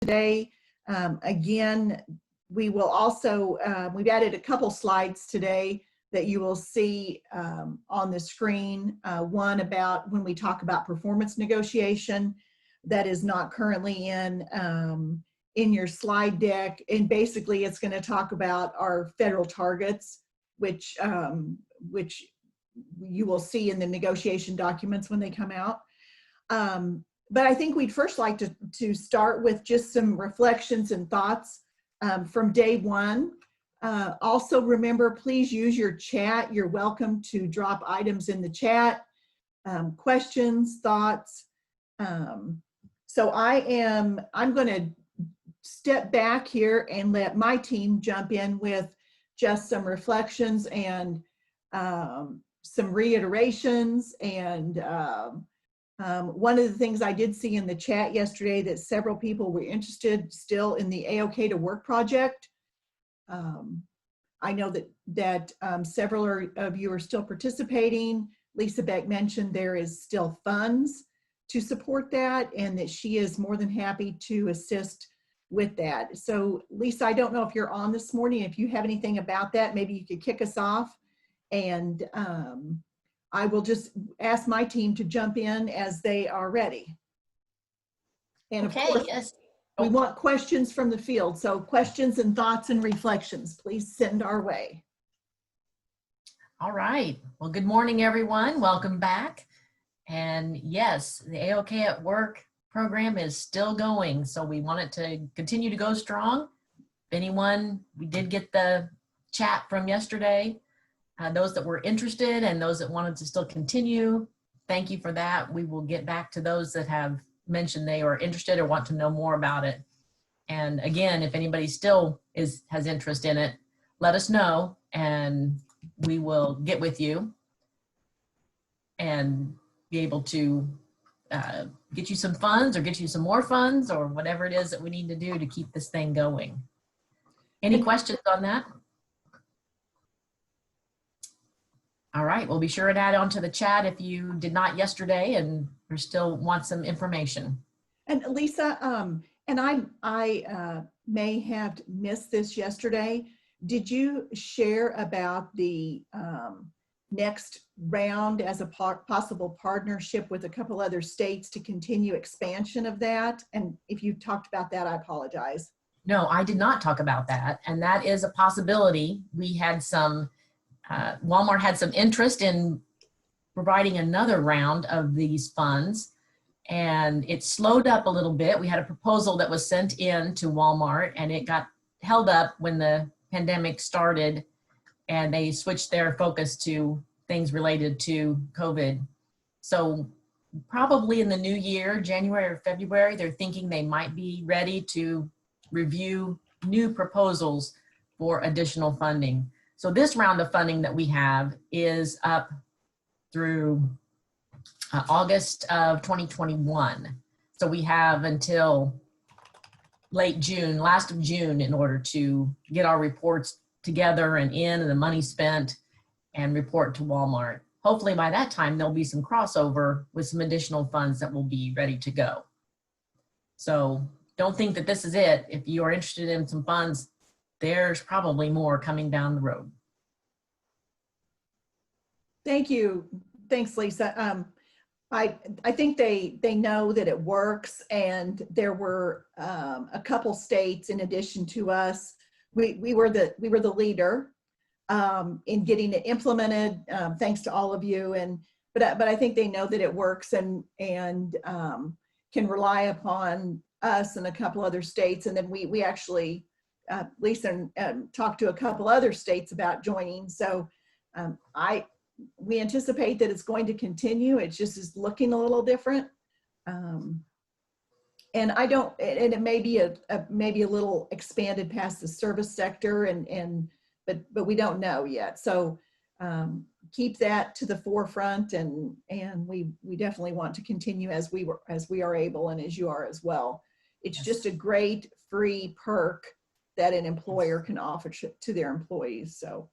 today. Again, we will also, we've added a couple slides today that you will see on the screen. One about when we talk about performance negotiation that is not currently in your slide deck. And basically it's going to talk about our federal targets, which you will see in the negotiation documents when they come out. But I think we'd first like to start with just some reflections and thoughts from day one. Also remember, please use your chat. You're welcome to drop items in the chat, questions, thoughts. So I'm going to step back here and let my team jump in with just some reflections and some reiterations. And one of the things I did see in the chat yesterday that several people were interested still in the AOK to Work project. I know that several of you are still participating. Lisa Beck mentioned there is still funds to support that and that she is more than happy to assist with that. So Lisa, I don't know if you're on this morning. If you have anything about that, maybe you could kick us off, and I will just ask my team to jump in as they are ready. And of course, yes, we want questions from the field. So questions and thoughts and reflections, please send our way. All right. Well, good morning, everyone. Welcome back. And yes, the AOK at Work program is still going. So we want it to continue to go strong. If anyone, we did get the chat from yesterday. Those that were interested and those that wanted to still continue, thank you for that. We will get back to those that have mentioned they are interested or want to know more about it. And again, if anybody still has interest in it, let us know and we will get with you and be able to get you some funds or get you some more funds or whatever it is that we need to do to keep this thing going. Any questions on that? All right, we'll be sure to add onto the chat if you did not yesterday and or still want some information. And Lisa, and I may have missed this yesterday. Did you share about the next round as a possible partnership with a couple other states to continue expansion of that? And if you talked about that, I apologize. No, I did not talk about that. And that is a possibility. We had some Walmart had some interest in providing another round of these funds, and it slowed up a little bit. We had a proposal that was sent in to Walmart, and it got held up when the pandemic started, and they switched their focus to things related to COVID. So probably in the new year, January or February, they're thinking they might be ready to review new proposals for additional funding. So this round of funding that we have is up through August of 2021. So we have until late June, last of June, in order to get our reports together and in and the money spent and report to Walmart. Hopefully by that time, there'll be some crossover with some additional funds that will be ready to go. So don't think that this is it. If you are interested in some funds, there's probably more coming down the road. Thank you. Thanks, Lisa. I think they know that it works, and there were a couple states in addition to us. We were the leader in getting it implemented, thanks to all of you. But I think they know that it works and can rely upon us and a couple other states. And then we actually Lisa talked to a couple other states about joining. So we anticipate that it's going to continue. It just is looking a little different. And it may be maybe a little expanded past the service sector, but we don't know yet. So keep that to the forefront, and we definitely want to continue as we are able and as you are as well. It's Yes. just a great free perk that an employer can offer to their employees. So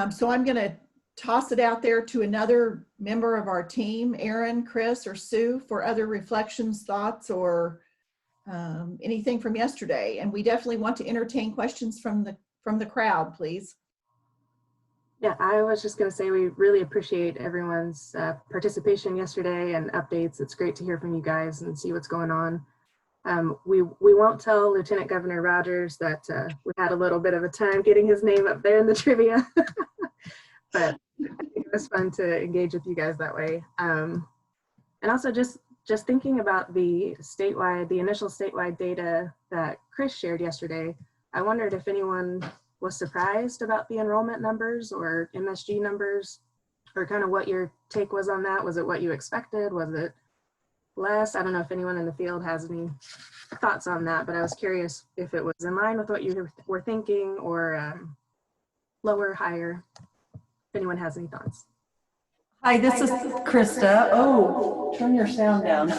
so I'm going to toss it out there to another member of our team, Aaron, Chris, or Sue, for other reflections, thoughts, or Anything from yesterday? And we definitely want to entertain questions from the crowd, please. Yeah, I was just going to say we really appreciate everyone's participation yesterday and updates. It's great to hear from you guys and see what's going on. We won't tell Lieutenant Governor Rogers that we had a little bit of a time getting his name up there in the trivia, but it was fun to engage with you guys that way. And also just thinking about the initial statewide data that Chris shared yesterday, I wondered if anyone was surprised about the enrollment numbers or MSG numbers, or kind of what your take was on that. Was it what you expected? Was it less? I don't know if anyone in the field has any thoughts on that, but I was curious if it was in line with what you were thinking, or lower, higher, if anyone has any thoughts. Hi, this is Krista. Oh, turn your sound down.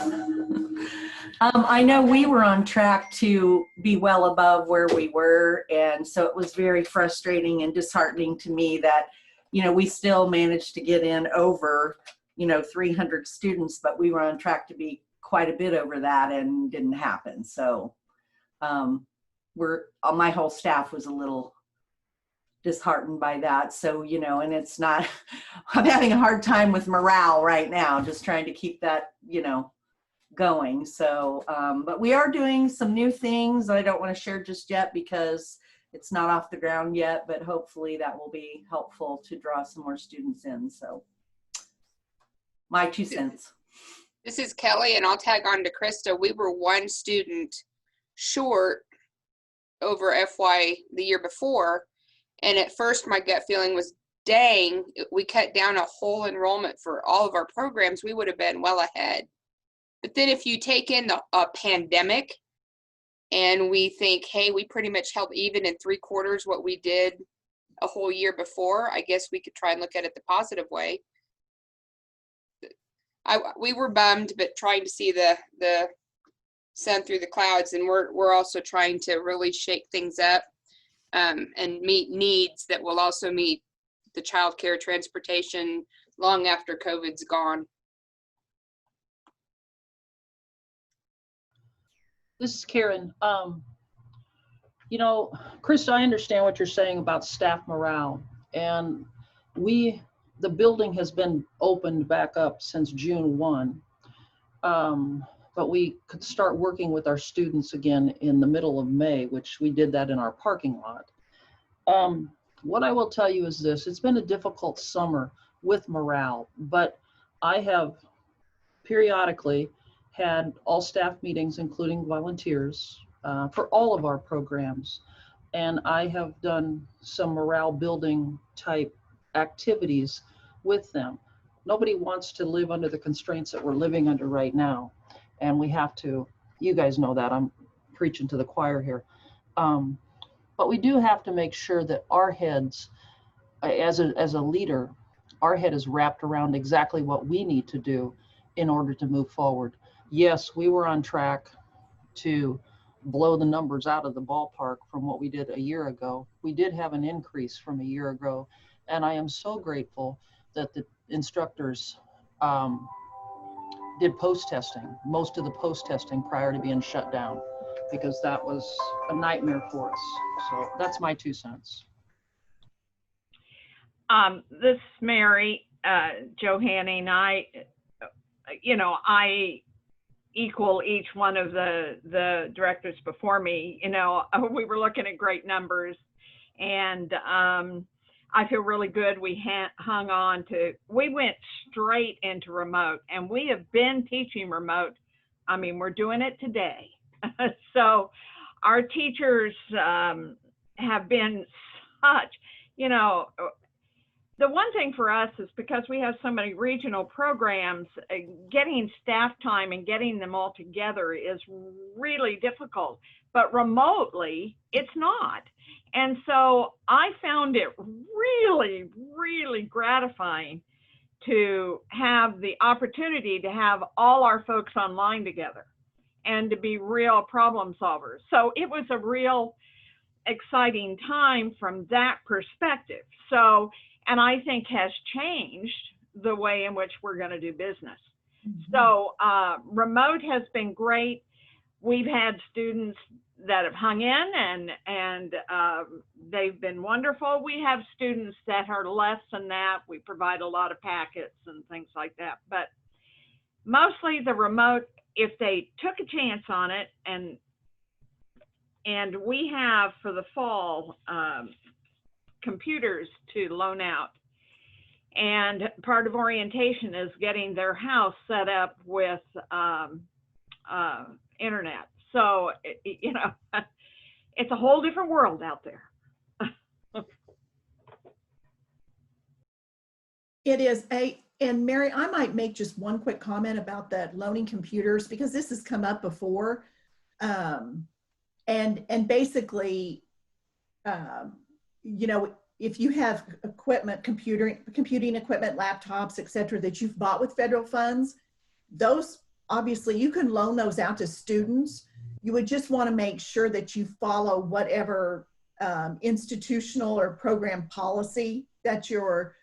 I know we were on track to be well above where we were, and so it was very frustrating and disheartening to me that, we still managed to get in over, 300 students, but we were on track to be quite a bit over that and didn't happen. So my whole staff was a little disheartened by that. So, and it's not, I'm having a hard time with morale right now, just trying to keep that, going. So, but we are doing some new things I don't want to share just yet because it's not off the ground yet, but hopefully that will be helpful to draw some more students in. So my 2 cents. This is Kelly, and I'll tag on to Krista. We were 1 student short over FY the year before. And at first my gut feeling was, dang, we cut down a whole enrollment for all of our programs, we would have been well ahead. But then if you take in a pandemic and we think, hey, we pretty much held even in 3/4 what we did a whole year before, I guess we could try and look at it the positive way. We were bummed, but trying to see the sun through the clouds, and we're also trying to really shake things up and meet needs that will also meet the childcare, transportation long after COVID's gone. This is Karen. Chris, I understand what you're saying about staff morale, and the building has been opened back up since June 1, but we could start working with our students again in the middle of May, which we did that in our parking lot. What I will tell you is this: it's been a difficult summer with morale, but I have periodically had all staff meetings, including volunteers, for all of our programs. And I have done some morale building type activities with them. Nobody wants to live under the constraints that we're living under right now. And we have to, you guys know that, I'm preaching to the choir here. But we do have to make sure that our heads, as a leader, our head is wrapped around exactly what we need to do in order to move forward. Yes, we were on track to blow the numbers out of the ballpark from what we did a year ago. We did have an increase from a year ago, and I am so grateful that the instructors did post-testing, most of the post-testing prior to being shut down, because that was a nightmare for us. So that's my 2 cents. This is Mary Johanning. I equal each one of the directors before me. We were looking at great numbers, and I feel really good. We hung on we went straight into remote, and we have been teaching remote. I mean, we're doing it today. So our teachers have been such, the one thing for us is because we have so many regional programs, getting staff time and getting them all together is really difficult, but remotely it's not. And so I found it really, really gratifying to have the opportunity to have all our folks online together and to be real problem solvers. So it was a real exciting time from that perspective. So, and I think has changed the way in which we're going to do business. Mm-hmm. So remote has been great. we've had students that have hung in and they've been wonderful. We have students that are less than that. We provide a lot of packets and things like that. But mostly the remote, if they took a chance on it, and we have for the fall computers to loan out. And part of orientation is getting their house set up with internet. So, you know, it's a whole different world out there. It is and Mary, I might make just one quick comment about that loaning computers, because this has come up before. And basically, you know, if you have equipment, computing equipment, laptops, et cetera, that you've bought with federal funds, those, obviously you can loan those out to students. You would just want to make sure that you follow whatever institutional or program policy that your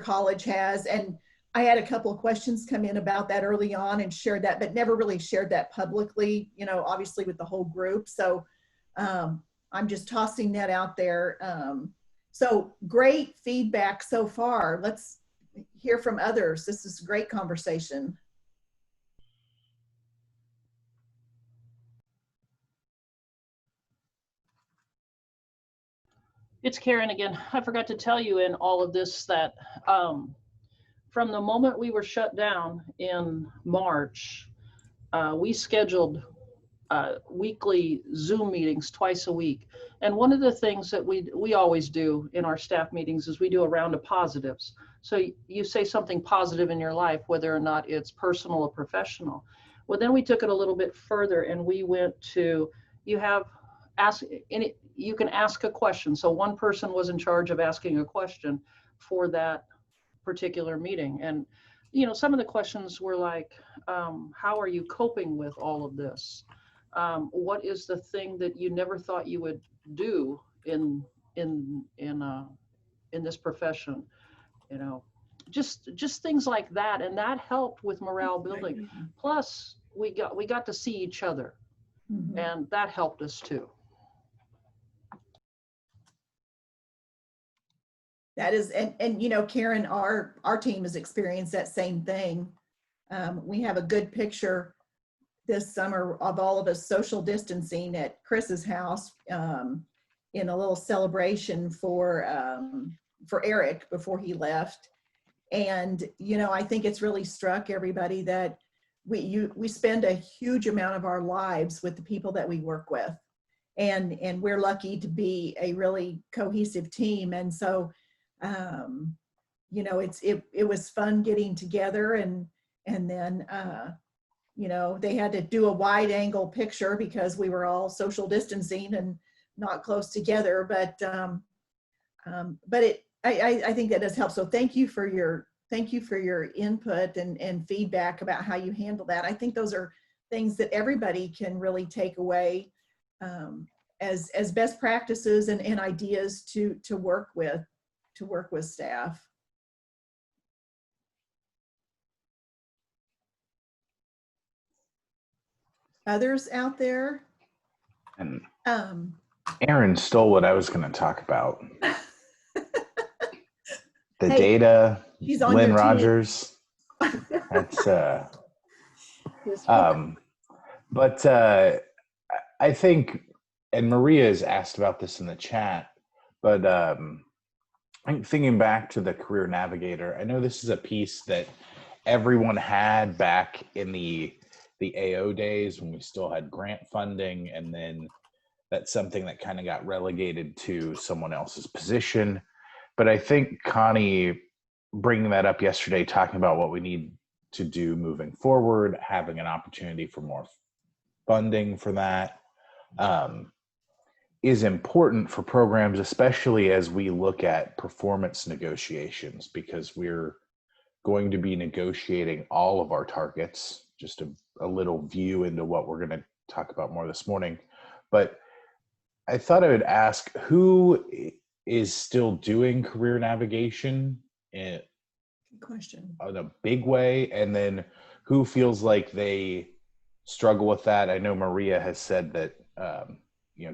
college has. And I had a couple of questions come in about that early on and shared that, but never really shared that publicly, you know, obviously with the whole group. So I'm just tossing that out there. So great feedback so far. Let's hear from others. This is a great conversation. It's Karen again. I forgot to tell you in all of this that from the moment we were shut down in March, we scheduled weekly Zoom meetings twice a week. And one of the things that we always do in our staff meetings is we do a round of positives. So you say something positive in your life, whether or not it's personal or professional. Well, then we took it a little bit further and we went to, you can ask a question. So one person was in charge of asking a question for that particular meeting. And, you know, some of the questions were like, how are you coping with all of this? What is the thing that you never thought you would do in this profession? You know, just things like that. And that helped with morale building. Plus we got to see each other, and that helped us too. That is, and you know, Karen, our team has experienced that same thing. We have a good picture this summer of all of us social distancing at Chris's house in a little celebration for Eric before he left. And, you know, I think it's really struck everybody that we spend a huge amount of our lives with the people that we work with. And we're lucky to be a really cohesive team. And so, you know, it was fun getting together, and then, you know, they had to do a wide angle picture because we were all social distancing and not close together. But I think that does help. So thank you for your input and feedback about how you handle that. I think those are things that everybody can really take away as best practices and ideas to work with staff. Others out there? And Aaron stole what I was going to talk about. The data, Lynn Rogers. That's but I think, and Maria has asked about this in the chat, but I think thinking back to the Career Navigator, I know this is a piece that everyone had back in the AO days when we still had grant funding, and then that's something that kind of got relegated to someone else's position. But I think Connie bringing that up yesterday, talking about what we need to do moving forward, having an opportunity for more funding for that, is important for programs, especially as we look at performance negotiations, because we're going to be negotiating all of our targets. Just a little view into what we're going to talk about more this morning. But I thought I would ask, who is still doing career navigation in Good question. a big way, and then who feels like they struggle with that? I know Maria has said that,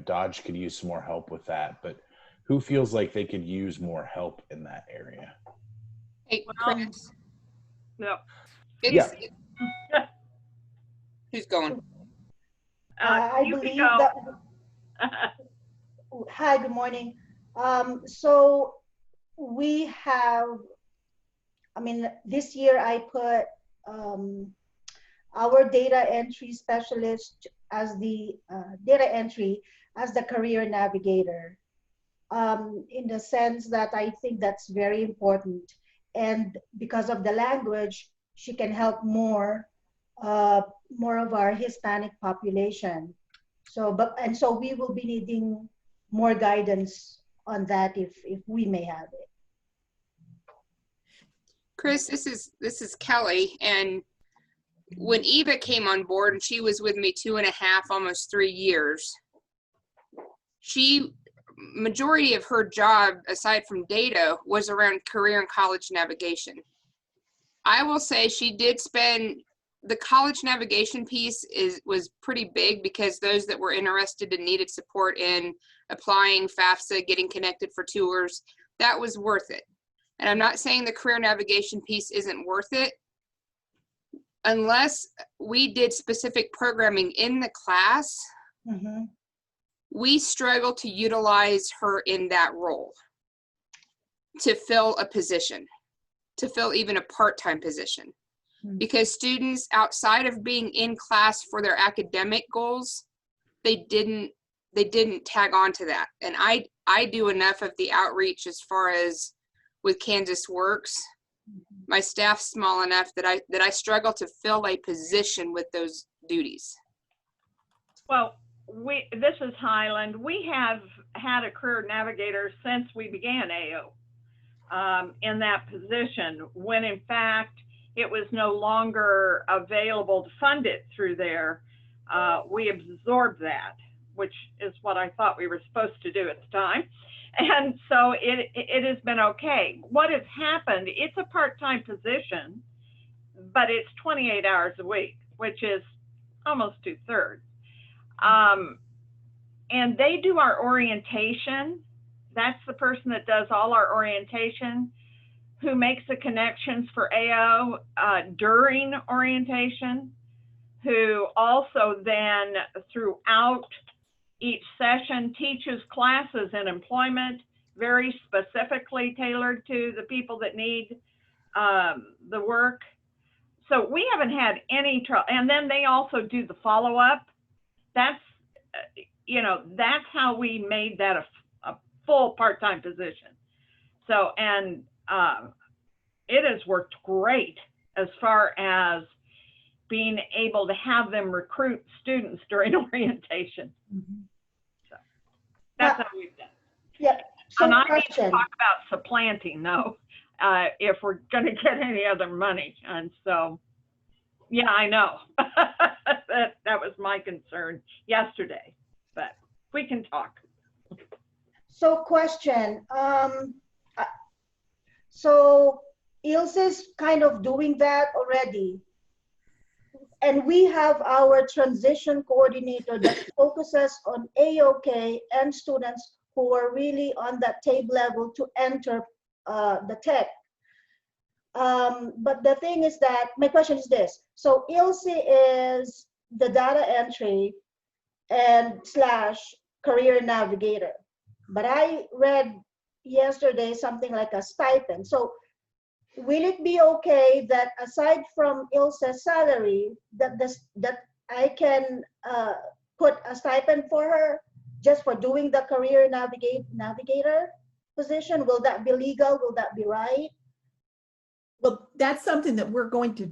Dodge could use some more help with that, but who feels like they could use more help in that area? Hey, Well, Chris, No. it's, who's going? I You can believe go. that, hi, good morning. So we have, this year I put our data entry specialist as the career navigator, in the sense that I think that's very important. And because of the language, she can help more of our Hispanic population. So we will be needing more guidance on that if we may have it. Chris, this is Kelly, and when Eva came on board, and she was with me 2.5, almost 3 years, majority of her job, aside from data, was around career and college navigation. I will say she did spend, the college navigation piece was pretty big, because those that were interested and needed support in applying FAFSA, getting connected for tours, that was worth it. And I'm not saying the career navigation piece isn't worth it, unless we did specific programming in the class. Mm-hmm. We struggle to utilize her in that role to fill a position, to fill even a part-time position. Because students, outside of being in class for their academic goals, they didn't tag on to that. And I do enough of the outreach as far as with Kansas Works. My staff's small enough that I struggle to fill a position with those duties. Well, this is Highland. We have had a career navigator since we began AO in that position, when in fact it was no longer available to fund it through there. We absorbed that, which is what I thought we were supposed to do at the time. And so it has been okay. What has happened, it's a part-time position, but it's 28 hours a week, which is almost 2/3. And they do our orientation. That's the person that does all our orientation, who makes the connections for AO during orientation, who also then throughout each session teaches classes in employment, very specifically tailored to the people that need the work. So we haven't had any trouble. And then they also do the follow-up. That's, that's how we made that a full part-time position. So, and it has worked great as far as being able to have them recruit students during orientation. Mm-hmm. So that's how we've done. Yeah. So And I need to question. talk about supplanting though, if we're going to get any other money. And so, yeah, I know that was my concern yesterday, but we can talk. So question. So Ilse is kind of doing that already. And we have our transition coordinator that focuses on AOK and students who are really on that TABE level to enter the tech. But the thing is that, my question is this. So Ilse is the data entry and / career navigator. But I read yesterday something like a stipend. So will it be okay that aside from Ilse's salary, that I can put a stipend for her just for doing the career navigator position? Will that be legal? Will that be right? Well, that's something that we're going to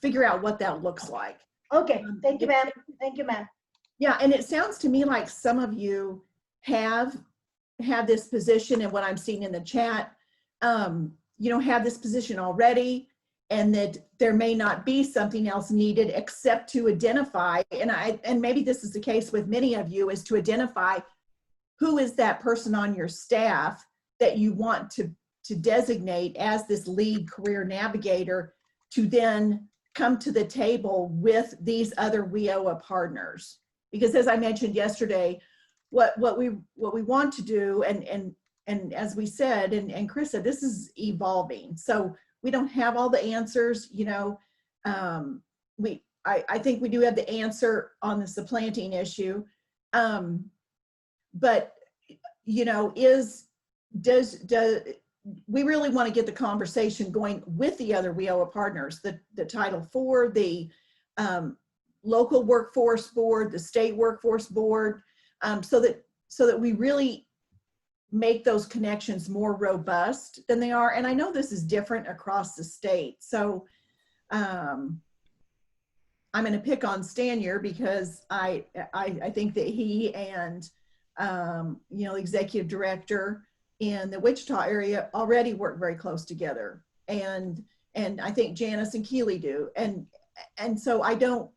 figure out what that looks like. Okay, thank you, ma'am. Thank you, ma'am. Yeah, and it sounds to me like some of you have this position, and what I'm seeing in the chat, have this position already, and that there may not be something else needed except to identify, and maybe this is the case with many of you, is to identify who is that person on your staff that you want to designate as this lead career navigator, to then come to the table with these other WIOA partners. Because as I mentioned yesterday, what we want to do, and as we said, and Chris said, this is evolving. So we don't have all the answers, you know. I think we do have the answer on the supplanting issue. But, you know, does we really want to get the conversation going with the other WIOA partners, the Title IV, the local workforce board, the state workforce board, so that we really make those connections more robust than they are. And I know this is different across the state. So I'm going to pick on Stanier because I think that he and you know, executive director in the Wichita area already work very close together, and I think Janice and Keely do, and so I don't.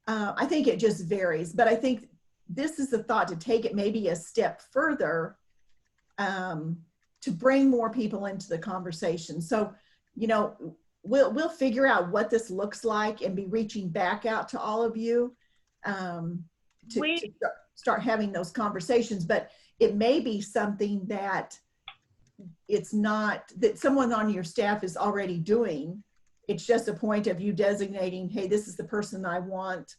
I think it just varies, but I think this is the thought, to take it maybe a step further, to bring more people into the conversation. So, you know, we'll figure out what this looks like and be reaching back out to all of you to start having those conversations. But it may be something that it's not that someone on your staff is already doing. It's just a point of you designating, hey, this is the person I want,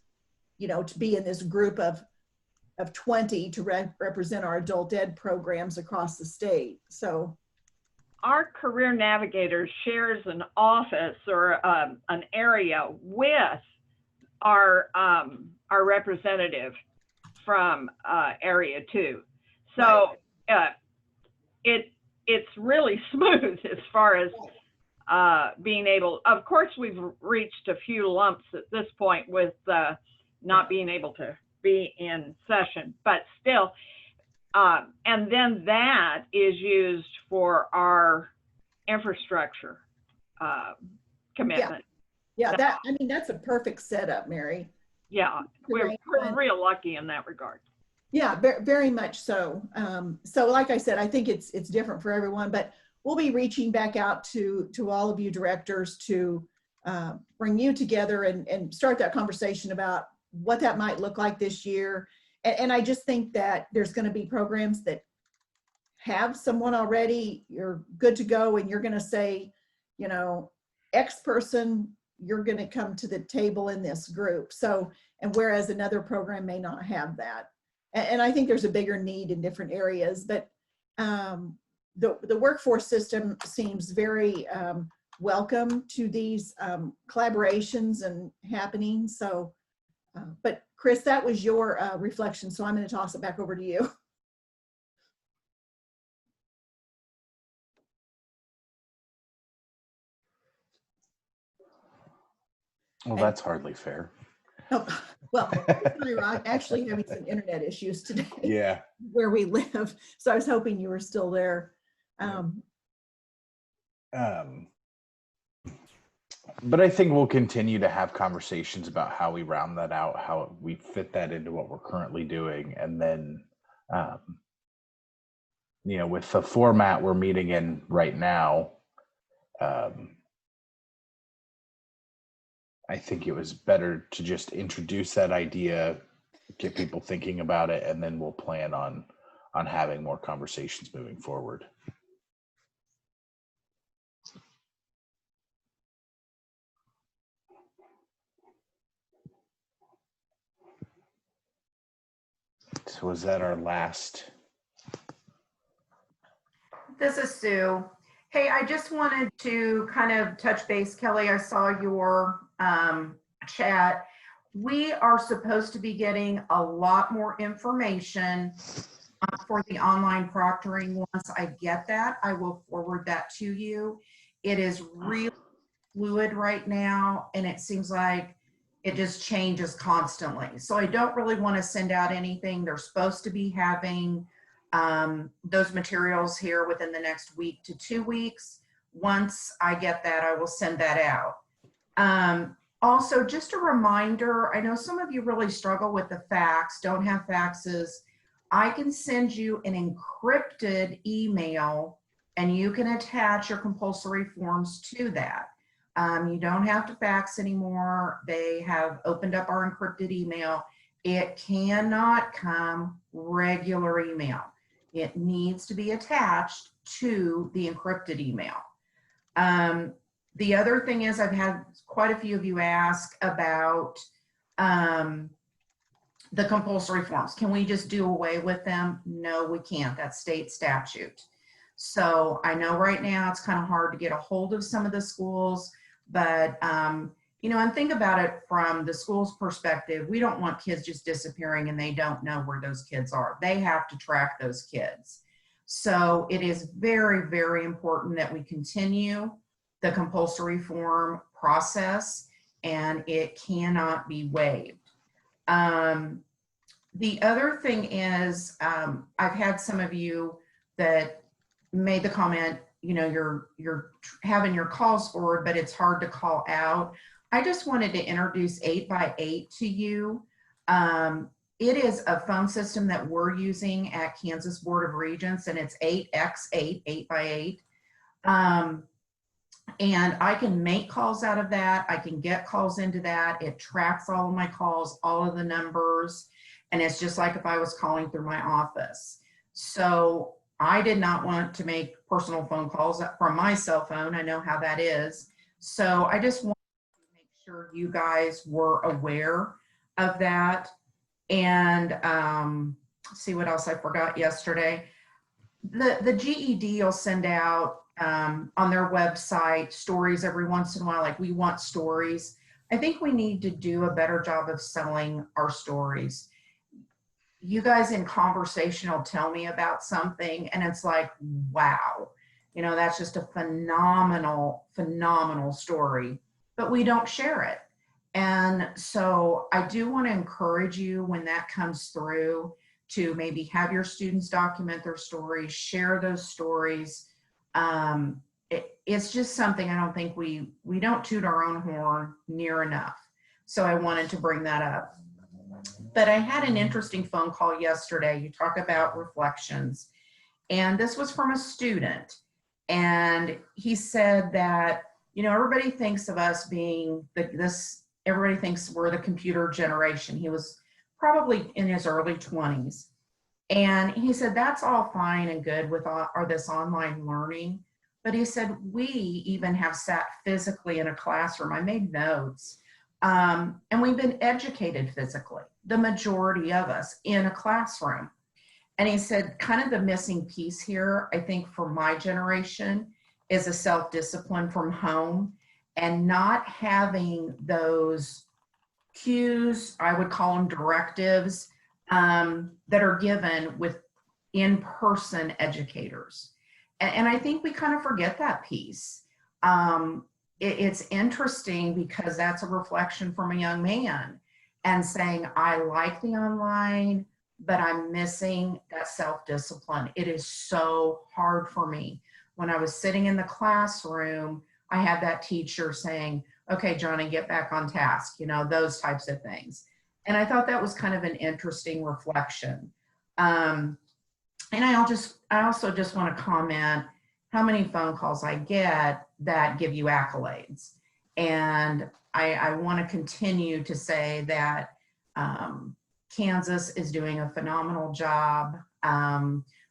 you know, to be in this group of 20 to represent our adult ed programs across the state. So our career navigator shares an office or an area with our representative from area 2. So it's really smooth as far as being able. Of course, we've reached a few lumps at this point with not being able to be in session, but still. And then that is used for our infrastructure commitment. Yeah, that, I mean, that's a perfect setup, Mary. Yeah, we're real lucky in that regard. Yeah, very much so. So like I said, I think it's different for everyone, but we'll be reaching back out to all of you directors to bring you together and start that conversation about what that might look like this year. And I just think that there's going to be programs that have someone already, you're good to go, and you're going to say, you know, X person, you're going to come to the table in this group. So, and whereas another program may not have that. And I think there's a bigger need in different areas, but the workforce system seems very welcome to these collaborations and happenings. So, but Chris, that was your reflection, so I'm going to toss it back over to you. Well, that's hardly fair. Oh, well, I'm actually having some internet issues today. Yeah. Where we live. So I was hoping you were still there. But I think we'll continue to have conversations about how we round that out, how we fit that into what we're currently doing. And then, you know, with the format we're meeting in right now, I think it was better to just introduce that idea, get people thinking about it, and then we'll plan on having more conversations moving forward. So was that our last? This is Sue. Hey, I just wanted to kind of touch base, Kelly. I saw your chat. We are supposed to be getting a lot more information for the online proctoring. Once I get that, I will forward that to you. It is really fluid right now, and it seems like it just changes constantly. So I don't really want to send out anything. They're supposed to be having those materials here within the next week to 2 weeks. Once I get that, I will send that out. Also, just a reminder, I know some of you really struggle with the fax, don't have faxes. I can send you an encrypted email and you can attach your compulsory forms to that. You don't have to fax anymore. They have opened up our encrypted email. It cannot come regular email. It needs to be attached to the encrypted email. The other thing is, I've had quite a few of you ask about the compulsory forms. Can we just do away with them? No, we can't. That's state statute. So I know right now it's kind of hard to get a hold of some of the schools, but you know, and think about it from the school's perspective. We don't want kids just disappearing and they don't know where those kids are. They have to track those kids. So it is very, very important that we continue the compulsory form process, and it cannot be waived. The other thing is, I've had some of you that made the comment, you know, you're having your calls forward, but it's hard to call out. I just wanted to introduce 8x8 to you. It is a phone system that we're using at Kansas Board of Regents, and it's 8x8, 8x8. And I can make calls out of that. I can get calls into that. It tracks all of my calls, all of the numbers, and it's just like if I was calling through my office. So I did not want to make personal phone calls from my cell phone. I know how that is. So I just wanted to make sure you guys were aware of that. And see what else I forgot yesterday. The GED will send out on their website stories every once in a while, like we want stories. I think we need to do a better job of selling our stories. You guys in conversation will tell me about something and it's like, wow, you know, that's just a phenomenal, phenomenal story, but we don't share it. And so I do want to encourage you when that comes through to maybe have your students document their stories, share those stories. It's just something I don't think we don't toot our own horn near enough. So I wanted to bring that up. But I had an interesting phone call yesterday. You talk about reflections, and this was from a student. And he said that, you know, everybody thinks of us being everybody thinks we're the computer generation. He was probably in his early 20s. And he said, that's all fine and good with this online learning. But he said, we even have sat physically in a classroom. I made notes. And we've been educated physically, the majority of us in a classroom. And he said, kind of the missing piece here, I think for my generation, is a self-discipline from home and not having those cues, I would call them directives, that are given with in-person educators. And I think we kind of forget that piece. It's interesting because that's a reflection from a young man and saying, I like the online, but I'm missing that self-discipline. It is so hard for me. When I was sitting in the classroom, I had that teacher saying, okay, Johnny, get back on task, you know, those types of things. And I thought that was kind of an interesting reflection. And I also just want to comment how many phone calls I get that give you accolades. And I want to continue to say that Kansas is doing a phenomenal job.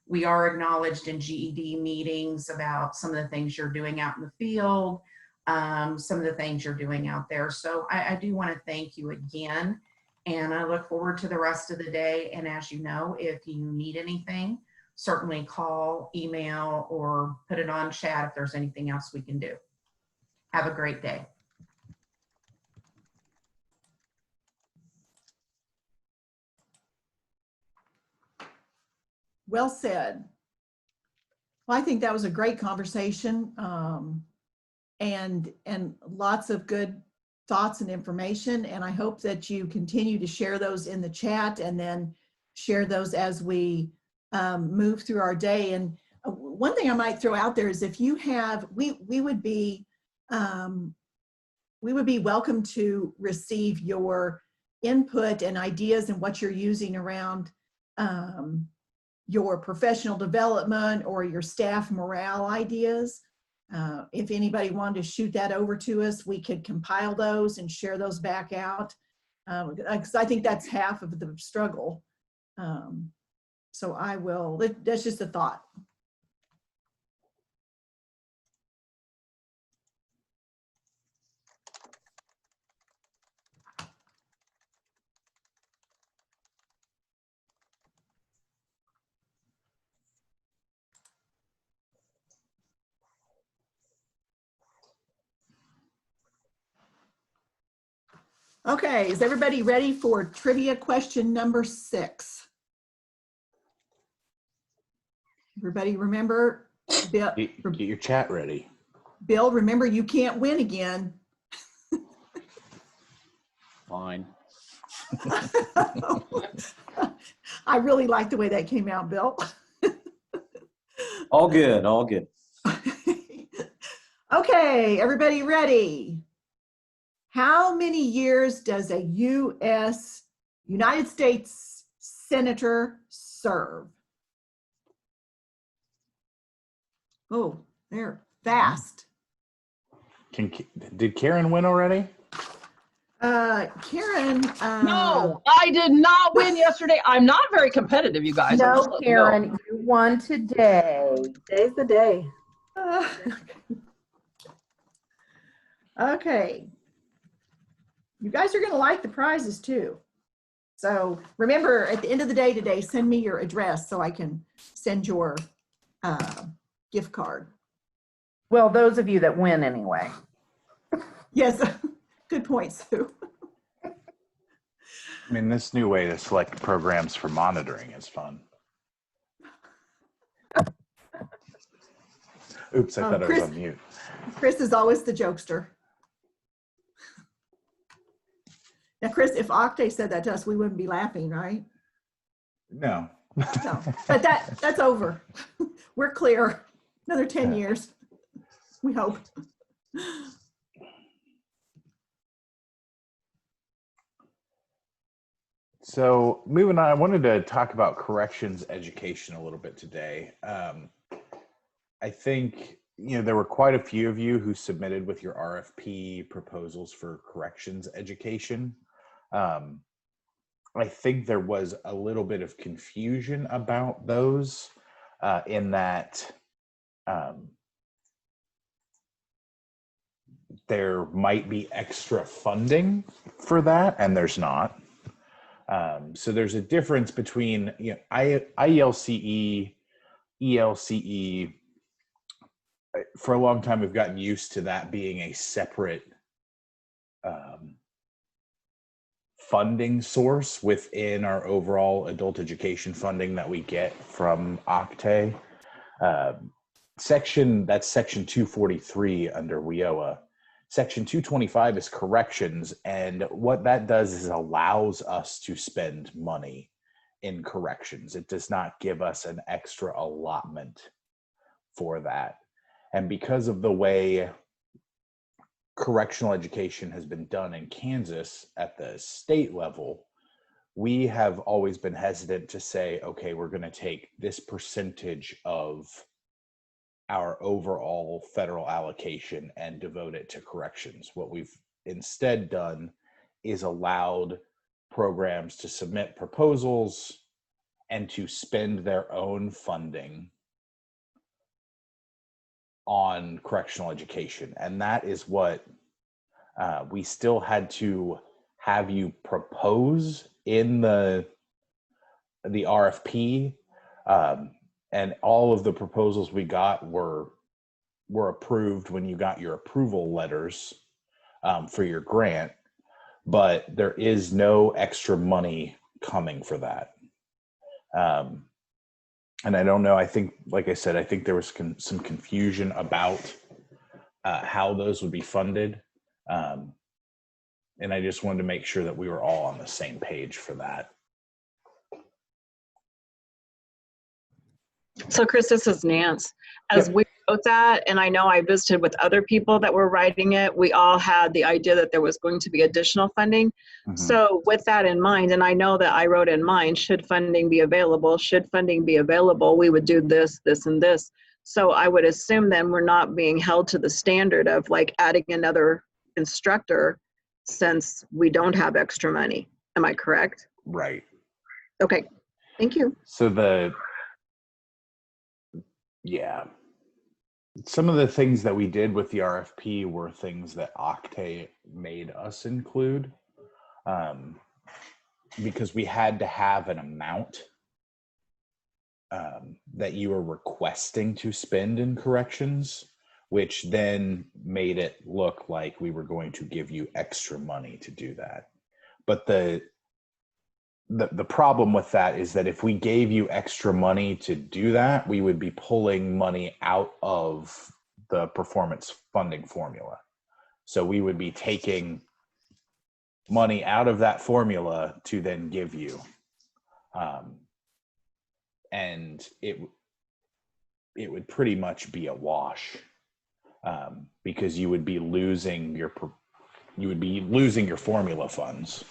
We are acknowledged in GED meetings about some of the things you're doing out in the field, some of the things you're doing out there. So I do want to thank you again. And I look forward to the rest of the day. And as you know, if you need anything, certainly call, email, or put it on chat if there's anything else we can do. Have a great day. Well said. Well, I think that was a great conversation, and lots of good thoughts and information. And I hope that you continue to share those in the chat and then share those as we move through our day. And one thing I might throw out there is if you have, we would be welcome to receive your input and ideas and what you're using around your professional development or your staff morale ideas. If anybody wanted to shoot that over to us, we could compile those and share those back out. Because I think that's half of the struggle. So I will, that's just a thought. Okay, is everybody ready for trivia question number 6? Everybody remember, Bill, Get your chat ready. remember you can't win again. Fine. I really like the way that came out, Bill. All good, all good. Okay, everybody ready? How many years does a United States Senator serve? Oh, they're fast. Did Karen win already? Karen. No, I did not win yesterday. I'm not very competitive, you guys. I'm just No, letting you know. Karen, you won today. Today's the day. Okay. You guys are going to like the prizes too. So remember, at the end of the day today, send me your address so I can send your gift card. Well, those of you that win anyway. Yes, good point, Sue. I mean, this new way to select programs for monitoring is fun. Oops, I thought I was on mute. Chris is always the jokester. Now, Chris, if Octave said that to us, we wouldn't be laughing, right? No. No, but that's over. We're clear. Another 10 years, we hope. So moving on, I wanted to talk about corrections education a little bit today. I think, there were quite a few of you who submitted with your RFP proposals for corrections education. I think there was a little bit of confusion about those in that there might be extra funding for that, and there's not. So there's a difference between IELCE, ELCE. For a long time, we've gotten used to that being a separate funding source within our overall adult education funding that we get from OCTAE. Section 243 under WIOA. Section 225 is corrections, and what that does is allows us to spend money in corrections. It does not give us an extra allotment for that. And because of the way correctional education has been done in Kansas at the state level, we have always been hesitant to say, okay, we're going to take this percentage of our overall federal allocation and devote it to corrections. What we've instead done is allowed programs to submit proposals and to spend their own funding on correctional education. And that is what we still had to have you propose in the RFP. And all of the proposals we got were approved when you got your approval letters for your grant, but there is no extra money coming for that. And I don't know, I think, like I said, I think there was some confusion about how those would be funded. And I just wanted to make sure that we were all on the same page for that. So Chris, this is Nance. As we wrote that, and I know I visited with other people that were writing it, we all had the idea that there was going to be additional funding. Mm-hmm. So with that in mind, and I know that I wrote in mine, should funding be available, we would do this, this, and this. So I would assume then we're not being held to the standard of like adding another instructor since we don't have extra money. Am I correct? Right. Okay, thank you. So yeah, some of the things that we did with the RFP were things that Octave made us include, because we had to have an amount that you were requesting to spend in corrections, which then made it look like we were going to give you extra money to do that. But the problem with that is that if we gave you extra money to do that, we would be pulling money out of the performance funding formula. So we would be taking money out of that formula to then give you. And it would pretty much be a wash, because you would be losing your formula funds.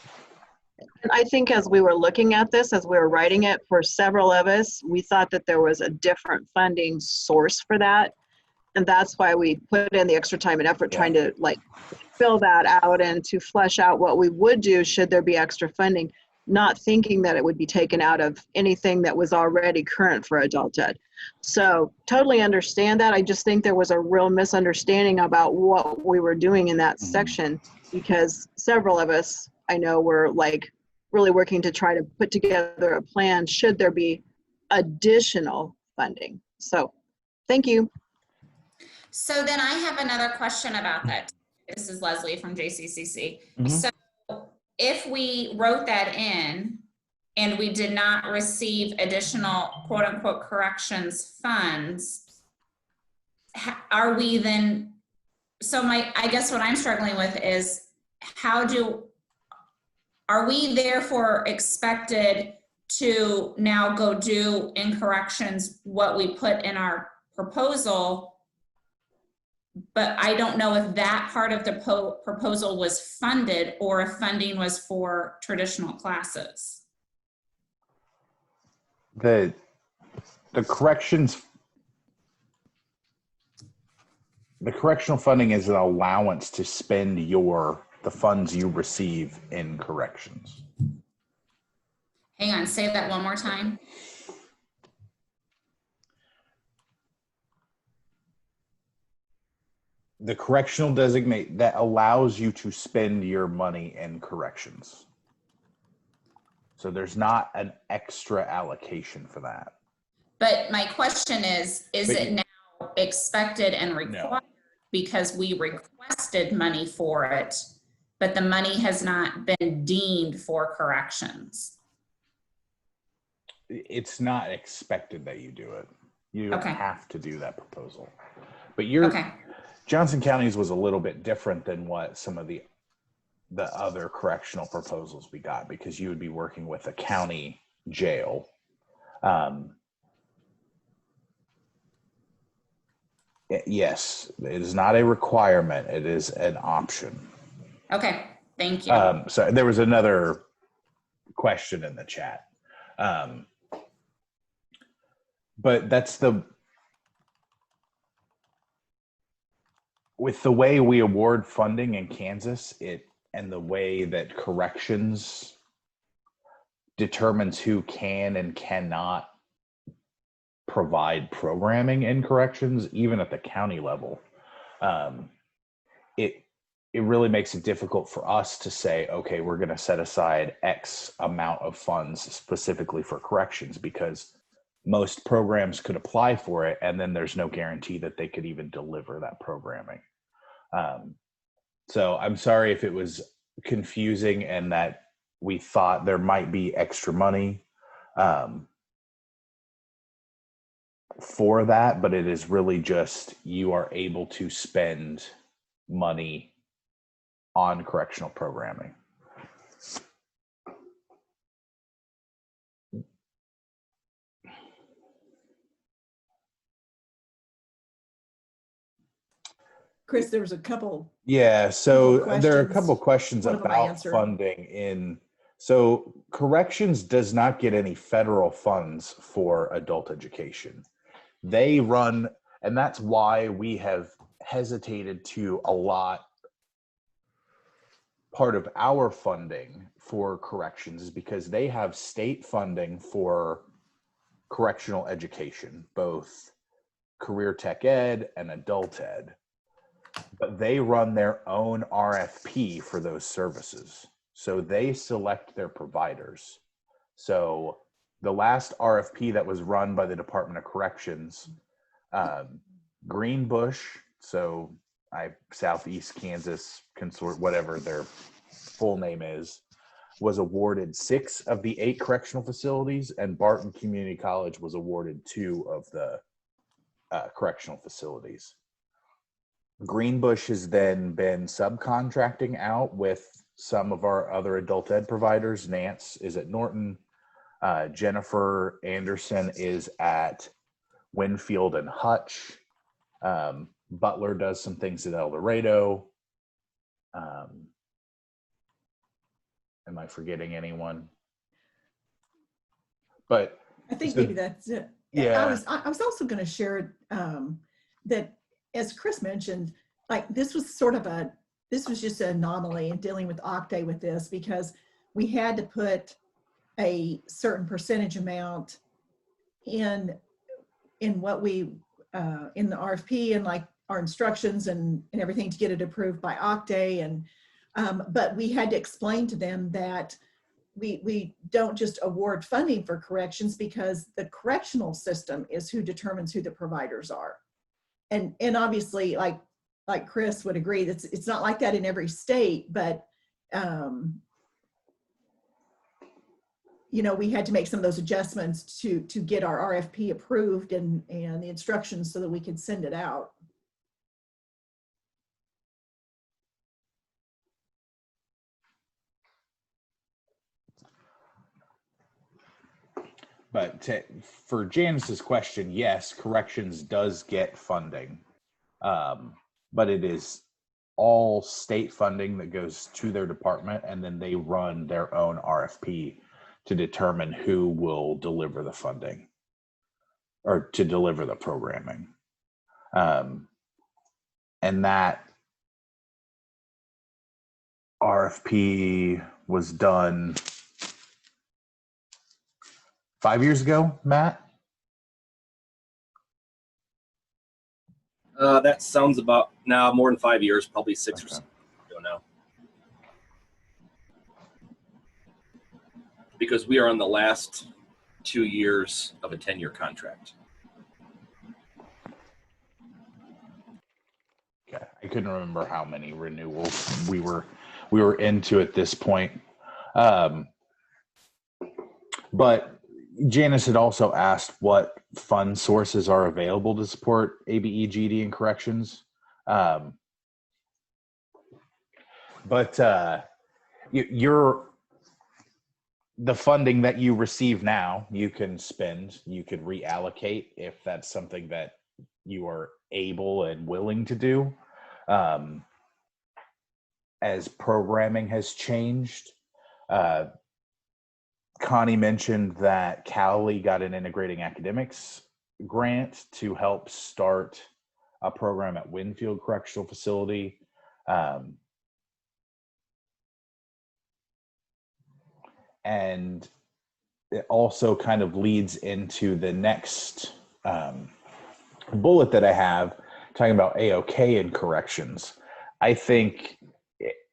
And I think as we were looking at this, as we were writing it, for several of us, we thought that there was a different funding source for that. And that's why we put in the extra time and effort trying to like fill that out and to flesh out what we would do should there be extra funding, not thinking that it would be taken out of anything that was already current for adult ed. So totally understand that. I just think there was a real misunderstanding about what we were doing in that section, because several of us I know were like really working to try to put together a plan should there be additional funding. So thank you. So then I have another question about that. This is Leslie from JCCC. So if we wrote that in and we did not receive additional quote unquote corrections funds, are we then, so I guess what I'm struggling with is are we therefore expected to now go do in corrections what we put in our proposal? But I don't know if that part of the proposal was funded or if funding was for traditional classes. The correctional funding is an allowance to spend the funds you receive in corrections. Hang on, say that one more time. The correctional designate that allows you to spend your money in corrections. So there's not an extra allocation for that. But my question is it now expected and required because we requested money for it, but the money has not been deemed for corrections? It's not expected that you do it. You don't Okay. have to do that proposal. But Johnson County's was a little bit different than what some of the other correctional proposals we got, because you would be working with a county jail. Yes, it is not a requirement. It is an option. Okay, thank you. So there was another question in the chat. But that's with the way we award funding in Kansas, and the way that corrections determines who can and cannot provide programming in corrections, even at the county level, it really makes it difficult for us to say, okay, we're going to set aside X amount of funds specifically for corrections, because most programs could apply for it, and then there's no guarantee that they could even deliver that programming. So I'm sorry if it was confusing and that we thought there might be extra money for that, but it is really just you are able to spend money on correctional programming. Chris, there was a couple. Yeah, so there are a questions. couple questions One of them I about answered. funding so corrections does not get any federal funds for adult education. They run And that's why we have hesitated to allot part of our funding for corrections, is because they have state funding for correctional education, both career tech ed and adult ed, but they run their own RFP for those services. So they select their providers. So the last RFP that was run by the Department of Corrections, Greenbush, so Southeast Kansas Consort, whatever their full name is, was awarded 6 of the 8 correctional facilities, and Barton Community College was awarded 2 of the correctional facilities. Greenbush has then been subcontracting out with some of our other adult ed providers. Nance is at Norton. Jennifer Anderson is at Winfield and Hutch. Butler does some things at El Dorado. Am I forgetting anyone? But I think maybe that's it. Yeah. I was also going to share that, as Chris mentioned, like this was just an anomaly in dealing with Octave with this, because we had to put a certain percentage amount in what we in the RFP and like our instructions and everything to get it approved by Octave. And but we had to explain to them that we don't just award funding for corrections, because the correctional system is who determines who the providers are. And obviously, like Chris would agree, it's not like that in every state, but you know, we had to make some of those adjustments to get our RFP approved and the instructions so that we could send it out. But for Janice's question, yes, corrections does get funding, but it is all state funding that goes to their department, and then they run their own RFP to determine who will deliver the funding or to deliver the programming. And that RFP was done 5 years ago, Matt? That sounds about now more than 5 years, probably 6 or 7 ago now. Because we are on the last 2 years of a 10-year contract. Okay, I couldn't remember how many renewals we were into at this point. But Janice had also asked what fund sources are available to support ABE, GD, and corrections. The funding that you receive now, you can spend, you could reallocate if that's something that you are able and willing to do. As programming has changed, Connie mentioned that Cowley got an integrating academics grant to help start a program at Winfield Correctional Facility. And it also kind of leads into the next bullet that I have, talking about AOK and corrections. I think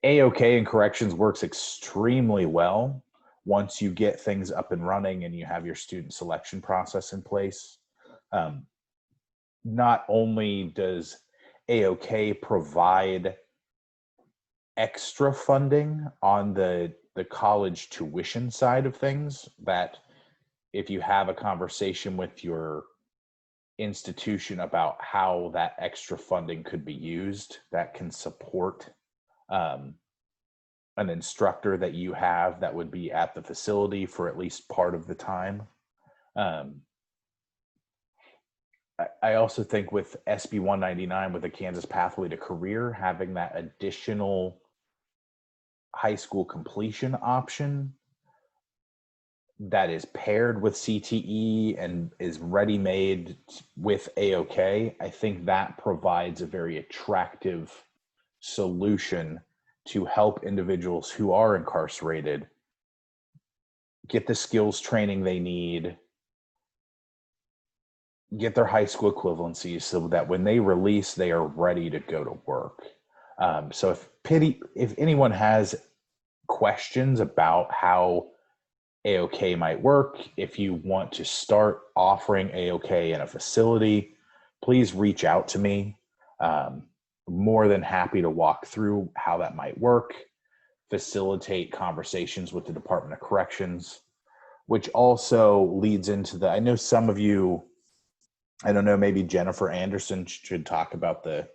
AOK and corrections works extremely well once you get things up and running and you have your student selection process in place. Not only does AOK provide extra funding on the college tuition side of things, that if you have a conversation with your institution about how that extra funding could be used, that can support an instructor that you have that would be at the facility for at least part of the time. I also think with SB 199, with the Kansas Pathway to Career, having that additional high school completion option that is paired with CTE and is ready-made with AOK, I think that provides a very attractive solution to help individuals who are incarcerated get the skills training they need, get their high school equivalencies so that when they release, they are ready to go to work. So if anyone has questions about how AOK might work, if you want to start offering AOK in a facility, please reach out to me. More than happy to walk through how that might work, facilitate conversations with the Department of Corrections, which also leads into I know some of you, I don't know, maybe Jennifer Anderson should talk about the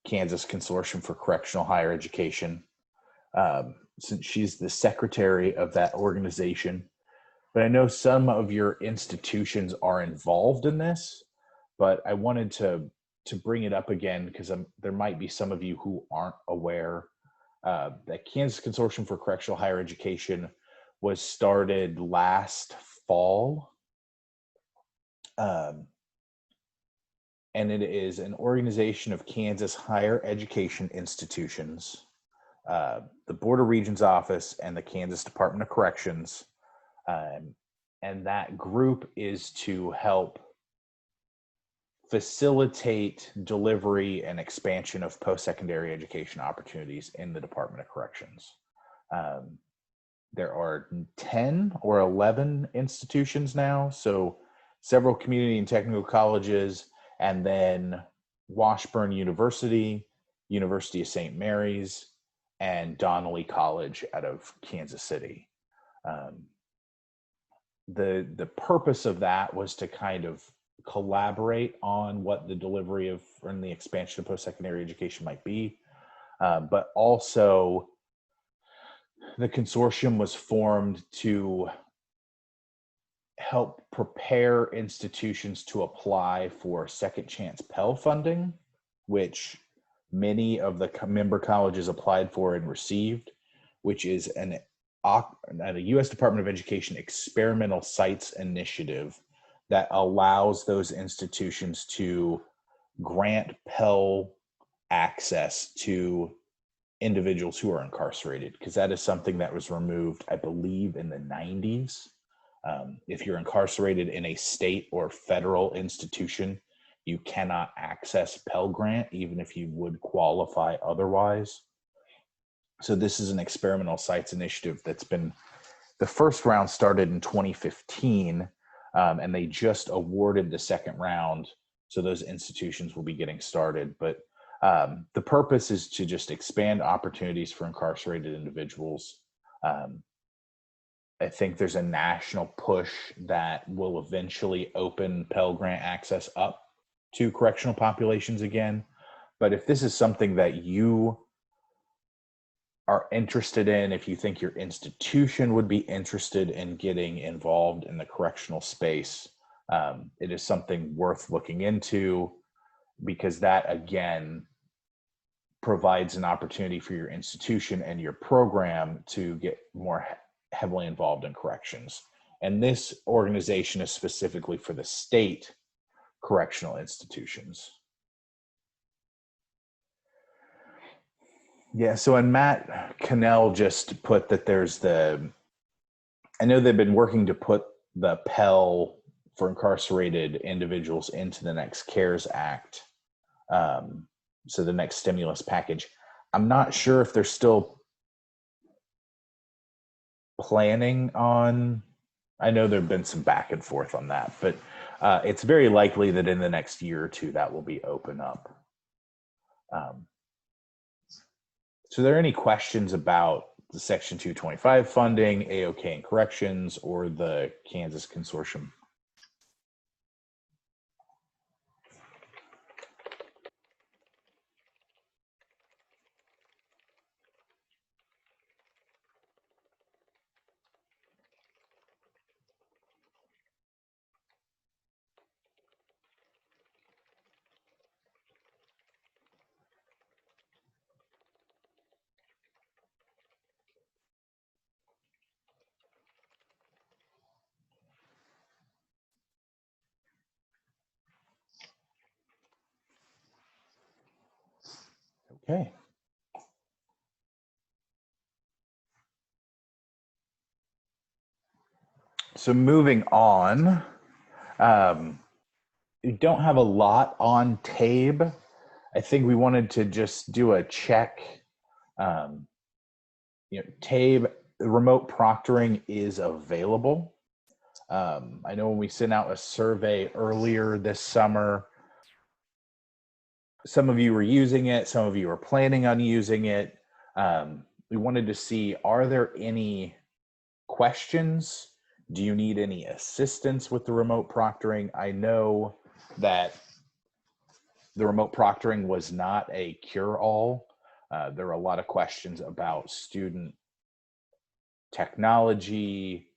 Kansas Consortium for Correctional Higher Education, since she's the secretary of that organization. But I know some of your institutions are involved in this, but I wanted to bring it up again because there might be some of you who aren't aware that Kansas Consortium for Correctional Higher Education was started last fall. And it is an organization of Kansas higher education institutions, the Board of Regents office, and the Kansas Department of Corrections. And that group is to help facilitate delivery and expansion of post-secondary education opportunities in the Department of Corrections. There are 10 or 11 institutions now, so several community and technical colleges, and then Washburn University, University of St. Mary's, and Donnelly College out of Kansas City. The purpose of that was to kind of collaborate on what the delivery of and the expansion of post-secondary education might be, but also the consortium was formed to help prepare institutions to apply for Second Chance Pell funding, which many of the member colleges applied for and received, which is a U.S. Department of Education experimental sites initiative that allows those institutions to grant Pell access to individuals who are incarcerated, because that is something that was removed, I believe, in the 90s. If you're incarcerated in a state or federal institution, you cannot access Pell Grant, even if you would qualify otherwise. So this is an experimental sites initiative that's been, the first round started in 2015, and they just awarded the second round. So those institutions will be getting started. But the purpose is to just expand opportunities for incarcerated individuals. I think there's a national push that will eventually open Pell Grant access up to correctional populations again. But if this is something that you are interested in, if you think your institution would be interested in getting involved in the correctional space, it is something worth looking into, because that, again, provides an opportunity for your institution and your program to get more heavily involved in corrections. And this organization is specifically for the state correctional institutions. Yeah, so and Matt Cannell just put that there's I know they've been working to put the Pell for incarcerated individuals into the next CARES Act. So the next stimulus package. I'm not sure if they're still planning on, I know there've been some back and forth on that, but it's very likely that in the next year or two that will be open up. So are there any questions about the Section 225 funding, AOK and corrections, or the Kansas Consortium? Okay. So moving on, we don't have a lot on TABE. I think we wanted to just do a check. TABE, remote proctoring is available. I know when we sent out a survey earlier this summer, some of you were using it, some of you are planning on using it. We wanted to see, are there any questions? Do you need any assistance with the remote proctoring? I know that the remote proctoring was not a cure-all. There are a lot of questions about student technology,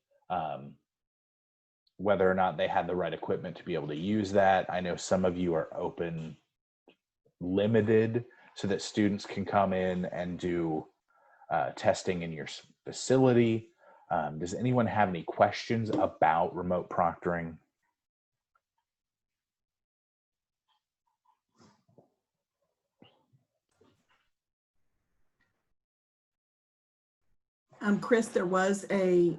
whether or not they had the right equipment to be able to use that. I know some of you are open limited so that students can come in and do testing in your facility. Does anyone have any questions about remote proctoring? Chris, there was a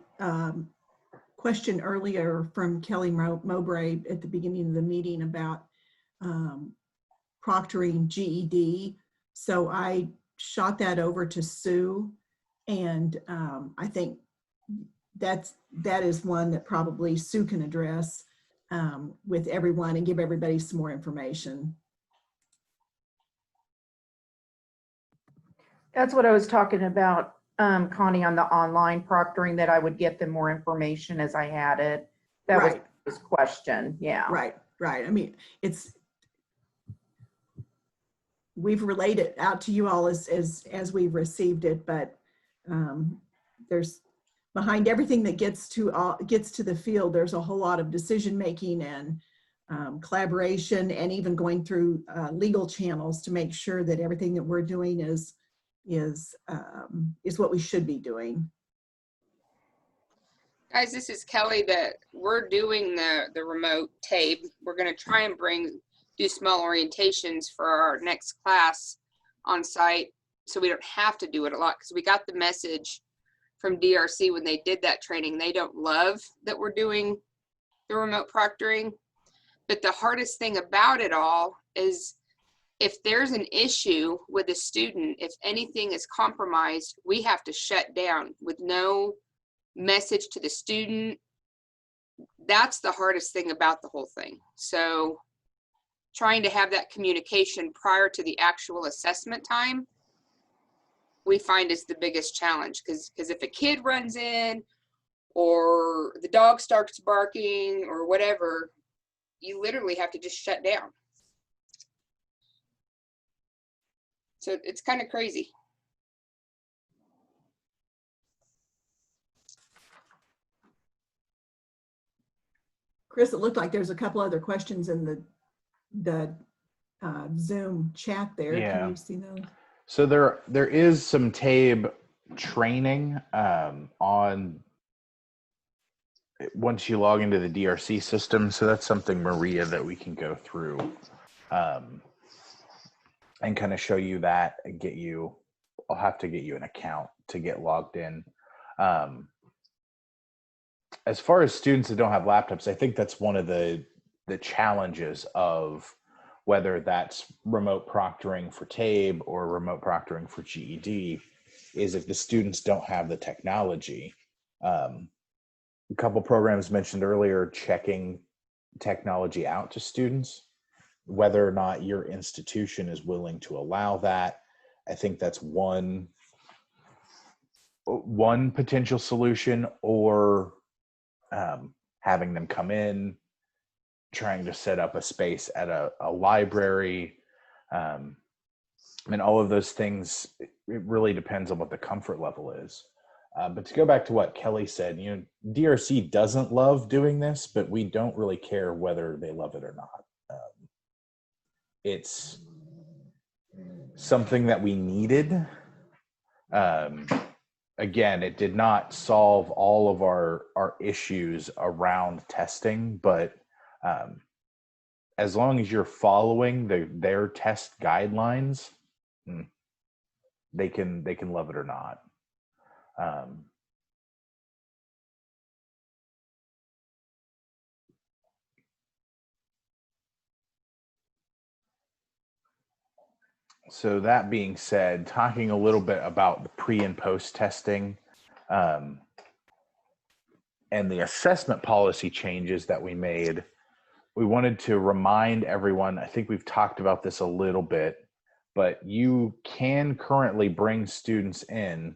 question earlier from Kelly Mowbray at the beginning of the meeting about proctoring GED. So I shot that over to Sue, and I think that is one that probably Sue can address with everyone and give everybody some more information. That's what I was talking about, Connie, on the online proctoring, that I would get them more information as I had it. That was his question. Yeah. Right. I mean, we've relayed it out to you all as we've received it, but there's behind everything that gets to the field, there's a whole lot of decision making and collaboration, and even going through legal channels to make sure that everything that we're doing is what we should be doing. Guys, this is Kelly. That we're doing the remote TABE. We're going to try and do small orientations for our next class on site, so we don't have to do it a lot, because we got the message from DRC when they did that training. They don't love that we're doing the remote proctoring, but the hardest thing about it all is if there's an issue with a student, if anything is compromised, we have to shut down with no message to the student. That's the hardest thing about the whole thing. So trying to have that communication prior to the actual assessment time, we find is the biggest challenge, because if a kid runs in or the dog starts barking or whatever, you literally have to just shut down. So it's kind of crazy. Chris, it looked like there's a couple other questions in the Zoom chat there. Yeah. Can you see those? So there is some TABE training on once you log into the DRC system. So that's something, Maria, that we can go through and kind of show you that and get you. I'll have to get you an account to get logged in. As far as students that don't have laptops, I think that's one of the challenges of whether that's remote proctoring for TABE or remote proctoring for GED, is if the students don't have the technology. A couple programs mentioned earlier, checking technology out to students, whether or not your institution is willing to allow that. I think that's one potential solution, or having them come in, trying to set up a space at a library. And all of those things, it really depends on what the comfort level is. But to go back to what Kelly said, DRC doesn't love doing this, but we don't really care whether they love it or not. It's something that we needed. Again, it did not solve all of our issues around testing, but as long as you're following their test guidelines, they can love it or not. So that being said, talking a little bit about the pre and post testing, and the assessment policy changes that we made, we wanted to remind everyone, I think we've talked about this a little bit, but you can currently bring students in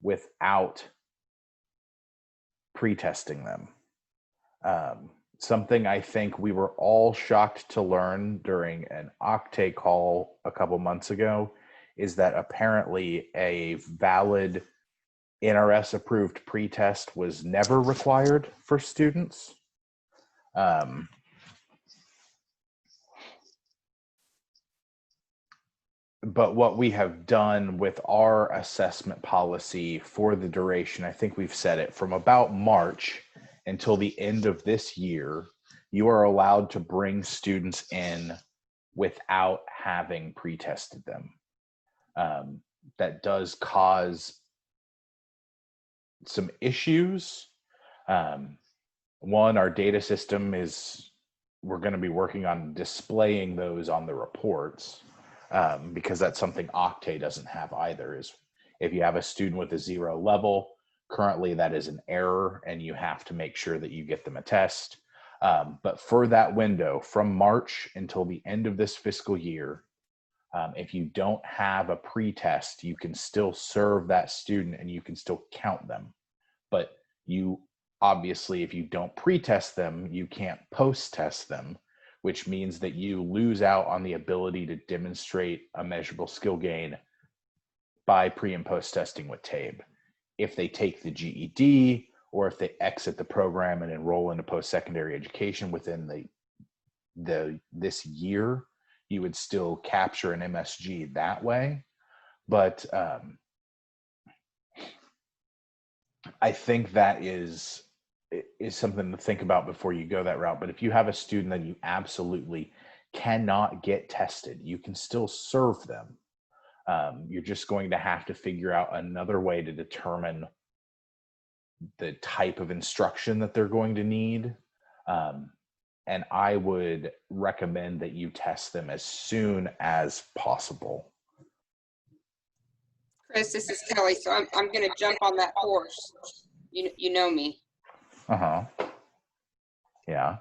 without pre-testing them. Something I think we were all shocked to learn during an Octave call a couple months ago is that apparently a valid NRS approved pre-test was never required for students. But what we have done with our assessment policy for the duration, I think we've said it, from about March until the end of this year, you are allowed to bring students in without having pre-tested them. That does cause some issues. One, our data system we're going to be working on displaying those on the reports, because that's something Octave doesn't have either. Is if you have a student with a 0 level, currently that is an error and you have to make sure that you get them a test. But for that window from March until the end of this fiscal year, if you don't have a pre-test, you can still serve that student and you can still count them. But you obviously, if you don't pre-test them, you can't post-test them, which means that you lose out on the ability to demonstrate a measurable skill gain by pre and post testing with TABE. If they take the GED, or if they exit the program and enroll into post-secondary education within this year, you would still capture an MSG that way. But I think that is something to think about before you go that route. But if you have a student that you absolutely cannot get tested, you can still serve them. You're just going to have to figure out another way to determine the type of instruction that they're going to need. And I would recommend that you test them as soon as possible. Chris, this is Kelly. So I'm going to jump on that horse. You know me. Yeah.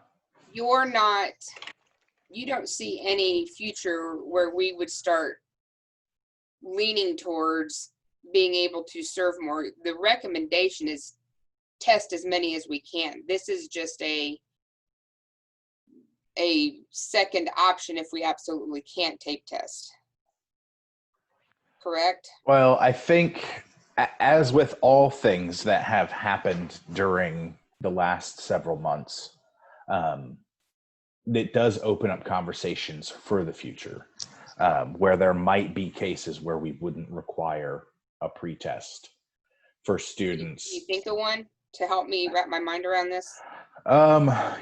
You don't see any future where we would start leaning towards being able to serve more. The recommendation is test as many as we can. This is just a second option if we absolutely can't tape test. Correct? Well, I think as with all things that have happened during the last several months, it does open up conversations for the future, where there might be cases where we wouldn't require a pretest for students. Can you think of one to help me wrap my mind around this?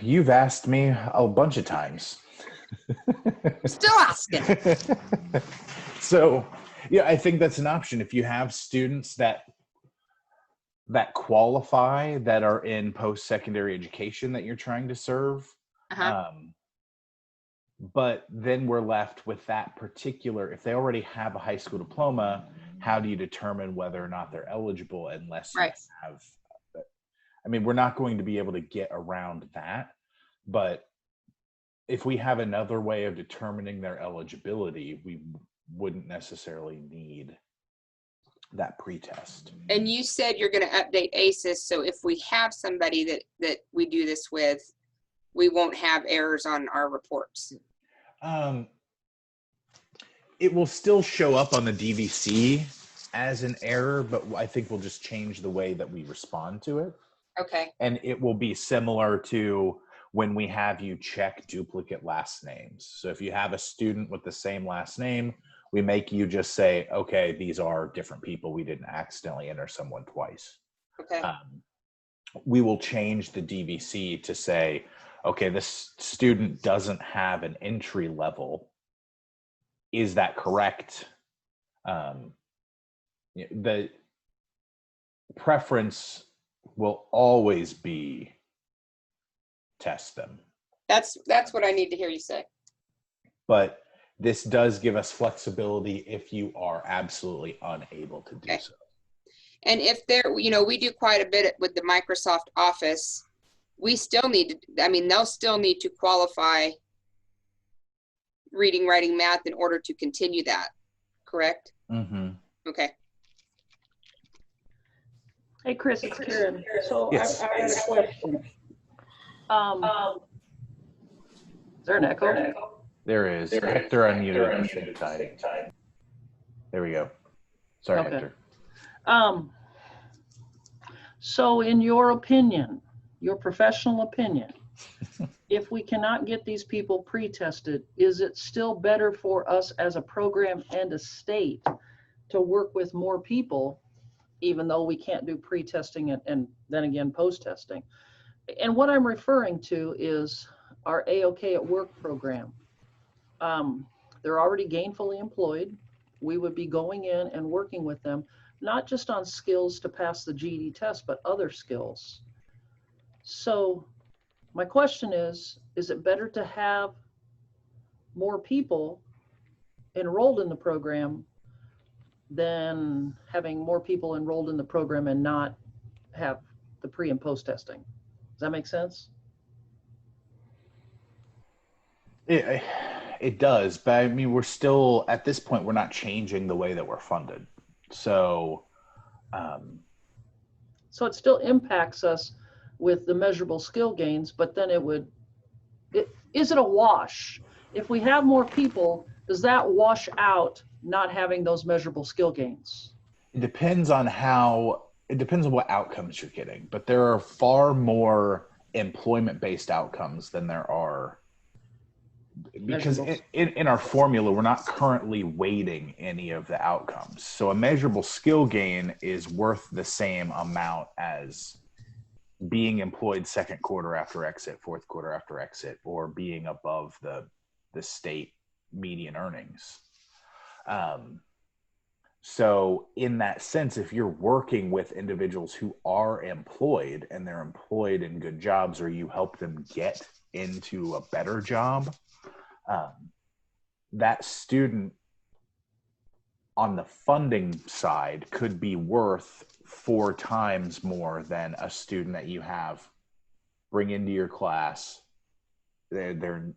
You've asked me a bunch of times. Still asking. So, yeah, I think that's an option. If you have students that qualify, that are in post-secondary education that you're trying to serve, but then we're left with that particular, if they already have a high school diploma, how do you determine whether or not they're eligible unless you have, I mean, we're not going to be able to get around that, but if we have another way of determining their eligibility, we wouldn't necessarily need that pretest. And you said you're going to update ACES, so if we have somebody that we do this with, we won't have errors on our reports. It will still show up on the DVC as an error, but I think we'll just change the way that we respond to it. Okay. And it will be similar to when we have you check duplicate last names. So if you have a student with the same last name, we make you just say, okay, these are different people. We didn't accidentally enter someone twice. Okay. We will change the DVC to say, okay, this student doesn't have an entry level. Is that correct? the preference will always be test them. That's what I need to hear you say. But this does give us flexibility if you are absolutely unable to do so. And if there, we do quite a bit with the Microsoft Office, we still need to, I mean, they'll still need to qualify reading, writing, math in order to continue that, correct? Mm-hmm. Okay. Hey, Chris, it's Karen. So Yes. I have a question. Is there an echo? There is. Hector unmuted at the same time. There we go. Sorry, Okay. Hector. So in your opinion, your professional opinion, if we cannot get these people pre-tested, is it still better for us as a program and a state to work with more people, even though we can't do pre-testing and then again post-testing? And what I'm referring to is our AOK at Work program. They're already gainfully employed. We would be going in and working with them, not just on skills to pass the GED test, but other skills. So my question is it better to have more people enrolled in the program than having more people enrolled in the program and not have the pre and post testing? Does that make sense? It does, but I mean, we're still, at this point, we're not changing the way that we're funded. So, So it still impacts us with the measurable skill gains, but then is it a wash? If we have more people, does that wash out not having those measurable skill gains? it depends on what outcomes you're getting, but there are far more employment-based outcomes than there are, because in our formula, we're not currently weighting any of the outcomes. So a measurable skill gain is worth the same amount as being employed second quarter after exit, fourth quarter after exit, or being above the state median earnings. So in that sense, if you're working with individuals who are employed and they're employed in good jobs, or you help them get into a better job, that student on the funding side could be worth 4 times more than a student that you have bring into your class. They're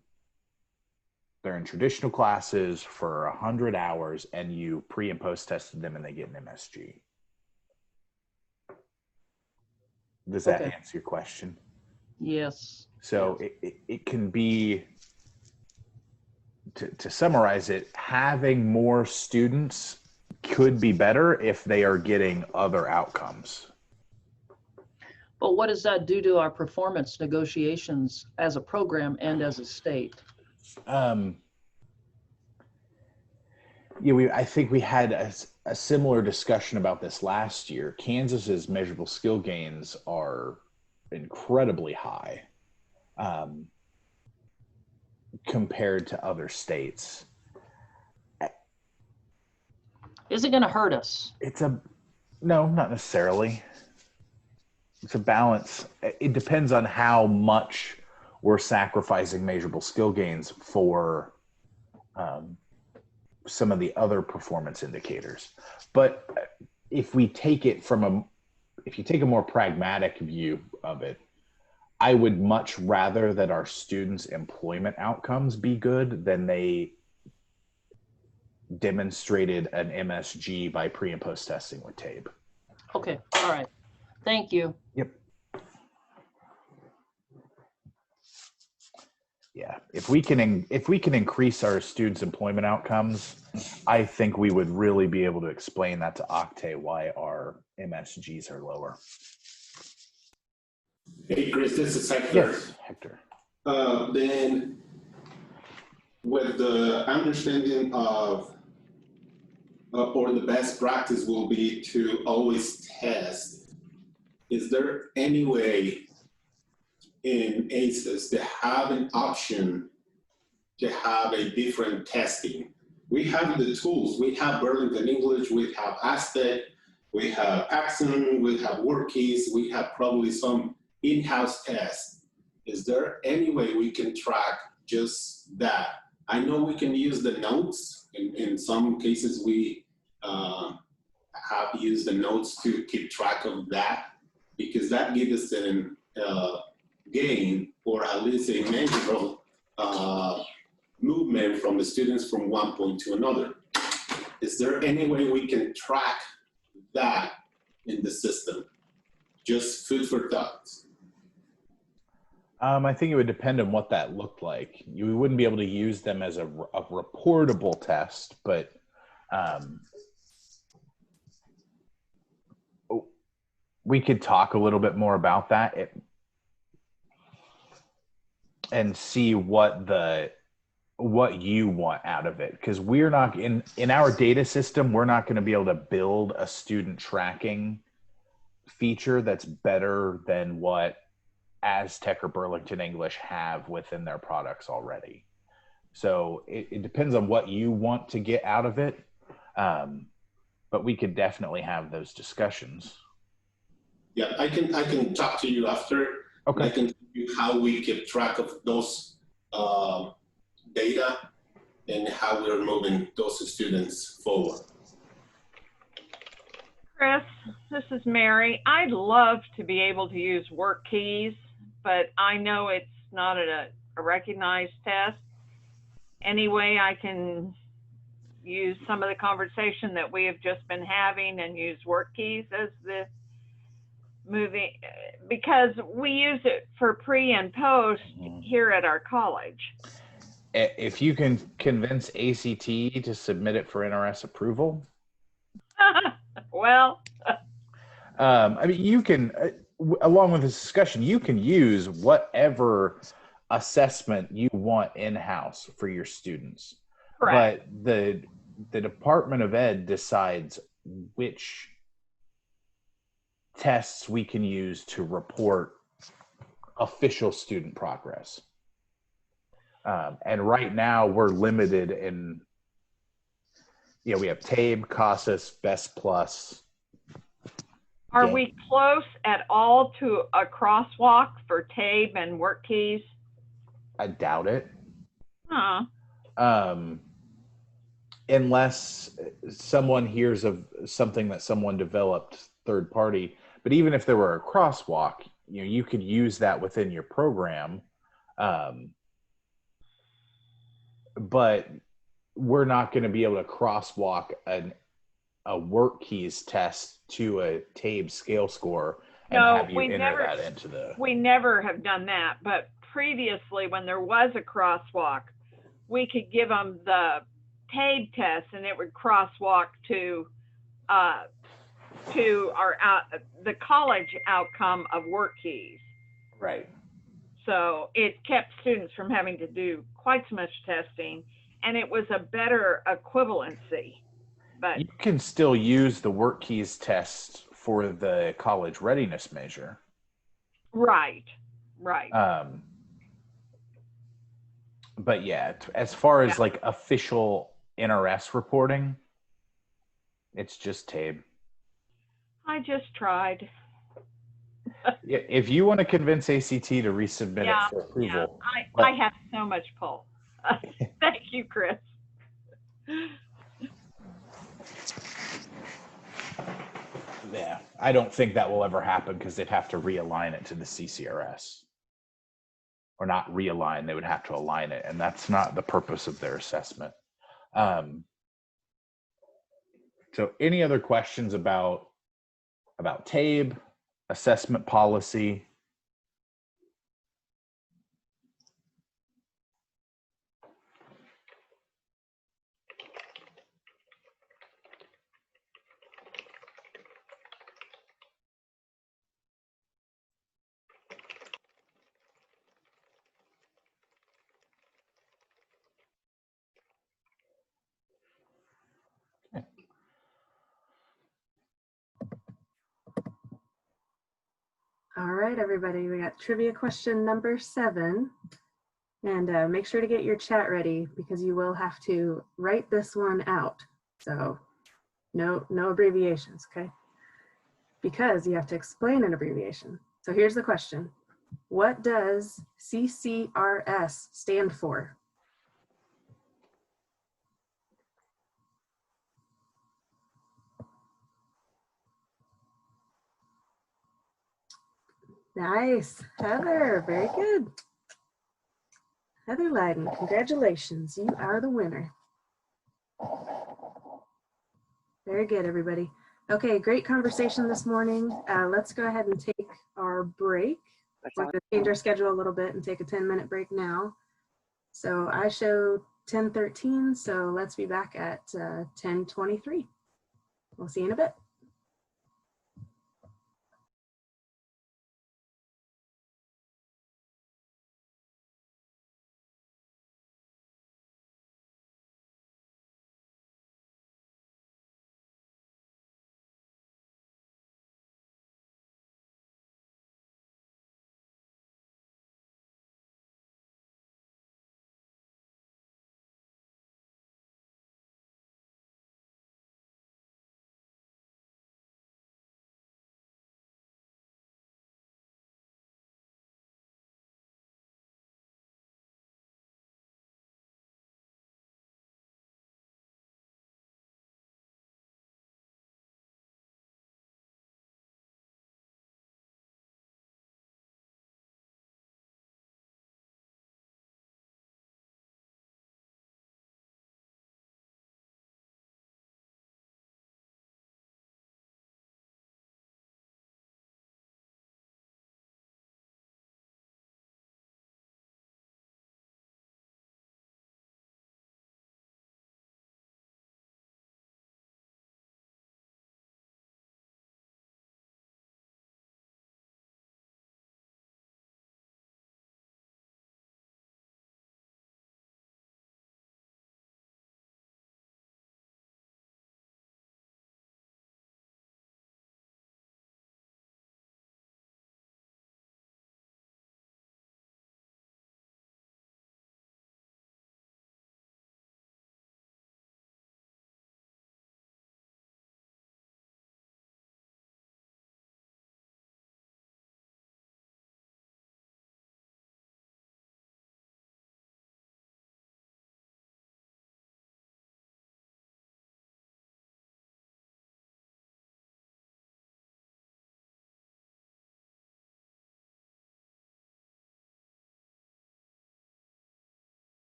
in traditional classes for 100 hours and you pre and post tested them and they get an MSG. Does that answer your question? Yes. So it can be, to summarize it, having more students could be better if they are getting other outcomes. But what does that do to our performance negotiations as a program and as a state? I think we had a similar discussion about this last year. Kansas's measurable skill gains are incredibly high compared to other states. Is it going to hurt us? No, not necessarily. It's a balance. It depends on how much we're sacrificing measurable skill gains for some of the other performance indicators. But if we take it if you take a more pragmatic view of it, I would much rather that our students' employment outcomes be good than they demonstrated an MSG by pre and post testing with TABE. Okay, all right. Thank you. Yep. Yeah, if we can increase our students' employment outcomes, I think we would really be able to explain that to Octave why our MSGs are lower. Hey, Chris, this is Hector. Yes, Hector. Then, with the understanding of, or the best practice will be to always test, is there any way in ACES to have an option to have a different testing? We have the tools. We have Burlington English, we have Aztec, we have Axon, we have WorkKeys, we have probably some in-house tests. Is there any way we can track just that? I know we can use the notes. In some cases, we have used the notes to keep track of that, because that gives us an gain, or at least a measurable movement from the students from one point to another. Is there any way we can track that in the system? Just food for thought. I think it would depend on what that looked like. We wouldn't be able to use them as a reportable test, but we could talk a little bit more about that and see what you want out of it. Because we're not in our data system, we're not going to be able to build a student tracking feature that's better than what Aztec or Burlington English have within their products already. So it depends on what you want to get out of it. But we could definitely have those discussions. Yeah, I can talk to you after. Okay. I can tell you how we keep track of those data and how we're moving those students forward. Chris, this is Mary. I'd love to be able to use WorkKeys, but I know it's not a recognized test. Any way I can use some of the conversation that we have just been having and use WorkKeys as the moving, because we use it for pre and post here at our college. If you can convince ACT to submit it for NRS approval. Well, I mean, you can, along with this discussion, you can use whatever assessment you want in-house for your students. correct. But the Department of Ed decides which tests we can use to report official student progress. And right now we're limited in, we have TABE, CASAS, Best Plus. Are we close at all to a crosswalk for TABE and WorkKeys? I doubt it. Huh. Unless someone hears of something that someone developed third party. But even if there were a crosswalk, you could use that within your program. But we're not going to be able to crosswalk a WorkKeys test to a TABE scale score and have you enter that into the... We never have done that, but previously when there was a crosswalk, we could give them the TABE test and it would crosswalk to the college outcome of WorkKeys. Right. So it kept students from having to do quite so much testing, and it was a better equivalency. But you can still use the WorkKeys test for the college readiness measure. Right. But yeah, as far as like official NRS reporting, it's just TABE. I just tried. If you want to convince ACT to resubmit it for approval. I have so much pull. Thank you, Chris. Yeah, I don't think that will ever happen because they'd have to realign it to the CCRS. Or not realign, they would have to align it, and that's not the purpose of their assessment. So any other questions about TABE, assessment policy? All right, everybody, we got trivia question number 7. And make sure to get your chat ready because you will have to write this one out. So no abbreviations, okay? because you have to explain an abbreviation. So here's the question. What does CCRS stand for? Nice, Heather, very good. Heather Leiden, congratulations, you are the winner. Very good, everybody. Okay, great conversation this morning. Let's go ahead and take our break. We're going to change our schedule a little bit and take a 10-minute break now. So I show 10:13, so let's be back at 10:23. We'll see you in a bit.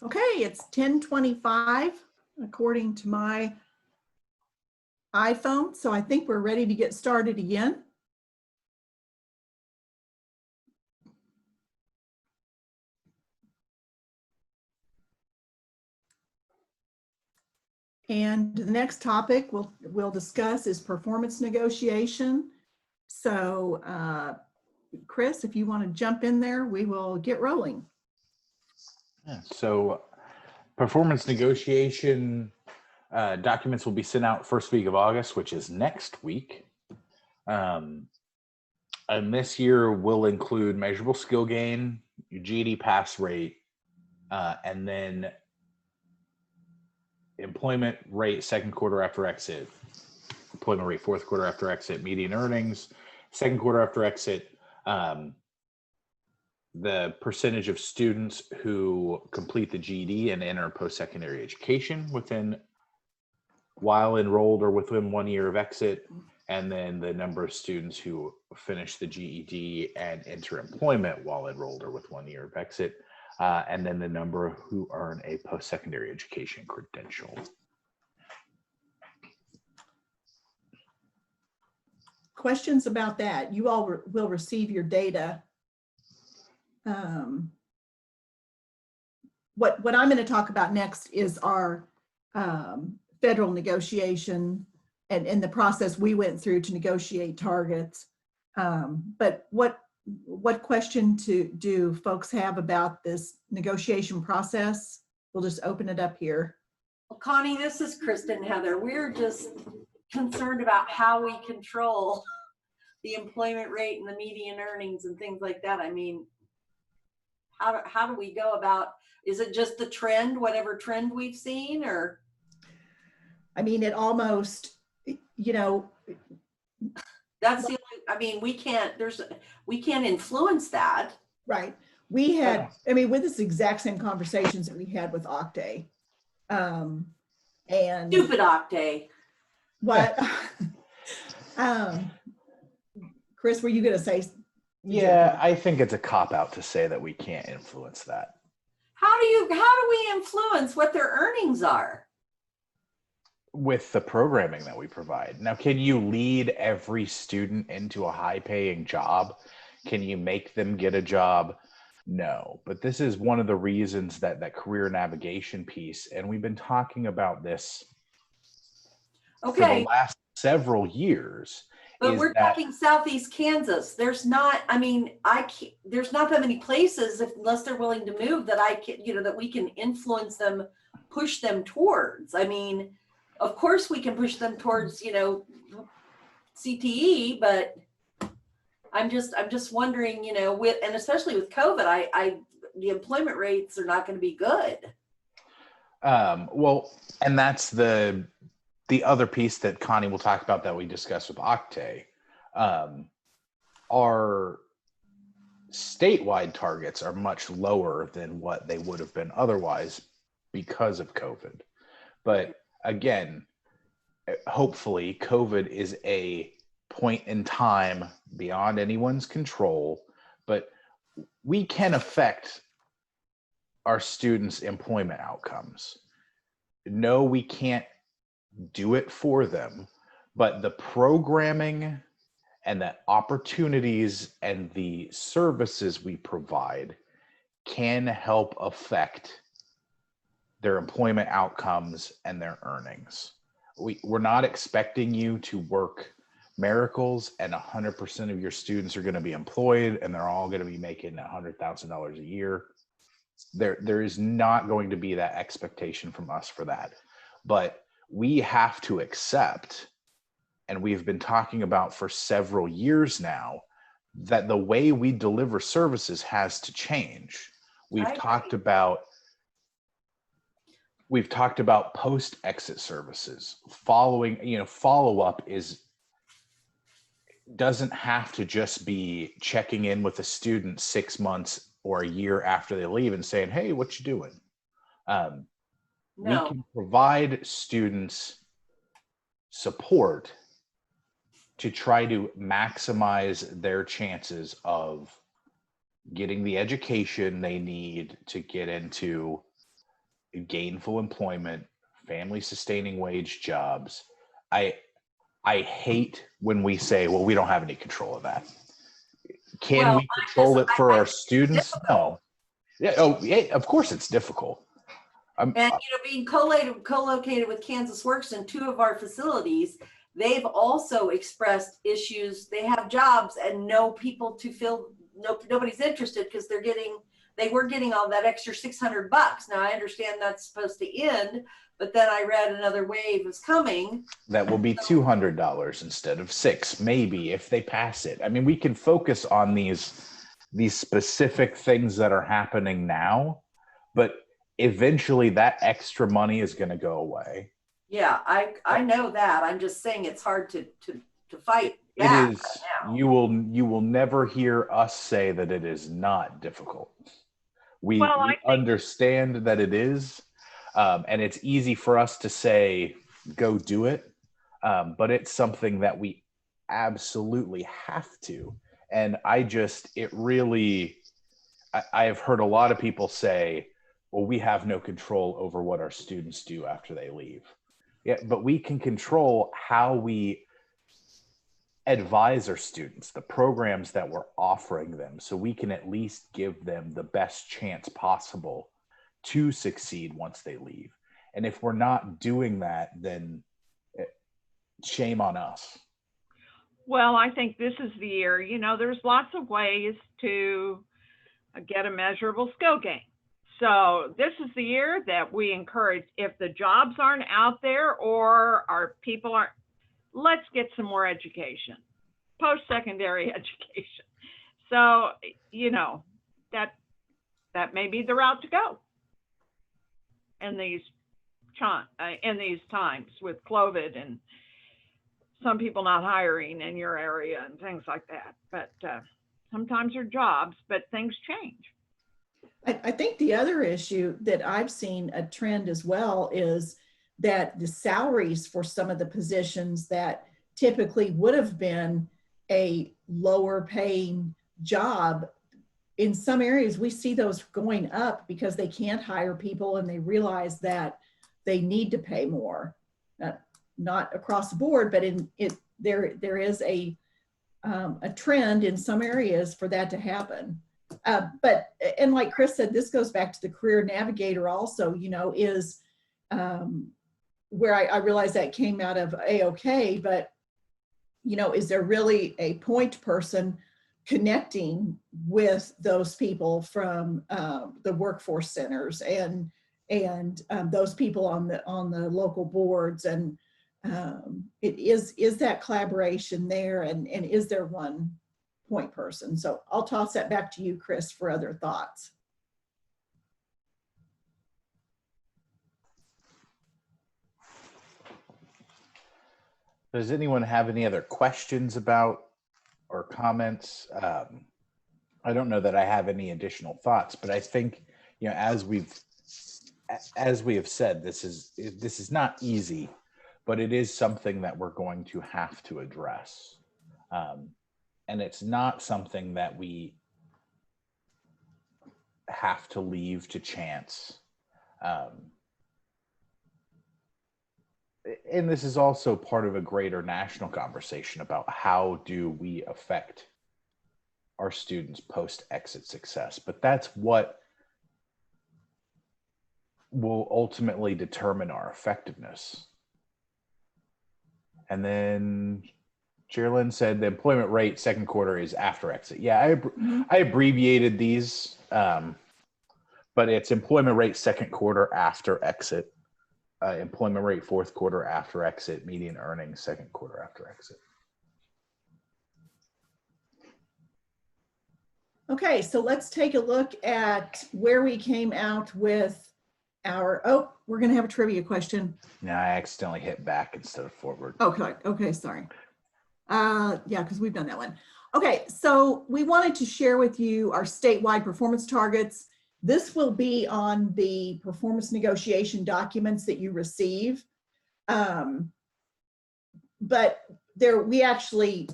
Okay, it's 10:25 according to my iPhone, so I think we're ready to get started again. And the next topic we'll discuss is performance negotiation. So Chris, if you want to jump in there, we will get rolling. Yeah, so performance negotiation documents will be sent out first week of August, which is next week. And this year will include measurable skill gain, your GED pass rate, and then employment rate second quarter after exit, employment rate fourth quarter after exit, median earnings second quarter after exit, the percentage of students who complete the GED and enter post-secondary education while enrolled or within 1 year of exit, and then the number of students who finish the GED and enter employment while enrolled or with 1 year of exit, and then the number who earn a post-secondary education credential. Questions about that? You all will receive your data. What I'm going to talk about next is our federal negotiation and the process we went through to negotiate targets. But what question do folks have about this negotiation process? We'll just open it up here. Well, Connie, this is Kristen Heather. We're just concerned about how we control the employment rate and the median earnings and things like that. I mean, how do we go about, is it just the trend, whatever trend we've seen, or? I mean, it almost, you know. That's the only, I mean, we can't influence that. Right. We had, I mean, with this exact same conversations that we had with Octay. And stupid Octay. What? Chris, were you going to say? Yeah, I think it's a cop-out to say that we can't influence that. How do we influence what their earnings are? With the programming that we provide. Now, can you lead every student into a high-paying job? Can you make them get a job? No, but this is one of the reasons that career navigation piece, and we've been talking about this for the last several years. But we're talking Southeast Kansas. There's not, I mean, there's not that many places, unless they're willing to move, that that we can influence them, push them towards. I mean, of course we can push them towards, CTE, but I'm just wondering, and especially with COVID, the employment rates are not going to be good. Well, and that's the other piece that Connie will talk about that we discussed with Octay. Our statewide targets are much lower than what they would have been otherwise because of COVID. But again, hopefully COVID is a point in time beyond anyone's control, but we can affect our students' employment outcomes. No, we can't do it for them, but the programming and the opportunities and the services we provide can help affect their employment outcomes and their earnings. We're not expecting you to work miracles and 100% of your students are going to be employed and they're all going to be making $100,000 a year. There is not going to be that expectation from us for that. But we have to accept, and we've been talking about for several years now, that the way we deliver services has to change. We've talked about post-exit services. Follow-up doesn't have to just be checking in with a student 6 months or a year after they leave and saying, hey, what you doing? We can provide students support to try to maximize their chances of getting the education they need to get into gainful employment, family sustaining wage jobs. I hate when we say, well, we don't have any control of that. Can Well, we control it for our students? No. Yeah, oh, yeah, of course it's difficult. And being co-located with Kansas Works in 2 of our facilities, they've also expressed issues. They have jobs and no people to fill. Nobody's interested because they were getting all that extra $600. Now I understand that's supposed to end, but then I read another wave is coming. That will be $200 instead of $600, maybe, if they pass it. I mean, we can focus on these specific things that are happening now, but eventually that extra money is going to go away. Yeah, I know that. I'm just saying it's hard to fight. It is. You will never hear us say that it is not difficult. We understand that it is, and it's easy for us to say, go do it, but it's something that we absolutely have to. And I have heard a lot of people say, well, we have no control over what our students do after they leave. Yeah, but we can control how we advise our students, the programs that we're offering them, so we can at least give them the best chance possible to succeed once they leave. And if we're not doing that, then shame on us. Well, I think this is the year, there's lots of ways to get a measurable skill gain. So this is the year that we encourage, if the jobs aren't out there or our people aren't, let's get some more education, post-secondary education. So, that may be the route to go in these times with COVID and some people not hiring in your area and things like that. But sometimes they're jobs, but things change. I think the other issue that I've seen a trend as well is that the salaries for some of the positions that typically would have been a lower paying job, in some areas we see those going up because they can't hire people and they realize that they need to pay more. Not across the board, but there is a trend in some areas for that to happen. And like Chris said, this goes back to the Career Navigator also, is where I realize that came out of AOK, but, is there really a point person connecting with those people from the workforce centers and those people on the local boards, and is that collaboration there, and is there one point person? So I'll toss that back to you, Chris, for other thoughts. Does anyone have any other questions about or comments? I don't know that I have any additional thoughts, but I think, as we have said, this is not easy, but it is something that we're going to have to address. And it's not something that we have to leave to chance. And this is also part of a greater national conversation about how do we affect our students post-exit success. But that's what will ultimately determine our effectiveness. And then Sherilyn said the employment rate second quarter is after exit. Yeah, I abbreviated these, but it's employment rate second quarter after exit, employment rate fourth quarter after exit, median earnings second quarter after exit. Okay, so let's take a look at where we came out with our, we're gonna have a trivia question. No, I accidentally hit back instead of forward. Okay, sorry. Yeah, because we've done that one. Okay, so we wanted to share with you our statewide performance targets. This will be on the performance negotiation documents that you receive. But we actually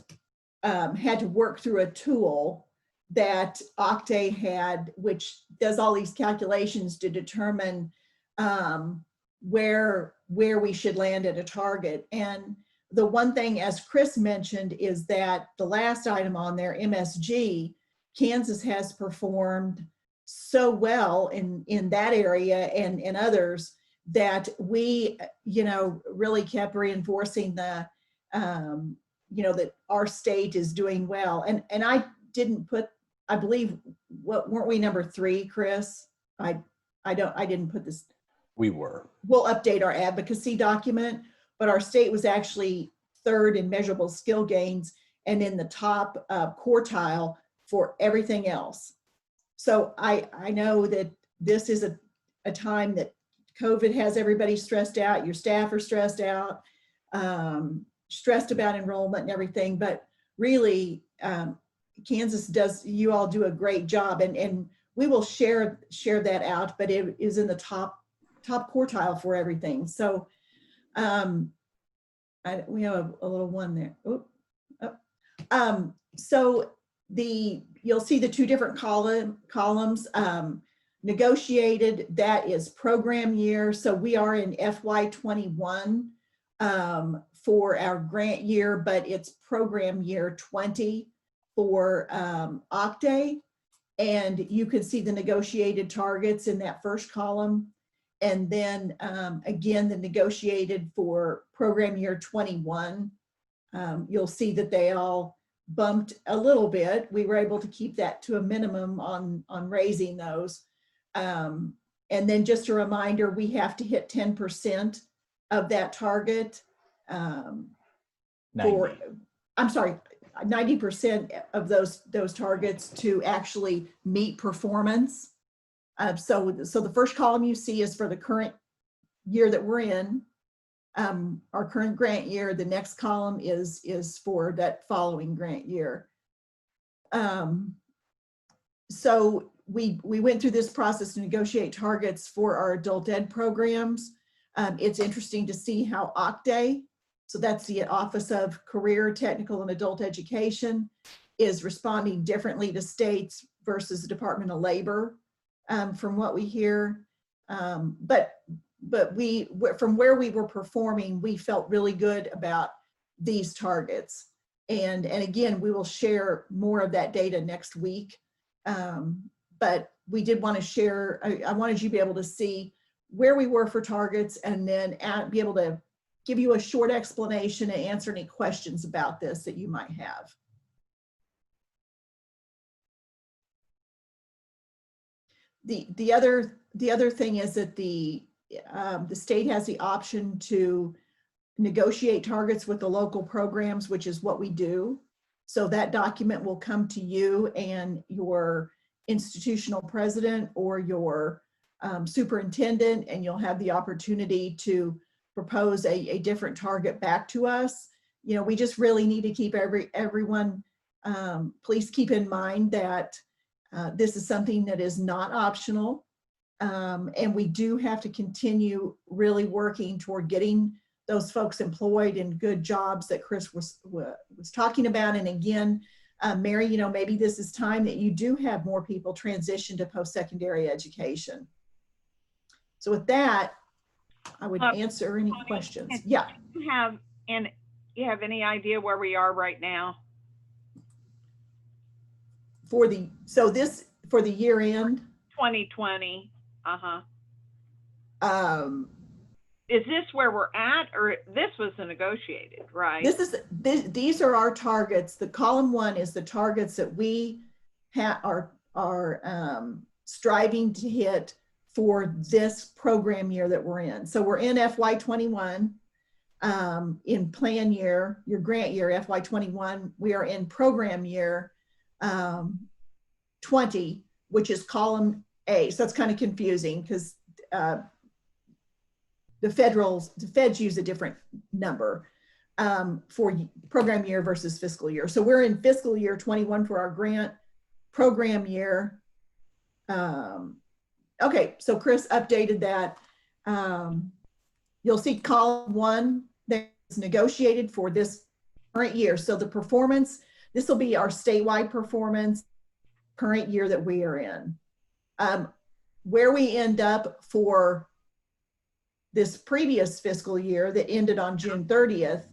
had to work through a tool that Octave had, which does all these calculations to determine where we should land at a target. And the one thing, as Chris mentioned, is that the last item on there, MSG, Kansas has performed so well in that area and in others that we, really kept reinforcing the, that our state is doing well. And I didn't put, I believe, weren't we number 3, Chris? I didn't put this. We were. We'll update our advocacy document, but our state was actually 3rd in measurable skill gains and in the top quartile for everything else. So I know that this is a time that COVID has everybody stressed out. Your staff are stressed out, stressed about enrollment and everything, but really Kansas you all do a great job, and we will share that out, but it is in the top quartile for everything. So we have a little one there. So you'll see the 2 different columns. Negotiated, that is program year. So we are in FY21 for our grant year, but it's program year 20 for OCTAE. And you can see the negotiated targets in that first column. And then again, the negotiated for program year 21. You'll see that they all bumped a little bit. We were able to keep that to a minimum on raising those. And then just a reminder, we have to hit 10% of that target. 90% of those targets to actually meet performance. So the first column you see is for the current year that we're in, our current grant year. The next column is for that following grant year. So we went through this process to negotiate targets for our adult ed programs. It's interesting to see how OCTAE, so that's the Office of Career, Technical, and Adult Education, is responding differently to states versus the Department of Labor, from what we hear. But from where we were performing, we felt really good about these targets. And again, we will share more of that data next week. But we did want to share, I wanted you to be able to see where we were for targets, and then be able to give you a short explanation and answer any questions about this that you might have. The other thing is that the state has the option to negotiate targets with the local programs, which is what we do. So that document will come to you and your institutional president or your superintendent, and you'll have the opportunity to propose a different target back to us. We just really need to keep everyone, please keep in mind that this is something that is not optional. And we do have to continue really working toward getting those folks employed in good jobs that Chris was talking about. And again, Mary, maybe this is time that you do have more people transition to post-secondary education. So with that, I would answer any questions. Yeah. You have any idea where we are right now? For the year end? 2020. Is this where we're at, or this was the negotiated, right? These are our targets. The column 1 is the targets that we are striving to hit for this program year that we're in. So we're in FY21, in plan year, your grant year, FY21. We are in program year 20, which is column A. So that's kind of confusing because the feds use a different number for program year versus fiscal year. So we're in fiscal year 21 for our grant program year. Okay, so Chris updated that. You'll see column 1 that's negotiated for this current year. So the performance, this will be our statewide performance current year that we are in. Where we end up for this previous fiscal year that ended on June 30th.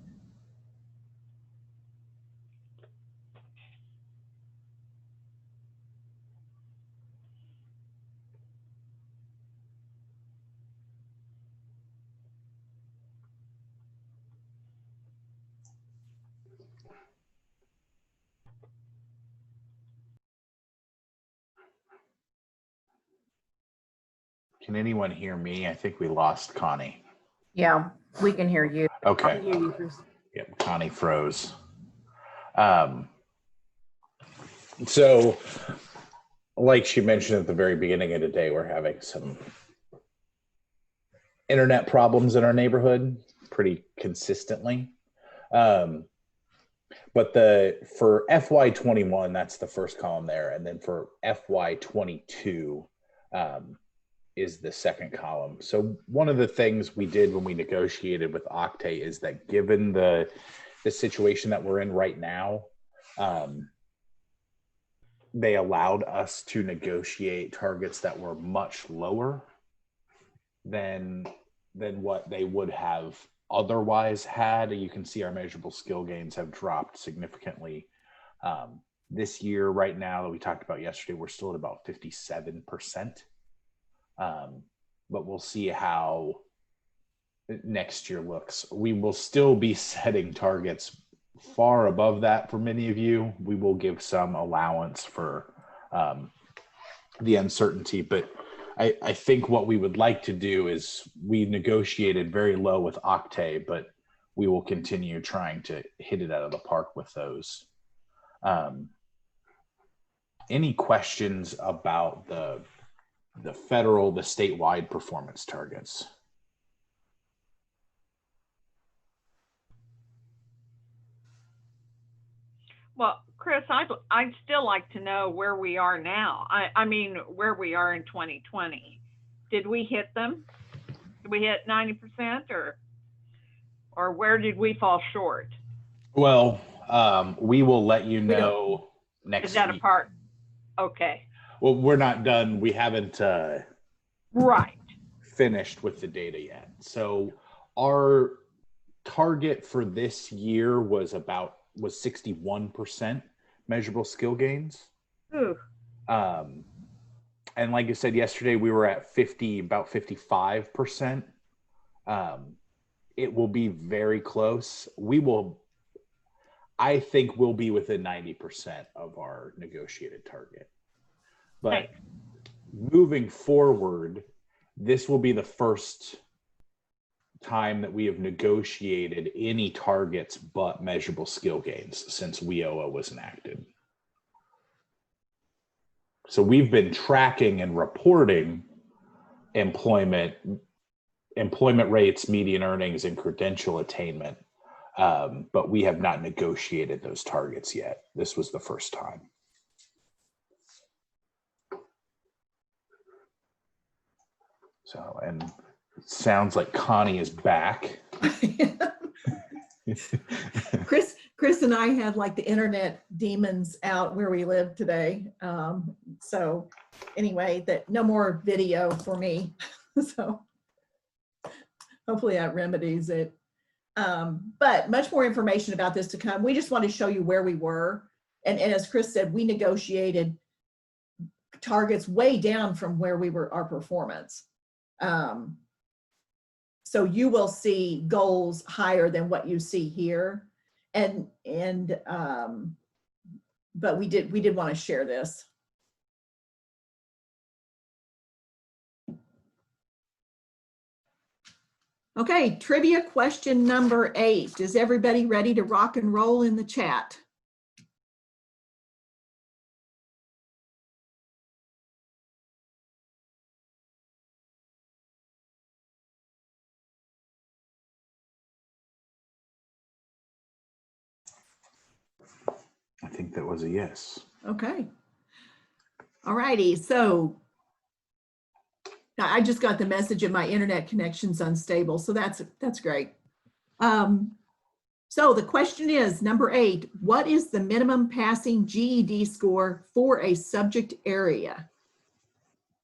Can anyone hear me? I think we lost Connie. Yeah, we can hear you. Okay. I hear you, Chris. Yep, Connie froze. So, like she mentioned at the very beginning of the day, we're having some internet problems in our neighborhood pretty consistently. But for FY21, that's the first column there, and then for FY22 is the second column. So one of the things we did when we negotiated with Octave is that given the situation that we're in right now, they allowed us to negotiate targets that were much lower than what they would have otherwise had. You can see our measurable skill gains have dropped significantly this year. Right now that we talked about yesterday, we're still at about 57%. But we'll see how next year looks. We will still be setting targets far above that for many of you. We will give some allowance for the uncertainty, but I think what we would like to do is we negotiated very low with Octave, but we will continue trying to hit it out of the park with those. Any questions about the statewide performance targets? Well, Chris, I'd still like to know where we are now. I mean, where we are in 2020. Did we hit them? Did we hit 90% or where did we fall short? Well, we will let you know next week. Is that a part? Okay. Well, we're not done. We haven't right finished with the data yet. So our target for this year was 61% measurable skill gains. Ooh. And like I said yesterday, we were at about 55%. It will be very close. I think we'll be within 90% of our negotiated target. But moving forward, this will be the first time that we have negotiated any targets but measurable skill gains since WIOA was enacted. So we've been tracking and reporting employment rates, median earnings, and credential attainment, but we have not negotiated those targets yet. This was the first time. So, and it sounds like Connie is back. Chris and I have like the internet demons out where we live today. So anyway, no more video for me. So hopefully that remedies it. But much more information about this to come. We just want to show you where we were. And as Chris said, we negotiated targets way down from where we were, our performance. So you will see goals higher than what you see here. But we did want to share this. Okay, trivia question number 8. Is everybody ready to rock and roll in the chat? I think that was a yes. Okay. All righty. So I just got the message that my internet connection's unstable. So that's great. So the question is number 8, what is the minimum passing GED score for a subject area?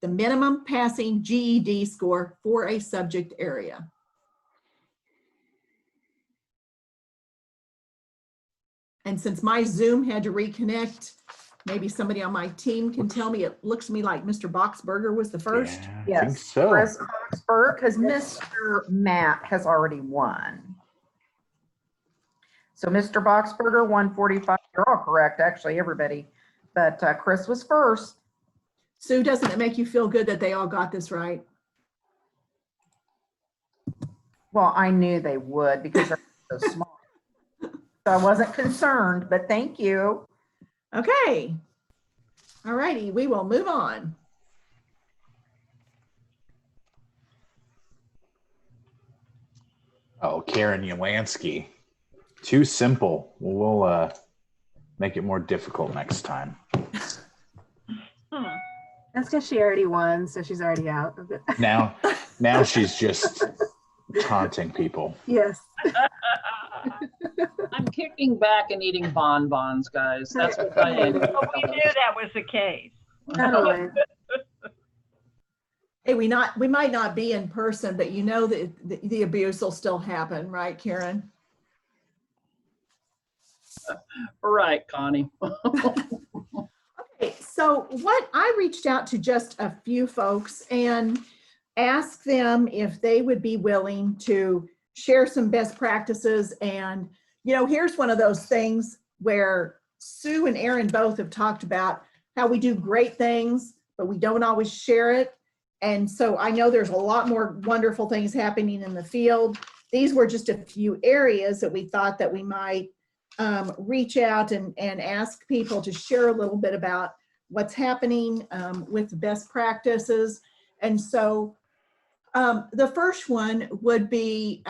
the minimum passing GED score for a subject area. And since my Zoom had to reconnect, maybe somebody on my team can tell me. It looks to me like Mr. Boxberger was the first. Yeah, I think so. Chris Boxberg, because Mr. Matt has already won. So Mr. Boxberger, 145. You're all correct, actually, everybody. But Chris was first. Sue, doesn't it make you feel good that they all got this right? Well, I knew they would because they're so small. So I wasn't concerned, but thank you. Okay. All righty, we will move on. Oh, Karen Ulansky. Too simple. We'll make it more difficult next time. That's because she already won, so she's already out of it. Now she's just taunting people. Yes. I'm kicking back and eating bonbons, guys. That's what I am. Well, we knew that was the case. Totally. Hey, we might not be in person, but you know that the abuse will still happen, right, Karen? Right, Connie. Okay, so what I reached out to just a few folks and asked them if they would be willing to share some best practices. And, you know, here's one of those things where Sue and Erin both have talked about how we do great things, but we don't always share it. And so I know there's a lot more wonderful things happening in the field. These were just a few areas that we thought that we might reach out and ask people to share a little bit about what's happening with best practices. And so the first one would be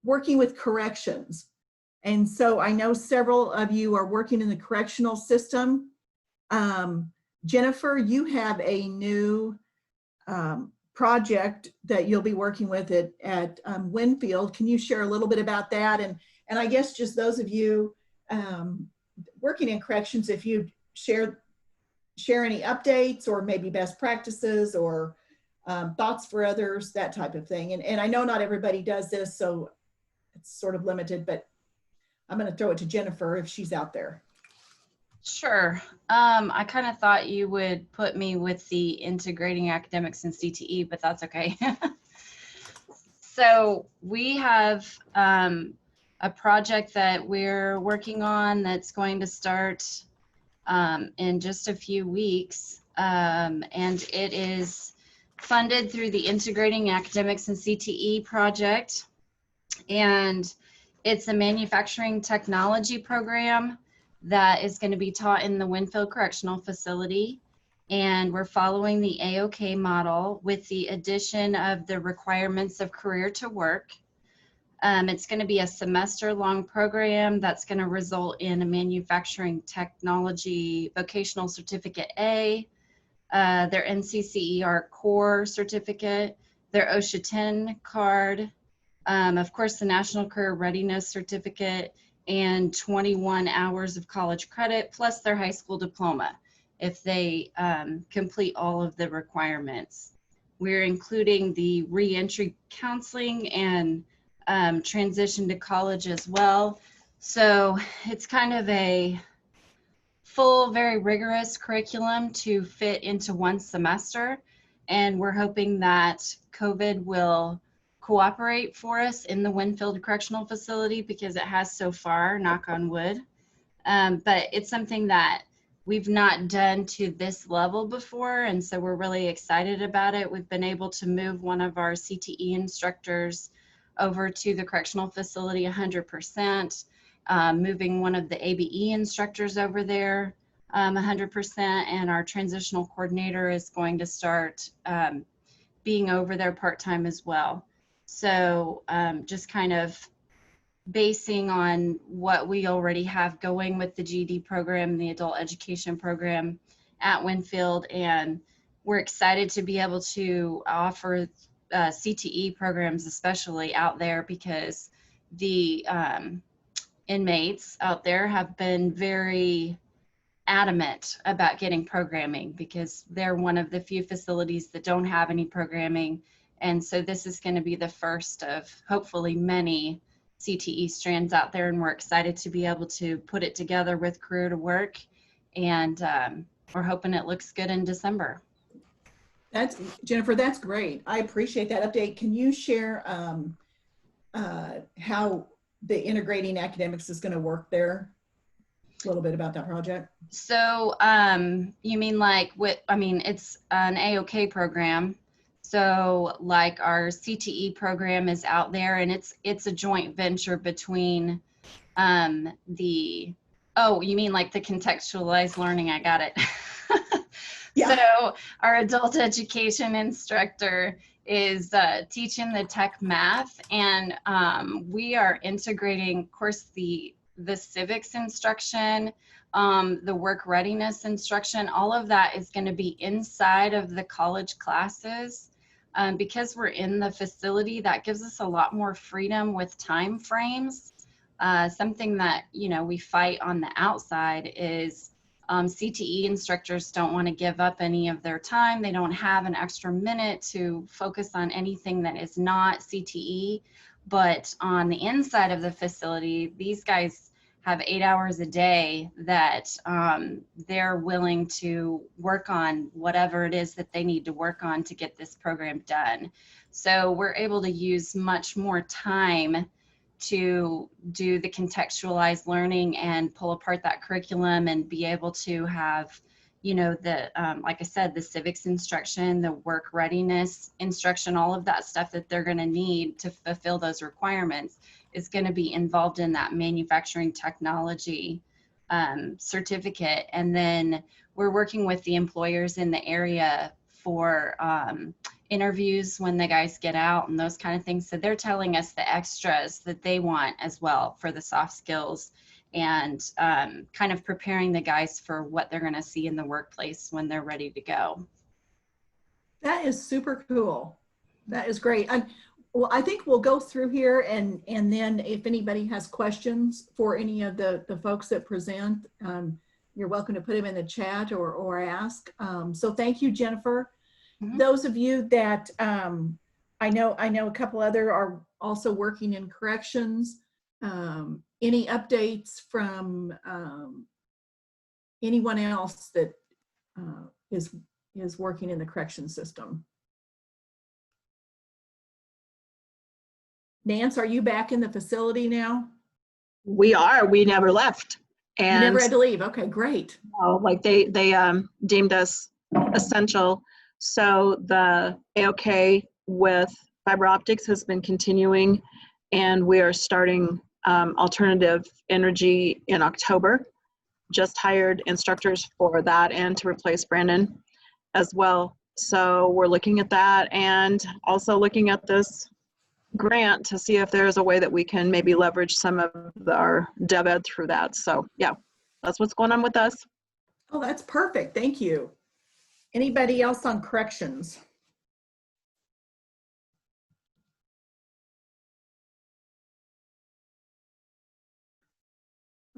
working with corrections. And so I know several of you are working in the correctional system. Jennifer, you have a new project that you'll be working with at Winfield. Can you share a little bit about that? And I guess just those of you working in corrections, if you share any updates or maybe best practices or thoughts for others, that type of thing. And I know not everybody does this, so it's sort of limited, but I'm going to throw it to Jennifer if she's out there. Sure. I kind of thought you would put me with the integrating academics and CTE, but that's okay. So we have a project that we're working on that's going to start in just a few weeks. And it is funded through the Integrating Academics and CTE project. And it's a manufacturing technology program that is going to be taught in the Winfield Correctional Facility. And we're following the AOK model with the addition of the requirements of Career to Work. It's going to be a semester-long program that's going to result in a manufacturing technology vocational certificate A, their NCCER core certificate, their OSHA 10 card, of course the National Career Readiness certificate, and 21 hours of college credit plus their high school diploma if they complete all of the requirements. We're including the re-entry counseling and transition to college as well. So it's kind of a full, very rigorous curriculum to fit into one semester. And we're hoping that COVID will cooperate for us in the Winfield Correctional Facility because it has so far, knock on wood. But it's something that we've not done to this level before. And so we're really excited about it. We've been able to move one of our CTE instructors over to the correctional facility 100%, moving one of the ABE instructors over there 100%, and our transitional coordinator is going to start being over there part-time as well. So just kind of basing on what we already have going with the GED program, the adult education program at Winfield, and we're excited to be able to offer CTE programs, especially out there, because the inmates out there have been very adamant about getting programming because they're one of the few facilities that don't have any programming. And so this is going to be the first of hopefully many CTE strands out there, and we're excited to be able to put it together with Career to Work, and we're hoping it looks good in December. That's Jennifer, that's great. I appreciate that update. Can you share how the integrating academics is going to work there? A little bit about that project. So you mean like it's an AOK program. So like our CTE program is out there, and it's a joint venture between you mean like the contextualized learning? I got it. Yeah. So our adult education instructor is teaching the tech math, and we are integrating, of course, the civics instruction, the work readiness instruction. All of that is going to be inside of the college classes. Because we're in the facility, that gives us a lot more freedom with time frames. Something that, we fight on the outside is CTE instructors don't want to give up any of their time. They don't have an extra minute to focus on anything that is not CTE. But on the inside of the facility, these guys have 8 hours a day that they're willing to work on whatever it is that they need to work on to get this program done. So we're able to use much more time to do the contextualized learning and pull apart that curriculum and be able to have, like I said, the civics instruction, the work readiness instruction, all of that stuff that they're going to need to fulfill those requirements is going to be involved in that manufacturing technology certificate. And then we're working with the employers in the area for interviews when the guys get out and those kind of things. So they're telling us the extras that they want as well for the soft skills, and kind of preparing the guys for what they're going to see in the workplace when they're ready to go. That is super cool. That is great. Well, I think we'll go through here, and then if anybody has questions for any of the folks that present, you're welcome to put them in the chat or ask. So thank you, Jennifer. Mm-hmm. Those of you that I know a couple other are also working in corrections. Any updates from anyone else that is working in the correction system? Nance, are you back in the facility now? We are. We never left. And you never had to leave. Okay, great. Like they deemed us essential. So the AOK with fiber optics has been continuing, and we are starting alternative energy in October. Just hired instructors for that and to replace Brandon as well. So we're looking at that, and also looking at this grant to see if there's a way that we can maybe leverage some of our dev ed through that. So yeah, that's what's going on with us. Oh, that's perfect. Thank you. Anybody else on corrections?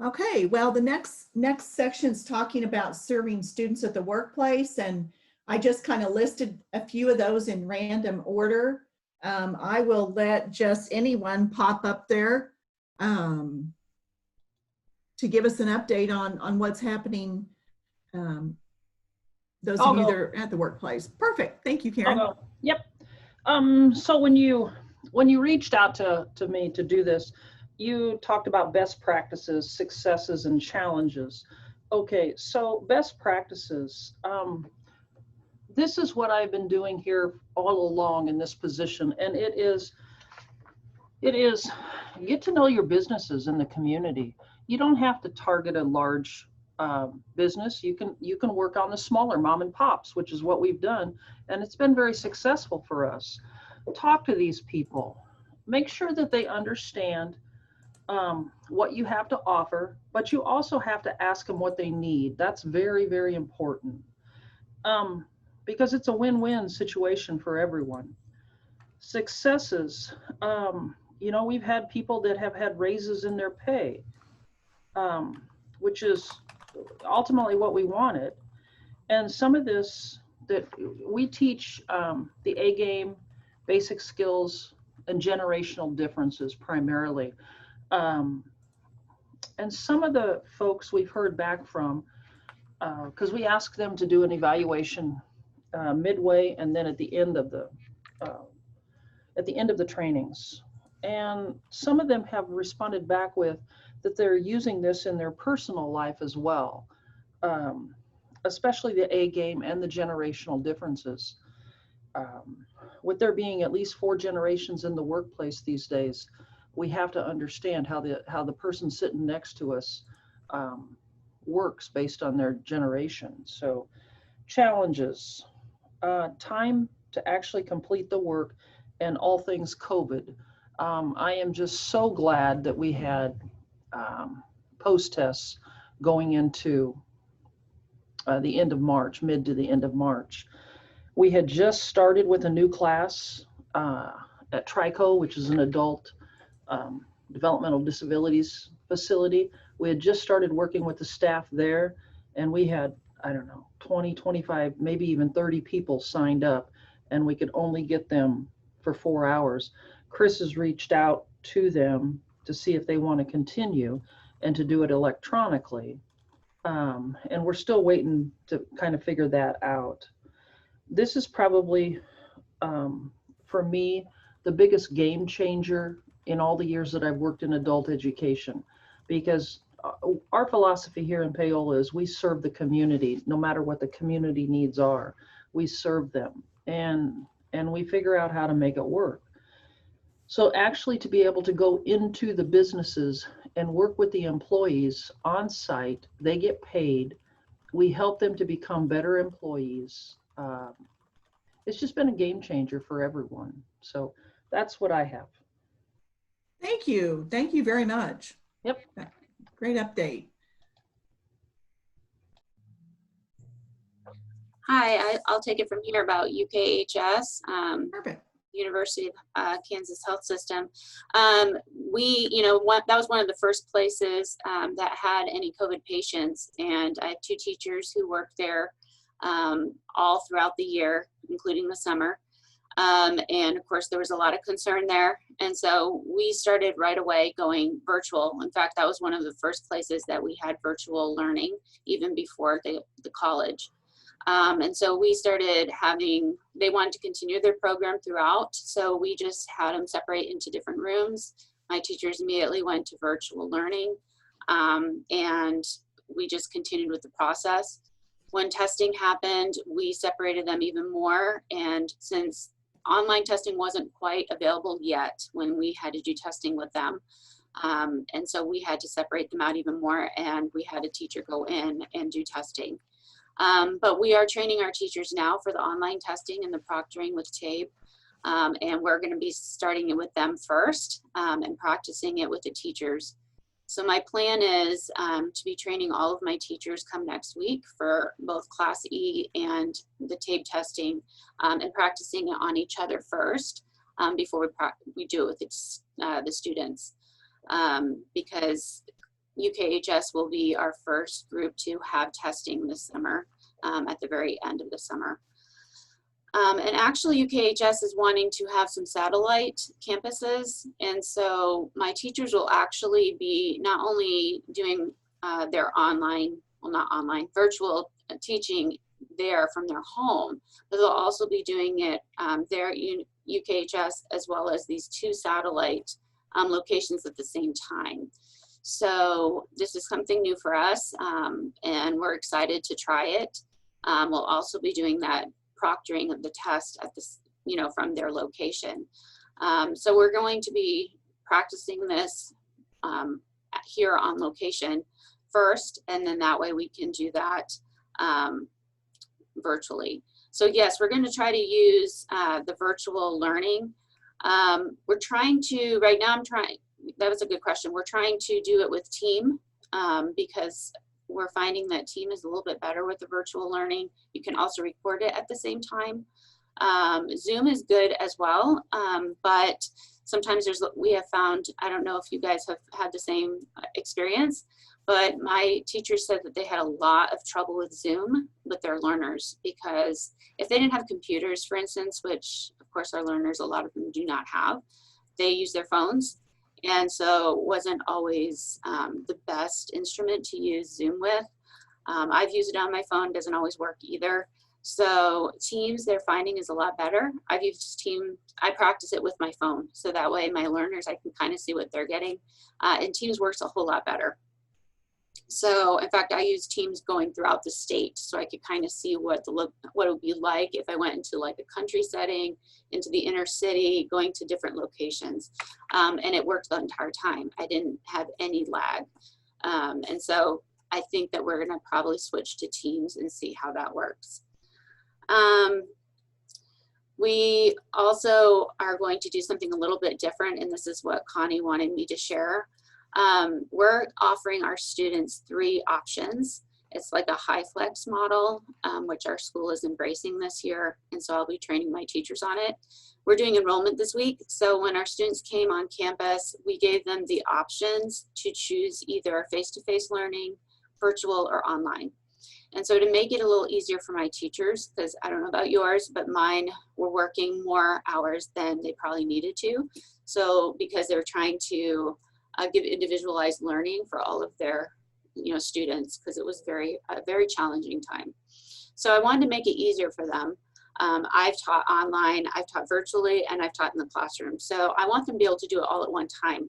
Okay, well, the next section is talking about serving students at the workplace, and I just kind of listed a few of those in random order. I will let just anyone pop up there to give us an update on what's happening. Those of you that are at the workplace. Perfect. Thank you, Karen. Yep. So when you reached out to me to do this, you talked about best practices, successes, and challenges. Okay, so best practices. This is what I've been doing here all along in this position, and it is get to know your businesses in the community. You don't have to target a large business. You can work on the smaller mom and pops, which is what we've done, and it's been very successful for us. Talk to these people. Make sure that they understand what you have to offer, but you also have to ask them what they need. That's very, very important. Because it's a win-win situation for everyone. Successes, we've had people that have had raises in their pay, which is ultimately what we wanted. And some of this that we teach, the A game, basic skills, and generational differences primarily. And some of the folks we've heard back from, because we ask them to do an evaluation midway and then at the end of the trainings. And some of them have responded back with that they're using this in their personal life as well, especially the A game and the generational differences. With there being at least 4 generations in the workplace these days, we have to understand how the person sitting next to us works based on their generation. So challenges, time to actually complete the work, and all things COVID. I am just so glad that we had post-tests going into the end of March, mid to the end of March. We had just started with a new class at TRICO, which is an adult developmental disabilities facility. We had just started working with the staff there, and we had, I don't know, 20, 25, maybe even 30 people signed up, and we could only get them for 4 hours. Chris has reached out to them to see if they want to continue and to do it electronically. And we're still waiting to kind of figure that out. This is probably, for me, the biggest game changer in all the years that I've worked in adult education, because our philosophy here in Paola is we serve the community, no matter what the community needs are. We serve them, and we figure out how to make it work. So actually to be able to go into the businesses and work with the employees on site, they get paid. We help them to become better employees. It's just been a game changer for everyone. So that's what I have. Thank you. Thank you very much. Yep. Great update. Hi, I'll take it from here about UKHS. Perfect. University of Kansas Health System. We, that was one of the first places that had any COVID patients, and I have 2 teachers who worked there all throughout the year, including the summer. And of course, there was a lot of concern there. And so we started right away going virtual. In fact, that was one of the first places that we had virtual learning, even before the college. And so we started they wanted to continue their program throughout. So we just had them separate into different rooms. My teachers immediately went to virtual learning. And we just continued with the process. When testing happened, we separated them even more. And since online testing wasn't quite available yet when we had to do testing with them, and so we had to separate them out even more, and we had a teacher go in and do testing. But we are training our teachers now for the online testing and the proctoring with TABE. And we're going to be starting it with them first and practicing it with the teachers. So my plan is to be training all of my teachers come next week for both Class E and the TABE testing, and practicing it on each other first before we do it with the students. Because UKHS will be our first group to have testing this summer, at the very end of the summer. And actually UKHS is wanting to have some satellite campuses. And so my teachers will actually be not only doing their virtual teaching there from their home, but they'll also be doing it there in UKHS, as well as these 2 satellite locations at the same time. So this is something new for us, and we're excited to try it. We'll also be doing that proctoring of the test at this, from their location. So we're going to be practicing this here on location first, and then that way we can do that virtually. So yes, we're going to try to use the virtual learning. We're trying to, right now that was a good question. We're trying to do it with Team because we're finding that Team is a little bit better with the virtual learning. You can also record it at the same time. Zoom is good as well, but sometimes we have found, I don't know if you guys have had the same experience, But my teachers said that they had a lot of trouble with Zoom with their learners, because if they didn't have computers, for instance, which of course our learners, a lot of them do not have, they use their phones. And so it wasn't always the best instrument to use Zoom with. I've used it on my phone, doesn't always work either. So Teams, they're finding, is a lot better. I've used Teams, I practice it with my phone. So that way my learners, I can kind of see what they're getting. And Teams works a whole lot better. So in fact, I use Teams going throughout the state, so I could kind of see what it would be like if I went into like a country setting, into the inner city, going to different locations. And it worked the entire time. I didn't have any lag. And so I think that we're gonna probably switch to Teams and see how that works. We also are going to do something a little bit different, and this is what Connie wanted me to share. We're offering our students 3 options. It's like a high flex model, which our school is embracing this year. And so I'll be training my teachers on it. We're doing enrollment this week. So when our students came on campus, we gave them the options to choose either face-to-face learning, virtual, or online. And so to make it a little easier for my teachers, because I don't know about yours, but mine were working more hours than they probably needed to. So because they were trying to give individualized learning for all of their students, because it was a very challenging time. So I wanted to make it easier for them. I've taught online, I've taught virtually, and I've taught in the classroom. So I want them to be able to do it all at one time.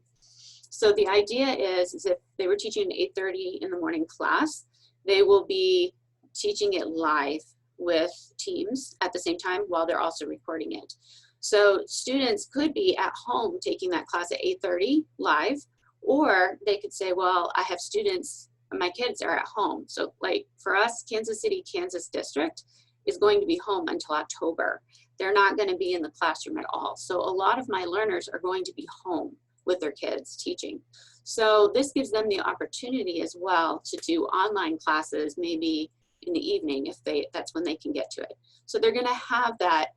So the idea is if they were teaching an 8:30 in the morning class, they will be teaching it live with Teams at the same time while they're also recording it. So students could be at home taking that class at 8:30 live, or they could say, well, I have students, my kids are at home. So like for us, Kansas City, Kansas District is going to be home until October. They're not going to be in the classroom at all. So a lot of my learners are going to be home with their kids teaching. So this gives them the opportunity as well to do online classes, maybe in the evening if that's when they can get to it. So they're going to have that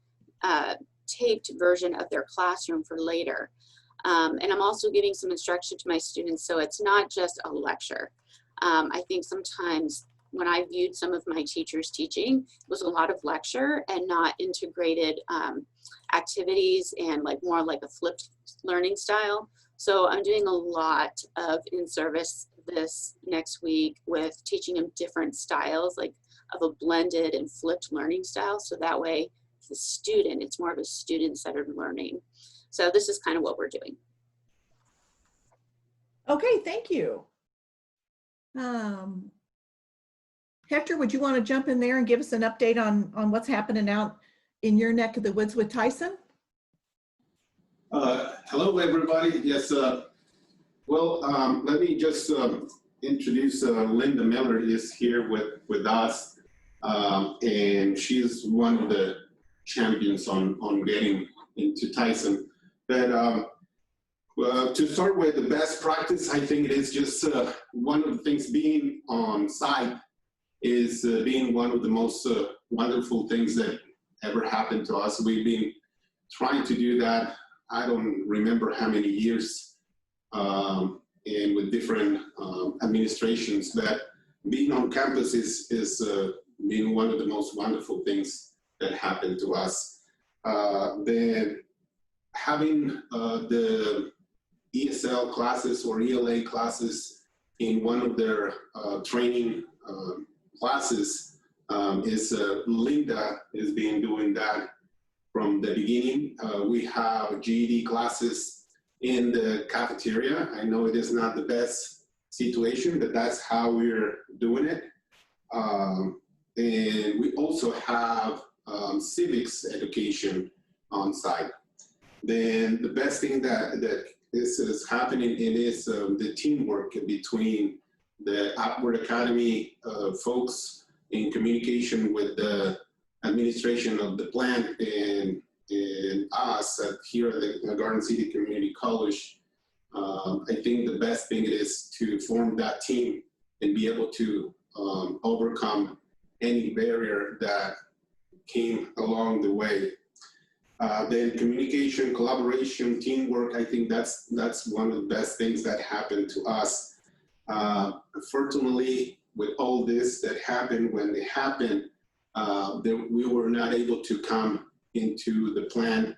taped version of their classroom for later. And I'm also giving some instruction to my students, so it's not just a lecture. I think sometimes when I viewed some of my teachers teaching, it was a lot of lecture and not integrated activities and more like a flipped learning style. So I'm doing a lot of in-service this next week with teaching them different styles, like of a blended and flipped learning style. So that way, the student, it's more of a student-centered learning. So this is kind of what we're doing. Okay, thank you. Hector, would you want to jump in there and give us an update on what's happening out in your neck of the woods with Tyson? Hello, everybody. Yes, let me just introduce Linda Miller is here with us, and she's one of the champions on getting into Tyson. But to start with, the best practice, I think it is just one of the things being on site is being one of the most wonderful things that ever happened to us. We've been trying to do that, I don't remember how many years, and with different administrations, but being on campus is being one of the most wonderful things that happened to us. Then having the ESL classes or ELA classes in one of their training classes is Linda has been doing that from the beginning. We have GED classes in the cafeteria. I know it is not the best situation, but that's how we're doing it. And we also have civics education on site. Then the best thing that is happening is the teamwork between the Upward Academy folks in communication with the administration of the plant and us here at the Garden City Community College. I think the best thing is to form that team and be able to overcome any barrier that came along the way. Then communication, collaboration, teamwork, I think that's one of the best things that happened to us. Unfortunately, with all this that happened, when it happened, we were not able to come into the plan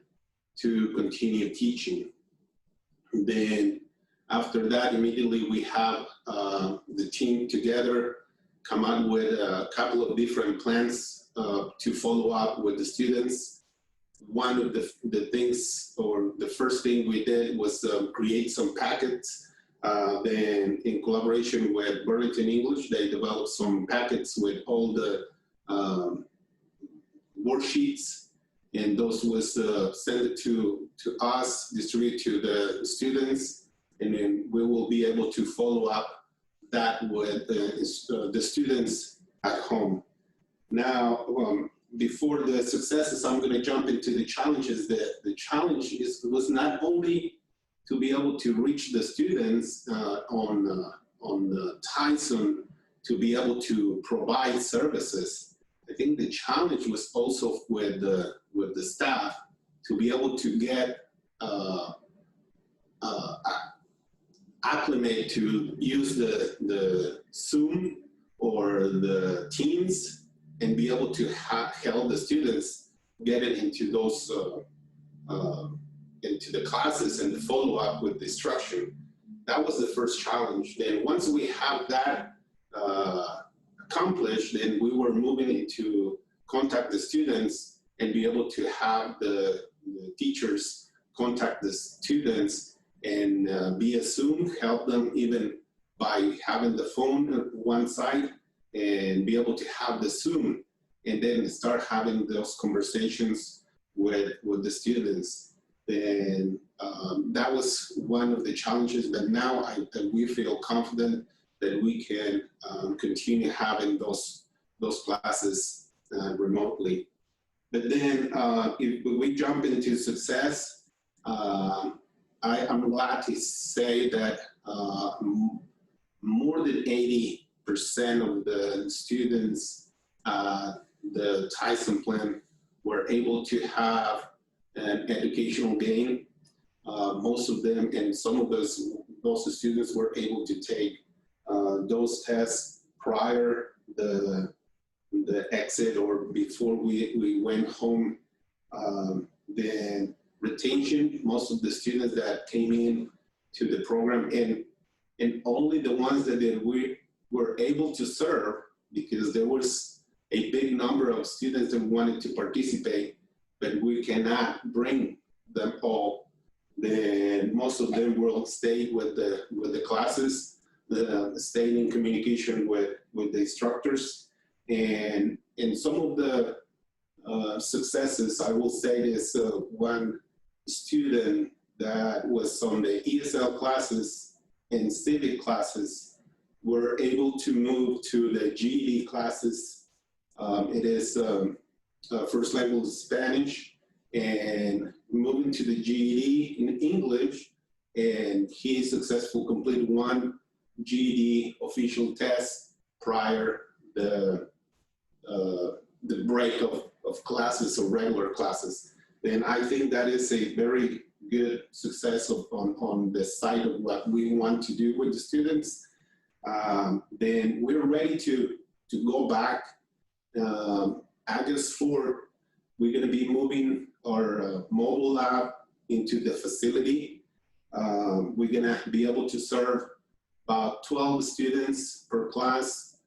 to continue teaching. Then after that, immediately we have the team together come up with a couple of different plans to follow up with the students. One of the things, or the first thing we did was create some packets. Then in collaboration with Burlington English, they developed some packets with all the worksheets, and those was sent to us, distributed to the students, and then we will be able to follow up that with the students at home. Now, before the successes, I'm going to jump into the challenges. The challenge was not only to be able to reach the students on Tyson, to be able to provide services. I think the challenge was also with the staff to be able to get acclimate to use the Zoom or the Teams and be able to help the students get it into those into the classes and the follow up with the instruction. That was the first challenge. Then once we have that accomplished, then we were moving into contact the students and be able to have the teachers contact the students and via Zoom, help them even by having the phone on one side and be able to have the Zoom and then start having those conversations with the students. And that was one of the challenges, but now we feel confident that we can continue having those classes remotely. But then if we jump into success, I'm glad to say that more than 80% of the students, the Tyson plan, were able to have an educational gain. Most of them, and some of those students were able to take those tests prior the exit or before we went home. Then retention, most of the students that came in to the program, and only the ones that we were able to serve, because there was a big number of students that wanted to participate, but we cannot bring them all. Then most of them will stay with the classes, staying in communication with the instructors, and some of the successes, I will say this, one student that was on the ESL classes and civic classes were able to move to the GED classes. It is first language Spanish, and moving to the GED in English, and he successfully completed one GED official test prior the break of classes or regular classes. Then I think that is a very good success on the side of what we want to do with the students. Then we're ready to go back. August 4th, we're going to be moving our mobile lab into the facility. We're going to be able to serve about 12 students per class,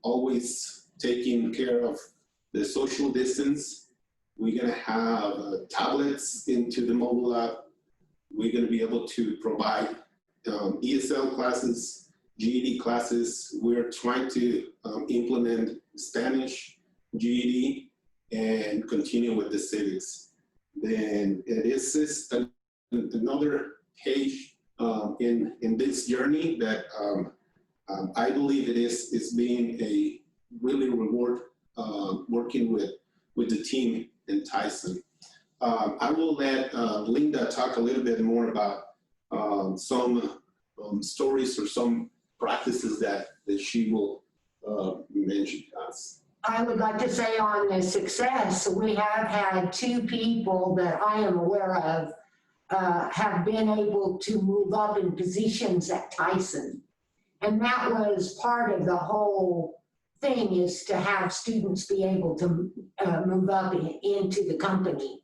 always taking care of the social distance. We're going to have tablets into the mobile lab. We're going to be able to provide ESL classes, GED classes. We're trying to implement Spanish, GED, and continue with the civics. Then it is another page in this journey that I believe it is being a really reward working with the team in Tyson. I will let Linda talk a little bit more about some stories or some practices that she will mention to us. I would like to say on the success, we have had 2 people that I am aware of have been able to move up in positions at Tyson. And that was part of the whole thing, is to have students be able to move up into the company.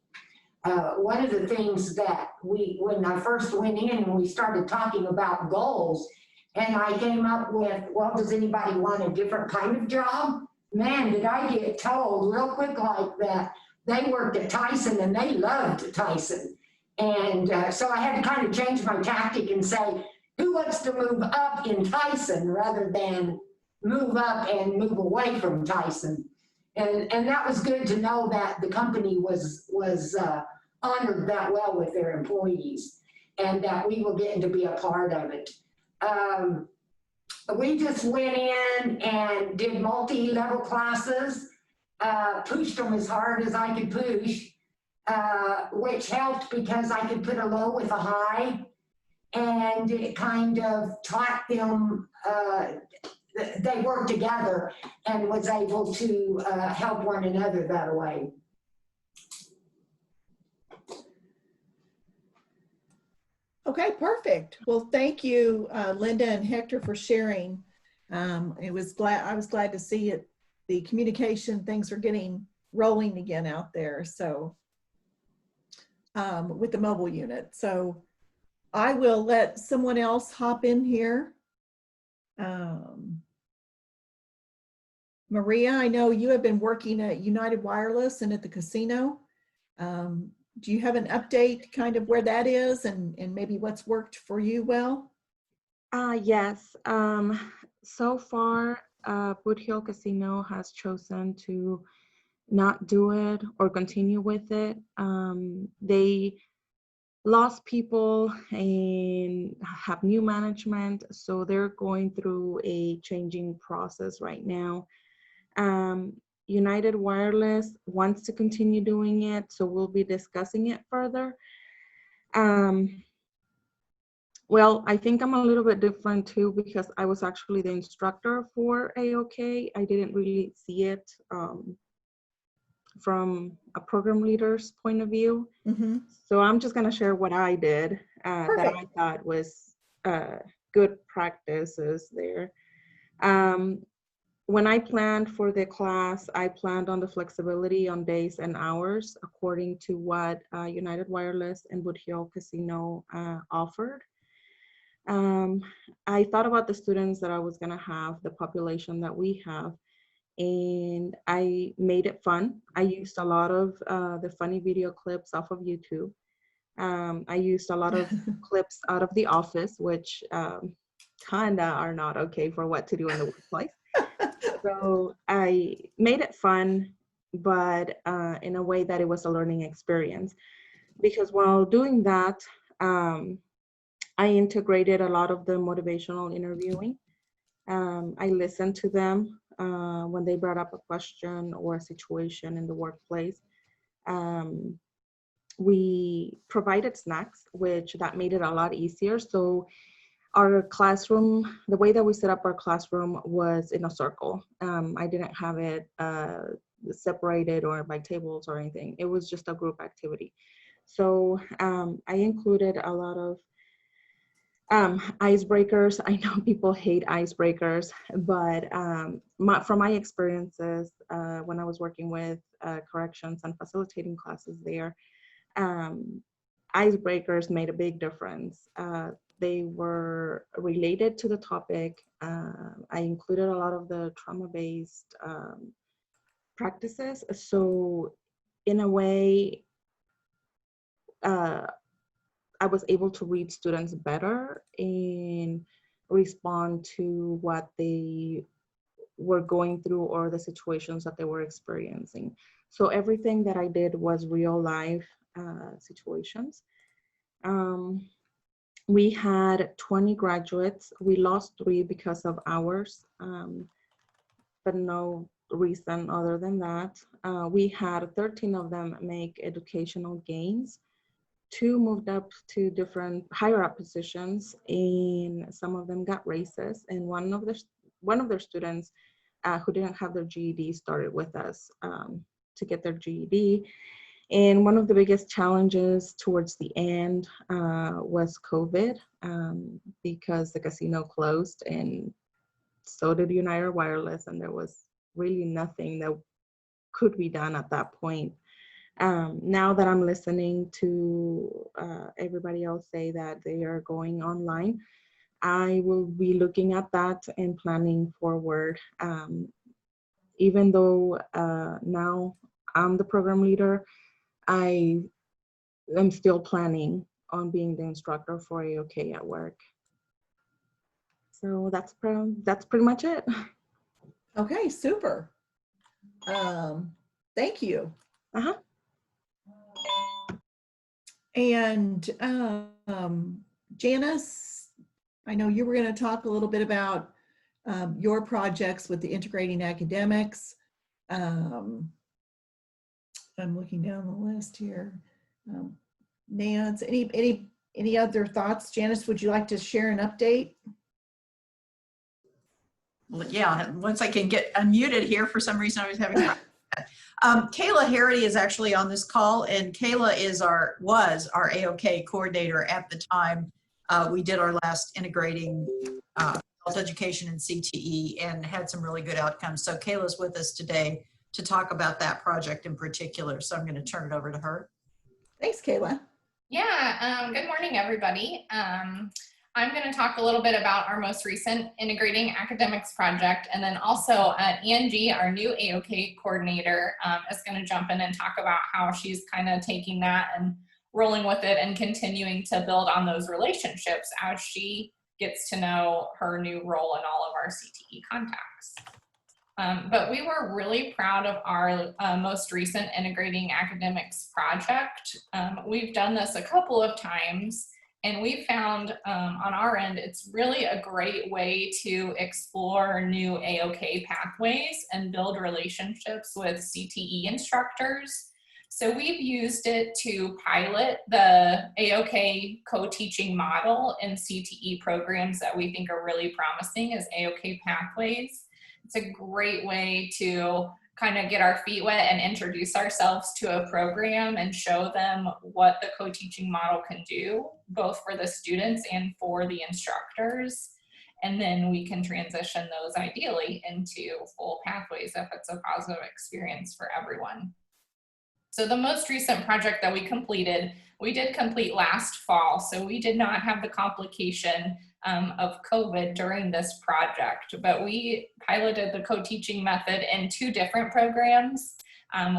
One of the things that when I first went in and we started talking about goals, and I came up with, well, does anybody want a different kind of job? Man, did I get told real quick like that. They worked at Tyson and they loved Tyson. And so I had to kind of change my tactic and say, who wants to move up in Tyson rather than move up and move away from Tyson? And that was good to know that the company was honored that well with their employees, and that we were getting to be a part of it. We just went in and did multi-level classes, pushed them as hard as I could push, which helped because I could put a low with a high, and it kind of taught them, they worked together and was able to help one another that way. Okay, perfect. Well, thank you, Linda and Hector, for sharing. I was glad to see it. The communication, things are getting rolling again out there. So with the mobile unit. So I will let someone else hop in here. Maria, I know you have been working at United Wireless and at the casino. Do you have an update kind of where that is and maybe what's worked for you well? Yes. So far, Boot Hill Casino has chosen to not do it or continue with it. They lost people and have new management, so they're going through a changing process right now. United Wireless wants to continue doing it, so we'll be discussing it further. Well, I think I'm a little bit different too, because I was actually the instructor for AOK. I didn't really see it from a program leader's point of view. Mm-hmm. So I'm just gonna share what I did that I thought was good practices there. When I planned for the class, I planned on the flexibility on days and hours according to what United Wireless and Boot Hill Casino offered. I thought about the students that I was gonna have, the population that we have, and I made it fun. I used a lot of the funny video clips off of YouTube. I used a lot of clips out of The Office, which kinda are not okay for what to do in the workplace. So I made it fun, but in a way that it was a learning experience. Because while doing that, I integrated a lot of the motivational interviewing. I listened to them when they brought up a question or a situation in the workplace. We provided snacks, which that made it a lot easier. So our classroom, the way that we set up our classroom was in a circle. I didn't have it separated or by tables or anything. It was just a group activity. So I included a lot of icebreakers. I know people hate icebreakers, but from my experiences when I was working with corrections and facilitating classes there, icebreakers made a big difference. They were related to the topic. I included a lot of the trauma-based practices. So in a way, I was able to read students better and respond to what they were going through or the situations that they were experiencing. So everything that I did was real life situations. We had 20 graduates. We lost 3 because of hours, but no reason other than that. We had 13 of them make educational gains. 2 moved up to different higher up positions, and some of them got raises. And one of their students who didn't have their GED started with us to get their GED. And one of the biggest challenges towards the end was COVID, because the casino closed and so did United Wireless, and there was really nothing that could be done at that point. Now that I'm listening to everybody else say that they are going online, I will be looking at that and planning forward. Even though now I'm the program leader, I am still planning on being the instructor for AOK at work. So that's pretty much it. Okay, super. Thank you. Uh-huh. And Janice, I know you were going to talk a little bit about your projects with the integrating academics. I'm looking down the list here. Nance, any other thoughts? Janice, would you like to share an update? Well, yeah, once I can get unmuted here, for some reason I was having Kayla Harity is actually on this call, and Kayla was our AOK coordinator at the time we did our last integrating health education and CTE, and had some really good outcomes. So Kayla's with us today to talk about that project in particular. So I'm going to turn it over to her. Thanks, Kayla. Yeah, good morning, everybody. I'm going to talk a little bit about our most recent integrating academics project, and then also Angie, our new AOK coordinator, is going to jump in and talk about how she's kind of taking that and rolling with it and continuing to build on those relationships as she gets to know her new role in all of our CTE contacts. But we were really proud of our most recent integrating academics project. We've done this a couple of times, and we found on our end, it's really a great way to explore new AOK pathways and build relationships with CTE instructors. So we've used it to pilot the AOK co-teaching model in CTE programs that we think are really promising as AOK pathways. It's a great way to kind of get our feet wet and introduce ourselves to a program and show them what the co-teaching model can do, both for the students and for the instructors. And then we can transition those ideally into full pathways if it's a positive experience for everyone. So the most recent project that we completed, we did complete last fall. So we did not have the complication of COVID during this project, but we piloted the co-teaching method in 2 different programs.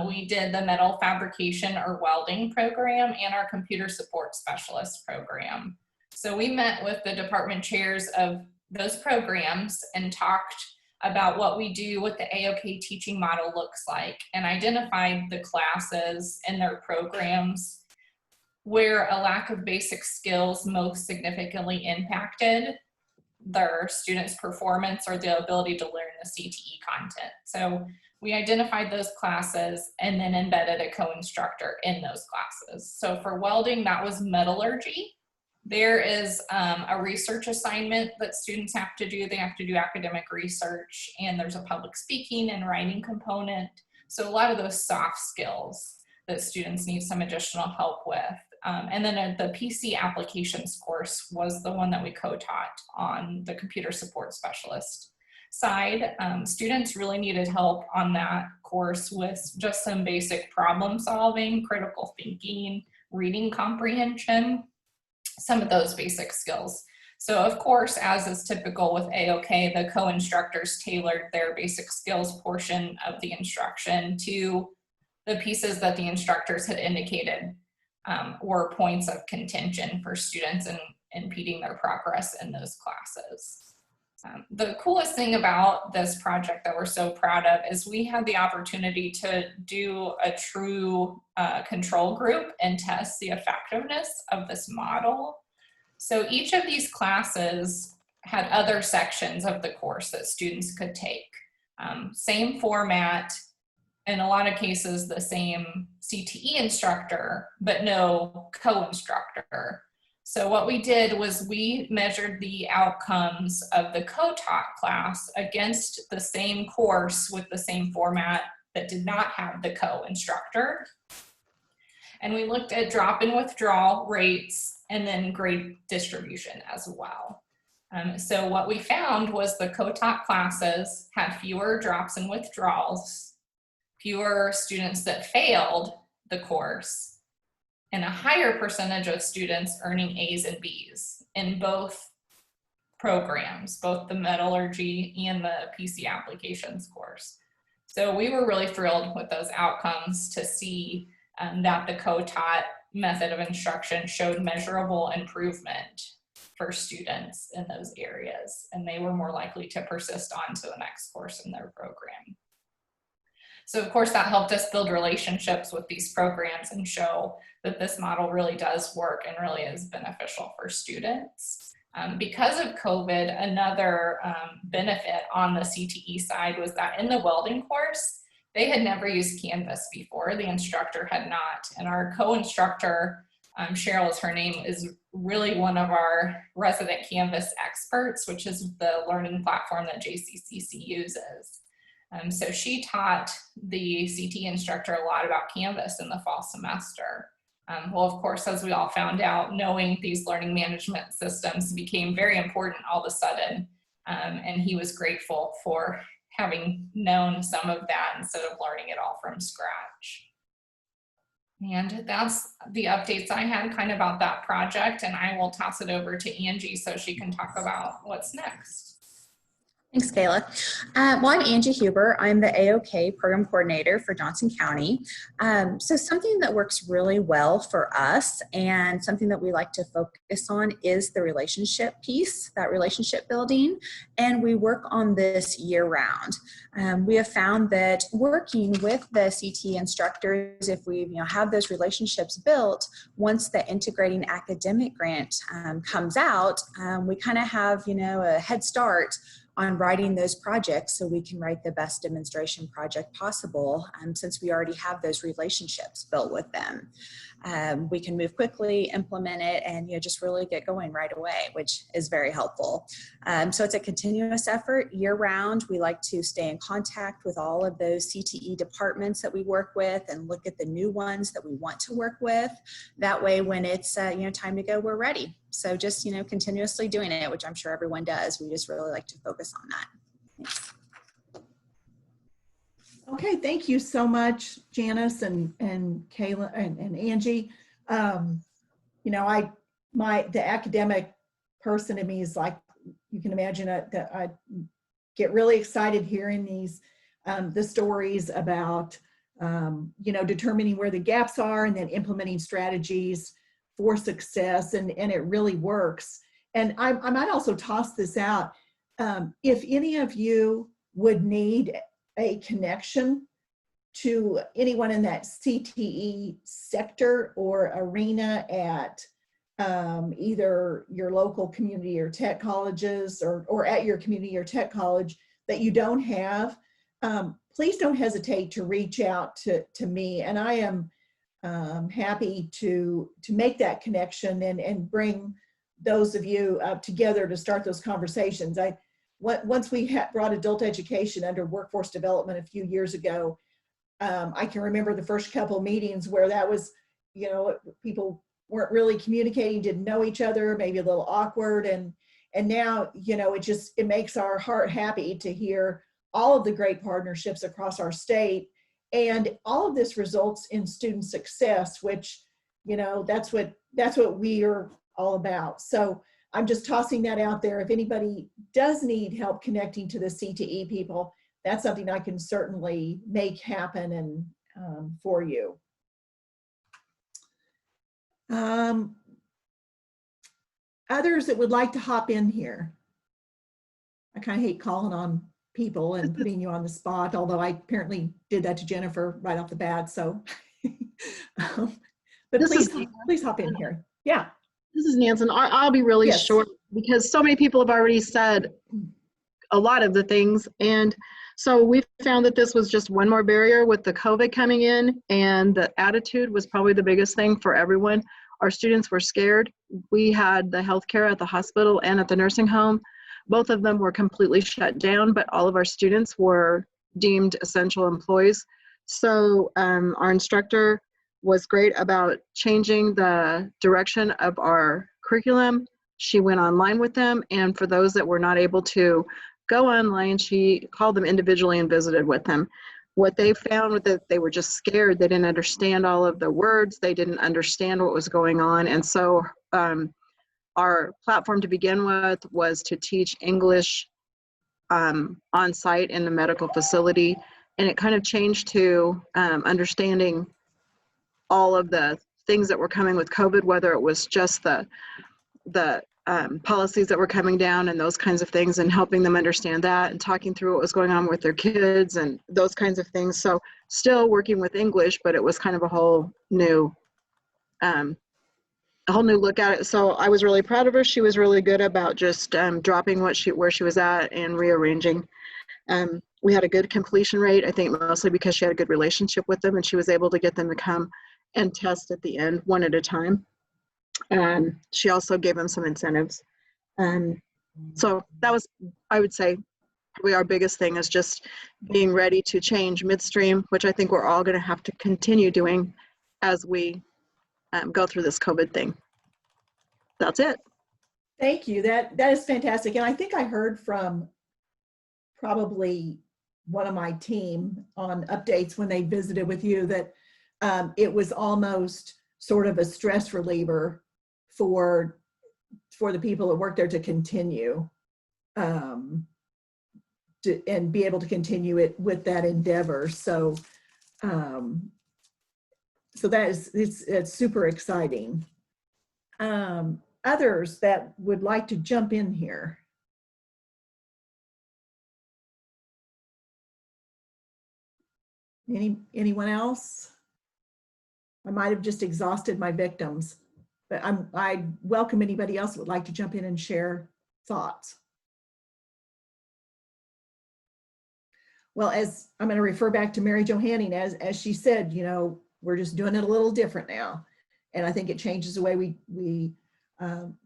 We did the metal fabrication or welding program and our computer support specialist program. So we met with the department chairs of those programs and talked about what we do, what the AOK teaching model looks like, and identified the classes in their programs where a lack of basic skills most significantly impacted their students' performance or the ability to learn the CTE content. So we identified those classes and then embedded a co-instructor in those classes. So for welding, that was metallurgy. There is a research assignment that students have to do. They have to do academic research, and there's a public speaking and writing component. So a lot of those soft skills that students need some additional help with. And then the PC applications course was the one that we co-taught on the computer support specialist side. Students really needed help on that course with just some basic problem solving, critical thinking, reading comprehension, some of those basic skills. So of course, as is typical with AOK, the co-instructors tailored their basic skills portion of the instruction to the pieces that the instructors had indicated were points of contention for students and impeding their progress in those classes. The coolest thing about this project that we're so proud of is we had the opportunity to do a true control group and test the effectiveness of this model. So each of these classes had other sections of the course that students could take. Same format, in a lot of cases the same CTE instructor, but no co-instructor. So what we did was we measured the outcomes of the co-taught class against the same course with the same format that did not have the co-instructor. And we looked at drop and withdrawal rates and then grade distribution as well. So what we found was the co-taught classes had fewer drops and withdrawals, fewer students that failed the course, and a higher percentage of students earning A's and B's in both programs, both the metallurgy and the PC applications course. So we were really thrilled with those outcomes to see that the co-taught method of instruction showed measurable improvement for students in those areas, and they were more likely to persist on to the next course in their program. So of course that helped us build relationships with these programs and show that this model really does work and really is beneficial for students. Because of COVID, another benefit on the CTE side was that in the welding course, they had never used Canvas before. The instructor had not. And our co-instructor, Cheryl is her name, is really one of our resident Canvas experts, which is the learning platform that JCCC uses. So she taught the CTE instructor a lot about Canvas in the fall semester. Well, of course, as we all found out, knowing these learning management systems became very important all of a sudden. And he was grateful for having known some of that instead of learning it all from scratch. And that's the updates I had kind of about that project, and I will toss it over to Angie so she can talk about what's next. Thanks, Kayla. Well, I'm Angie Huber. I'm the AOK program coordinator for Johnson County. So something that works really well for us and something that we like to focus on is the relationship piece, that relationship building. And we work on this year round. We have found that working with the CTE instructors, if we have those relationships built, once the integrating academic grant comes out, we kind of have a head start on writing those projects so we can write the best demonstration project possible since we already have those relationships built with them. We can move quickly, implement it, and just really get going right away, which is very helpful. So it's a continuous effort year round. We like to stay in contact with all of those CTE departments that we work with and look at the new ones that we want to work with. That way when it's time to go, we're ready. So just continuously doing it, which I'm sure everyone does. We just really like to focus on that. Thanks. Okay, thank you so much, Janice and Kayla and Angie. The academic person in me is like, you can imagine that I get really excited hearing these the stories about determining where the gaps are and then implementing strategies for success, and it really works. And I might also toss this out. If any of you would need a connection to anyone in that CTE sector or arena at either your local community or tech colleges or at your community or tech college that you don't have, please don't hesitate to reach out to me. And I am happy to make that connection and bring those of you together to start those conversations. Once we brought adult education under workforce development a few years ago, I can remember the first couple meetings where that was, people weren't really communicating, didn't know each other, maybe a little awkward. And now, it makes our heart happy to hear all of the great partnerships across our state. And all of this results in student success, which, that's what we are all about. So I'm just tossing that out there. If anybody does need help connecting to the CTE people, that's something I can certainly make happen and for you. Others that would like to hop in here. I kind of hate calling on people and putting you on the spot, although I apparently did that to Jennifer right off the bat. So, but please hop in here. Yeah. This is Nancy. I'll be really short because so many people have already said a lot of the things. And so we found that this was just one more barrier with the COVID coming in, and the attitude was probably the biggest thing for everyone. Our students were scared. We had the healthcare at the hospital and at the nursing home. Both of them were completely shut down, but all of our students were deemed essential employees. So our instructor was great about changing the direction of our curriculum. She went online with them, and for those that were not able to go online, she called them individually and visited with them. What they found was that they were just scared. They didn't understand all of the words. They didn't understand what was going on. And so our platform to begin with was to teach English on site in the medical facility. And it kind of changed to understanding all of the things that were coming with COVID, whether it was just the policies that were coming down and those kinds of things, and helping them understand that and talking through what was going on with their kids and those kinds of things. So still working with English, but it was kind of a whole new look at it. So I was really proud of her. She was really good about just dropping where she was at and rearranging. We had a good completion rate, I think mostly because she had a good relationship with them, and she was able to get them to come and test at the end one at a time. She also gave them some incentives. So that was, I would say, probably our biggest thing, is just being ready to change midstream, which I think we're all going to have to continue doing as we go through this COVID thing. That's it. Thank you. That is fantastic. And I think I heard from probably one of my team on updates when they visited with you that it was almost sort of a stress reliever for the people that work there to continue and be able to continue it with that endeavor. So so that is, it's super exciting. Others that would like to jump in here? Anyone else? I might have just exhausted my victims, but I welcome anybody else that would like to jump in and share thoughts. Well, as I'm going to refer back to Mary Jo Hanning, as she said, you know, we're just doing it a little different now. And I think it changes the way we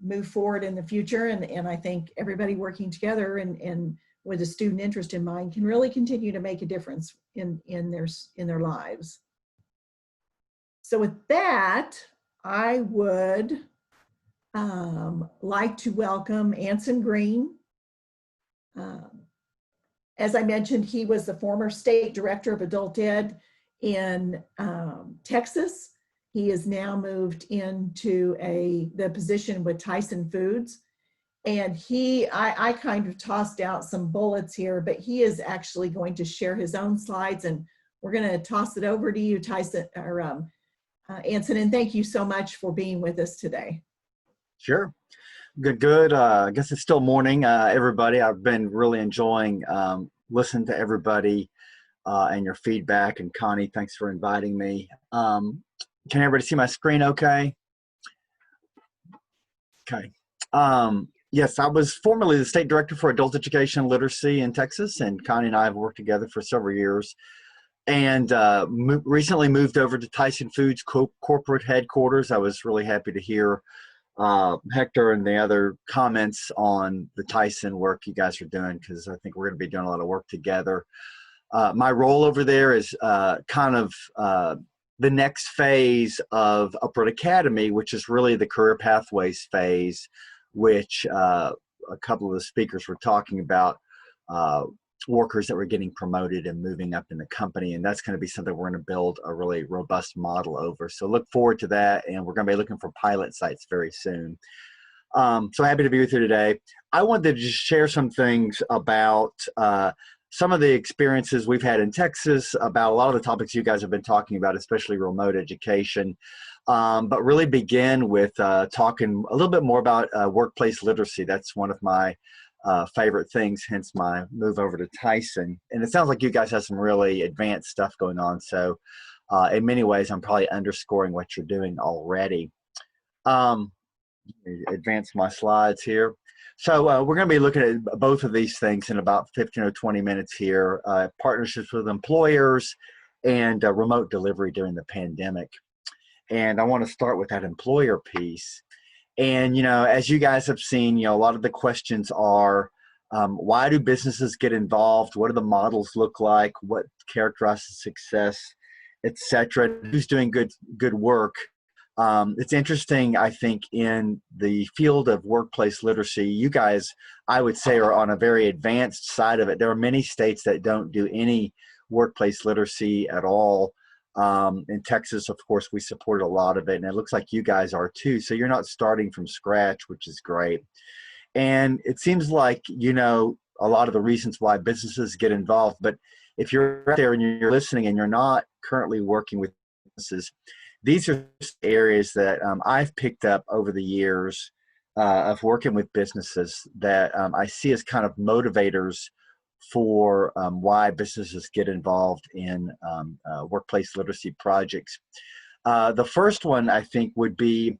move forward in the future. And I think everybody working together and with a student interest in mind can really continue to make a difference in their lives. So with that, I would like to welcome Anson Green. As I mentioned, he was the former state director of adult ed in Texas. He has now moved into the position with Tyson Foods. And I kind of tossed out some bullets here, but he is actually going to share his own slides, and we're going to toss it over to you, Tyson, or Anson, and thank you so much for being with us today. Sure. Good. I guess it's still morning, everybody. I've been really enjoying listening to everybody and your feedback. And Connie, thanks for inviting me. Can everybody see my screen okay? Okay. Yes, I was formerly the state director for adult education and literacy in Texas, and Connie and I have worked together for several years. And recently moved over to Tyson Foods corporate headquarters. I was really happy to hear Hector and the other comments on the Tyson work you guys are doing, because I think we're going to be doing a lot of work together. My role over there is kind of the next phase of Upward Academy, which is really the career pathways phase, which a couple of the speakers were talking about. Workers that were getting promoted and moving up in the company, and that's going to be something we're going to build a really robust model over. So look forward to that, and we're going to be looking for pilot sites very soon. So happy to be with you today. I wanted to just share some things about some of the experiences we've had in Texas, about a lot of the topics you guys have been talking about, especially remote education, but really begin with talking a little bit more about workplace literacy. That's one of my favorite things, hence my move over to Tyson. And it sounds like you guys have some really advanced stuff going on. So in many ways, I'm probably underscoring what you're doing already. Advance my slides here. So we're going to be looking at both of these things in about 15 or 20 minutes here, partnerships with employers and remote delivery during the pandemic. And I want to start with that employer piece. And, you know, as you guys have seen, you know, a lot of the questions are, why do businesses get involved? What do the models look like? What characterizes success? etc., who's doing good work. It's interesting, I think, in the field of workplace literacy, you guys, I would say, are on a very advanced side of it. There are many states that don't do any workplace literacy at all. In Texas, of course, we support a lot of it, and it looks like you guys are too. So you're not starting from scratch, which is great. And it seems like you know a lot of the reasons why businesses get involved. But if you're out there and you're listening and you're not currently working with businesses, these are areas that I've picked up over the years of working with businesses that I see as kind of motivators for why businesses get involved in workplace literacy projects. The first one, I think, would be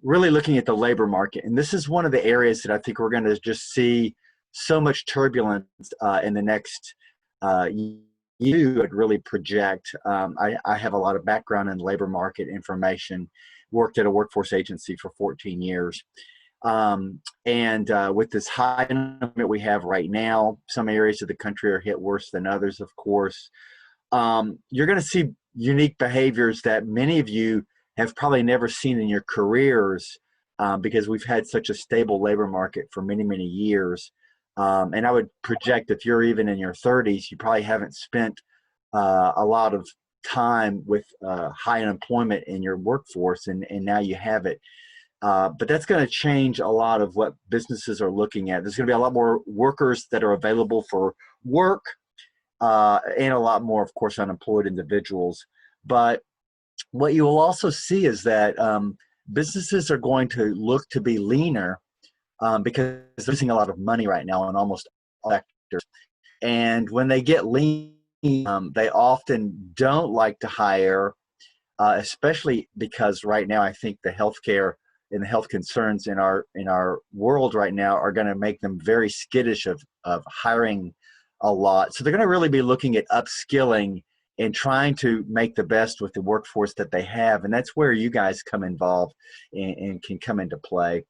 really looking at the labor market. And this is one of the areas that I think we're going to just see so much turbulence in the next you would really project. I have a lot of background in labor market information, worked at a workforce agency for 14 years. With this high unemployment we have right now, some areas of the country are hit worse than others, of course. You're going to see unique behaviors that many of you have probably never seen in your careers because we've had such a stable labor market for many, many years. And I would project if you're even in your 30s, you probably haven't spent a lot of time with high unemployment in your workforce, and now you have it. But that's going to change a lot of what businesses are looking at. There's going to be a lot more workers that are available for work and a lot more, of course, unemployed individuals. But what you will also see is that businesses are going to look to be leaner because they're losing a lot of money right now in almost all sectors. And when they get lean, they often don't like to hire, especially because right now I think the healthcare and the health concerns in our world right now are going to make them very skittish of hiring a lot. So they're going to really be looking at upskilling and trying to make the best with the workforce that they have. And that's where you guys come involved and can come into play.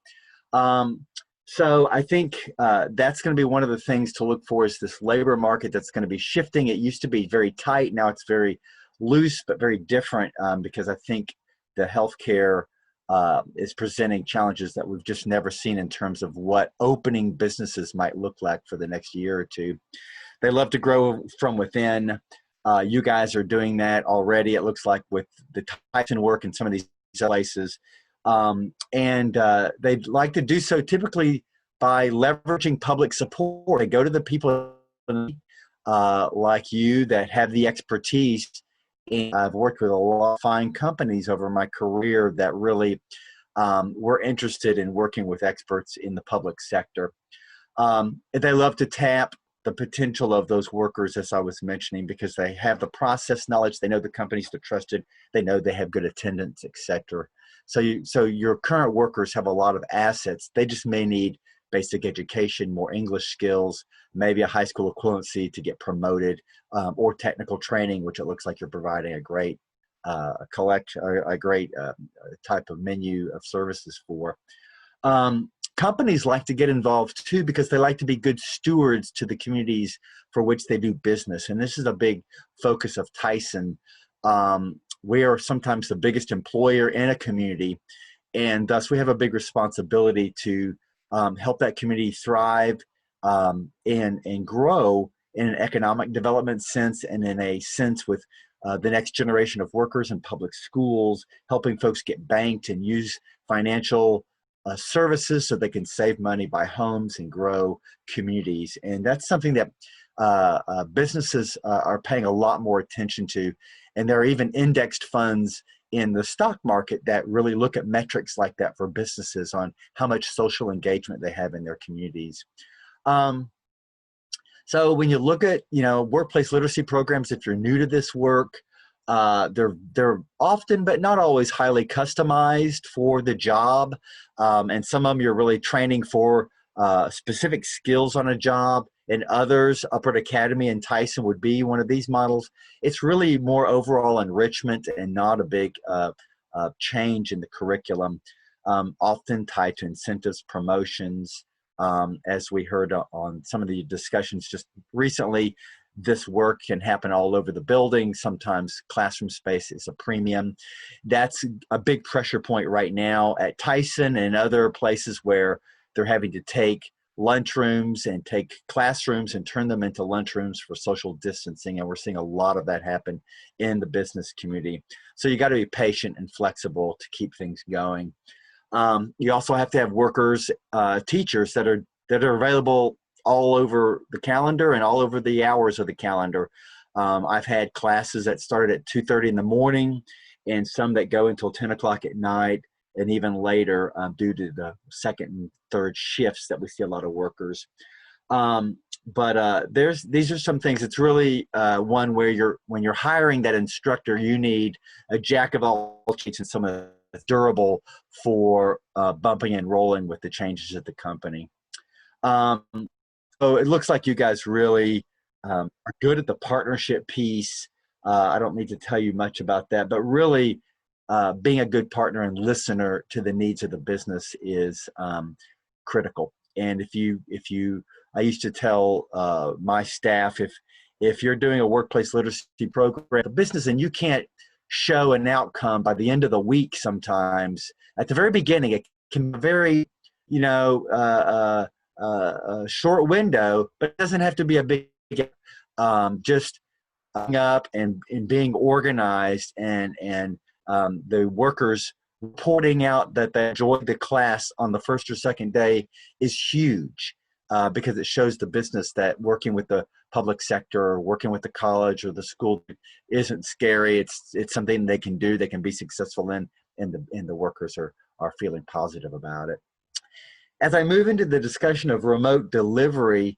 So I think that's going to be one of the things to look for is this labor market that's going to be shifting. It used to be very tight. Now it's very loose, but very different because I think the healthcare is presenting challenges that we've just never seen in terms of what opening businesses might look like for the next year or two. They love to grow from within. You guys are doing that already, it looks like, with the Tyson work in some of these places. They'd like to do so typically by leveraging public support. They go to the people like you that have the expertise. And I've worked with a lot of fine companies over my career that really were interested in working with experts in the public sector. They love to tap the potential of those workers, as I was mentioning, because they have the process knowledge. They know the companies they're trusted. They know they have good attendance, etc. So your current workers have a lot of assets. They just may need basic education, more English skills, maybe a high school equivalency to get promoted, or technical training, which it looks like you're providing a great type of menu of services for. Companies like to get involved too because they like to be good stewards to the communities for which they do business. And this is a big focus of Tyson. We are sometimes the biggest employer in a community, and thus we have a big responsibility to help that community thrive and grow in an economic development sense and in a sense with the next generation of workers in public schools, helping folks get banked and use financial services so they can save money, buy homes, and grow communities. And that's something that businesses are paying a lot more attention to. And there are even indexed funds in the stock market that really look at metrics like that for businesses on how much social engagement they have in their communities. So when you look at, workplace literacy programs, if you're new to this work, they're often, but not always, highly customized for the job. And some of them you're really training for specific skills on a job, and others, Upward Academy and Tyson would be one of these models. It's really more overall enrichment and not a big change in the curriculum, often tied to incentives, promotions. As we heard on some of the discussions just recently, this work can happen all over the building. Sometimes classroom space is a premium. That's a big pressure point right now at Tyson and other places where they're having to take lunchrooms and take classrooms and turn them into lunchrooms for social distancing. And we're seeing a lot of that happen in the business community. So you got to be patient and flexible to keep things going. You also have to have workers, teachers that are available all over the calendar and all over the hours of the calendar. I've had classes that started at 2:30 in the morning and some that go until 10 o'clock at night and even later due to the second and third shifts that we see a lot of workers. But these are some things. It's really one where when you're hiring that instructor, you need a jack of all trades and someone that's durable for bumping and rolling with the changes at the company. So it looks like you guys really are good at the partnership piece. I don't need to tell you much about that, but really being a good partner and listener to the needs of the business is critical. And I used to tell my staff, if you're doing a workplace literacy program, a business, and you can't show an outcome by the end of the week, sometimes at the very beginning, it can be very, a short window, but it doesn't have to be a big, just up and being organized and the workers reporting out that they enjoyed the class on the first or second day is huge because it shows the business that working with the public sector or working with the college or the school isn't scary. It's something they can do, they can be successful in, and the workers are feeling positive about it. As I move into the discussion of remote delivery,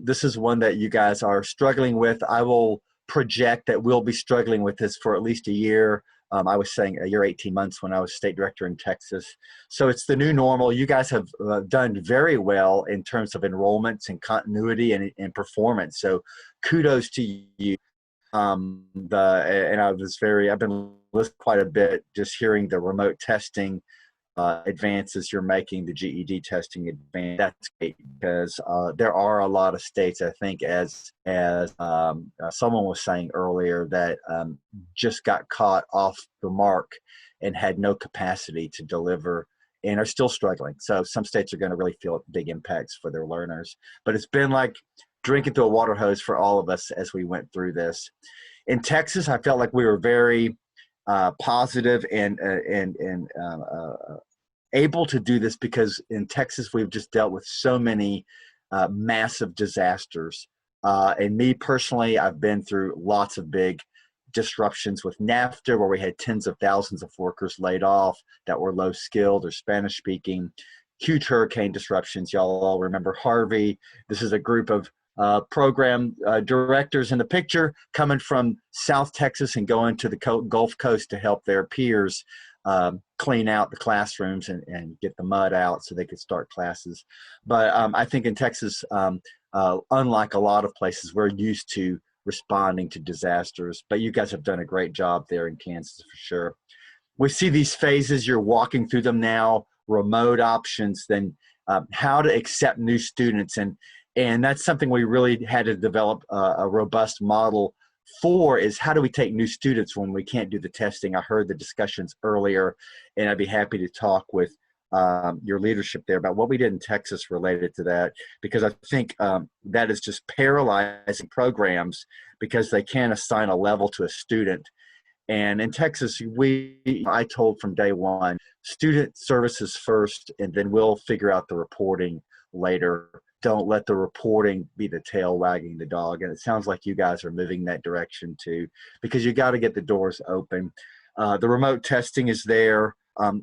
this is one that you guys are struggling with. I will project that we'll be struggling with this for at least a year. I was saying a year, 18 months when I was state director in Texas. So it's the new normal. You guys have done very well in terms of enrollments and continuity and performance. So kudos to you. And I've been listening quite a bit, just hearing the remote testing advances you're making, the GED testing advance. That's great because there are a lot of states, I think, as someone was saying earlier, that just got caught off the mark and had no capacity to deliver and are still struggling. So some states are going to really feel big impacts for their learners. But it's been like drinking through a water hose for all of us as we went through this. In Texas, I felt like we were very positive and able to do this because in Texas we've just dealt with so many massive disasters. And me personally, I've been through lots of big disruptions with NAFTA, where we had tens of thousands of workers laid off that were low skilled or Spanish speaking. Huge hurricane disruptions. Y'all all remember Harvey. This is a group of program directors in the picture coming from South Texas and going to the Gulf Coast to help their peers clean out the classrooms and get the mud out so they could start classes. But I think in Texas, unlike a lot of places, we're used to responding to disasters, but you guys have done a great job there in Kansas for sure. We see these phases, you're walking through them now, remote options, then how to accept new students. And that's something we really had to develop a robust model for, is how do we take new students when we can't do the testing? I heard the discussions earlier, and I'd be happy to talk with your leadership there about what we did in Texas related to that, because I think that is just paralyzing programs because they can't assign a level to a student. And in Texas, I told from day one, student services first, and then we'll figure out the reporting later. Don't let the reporting be the tail wagging the dog. And it sounds like you guys are moving that direction too, because you got to get the doors open. The remote testing is there.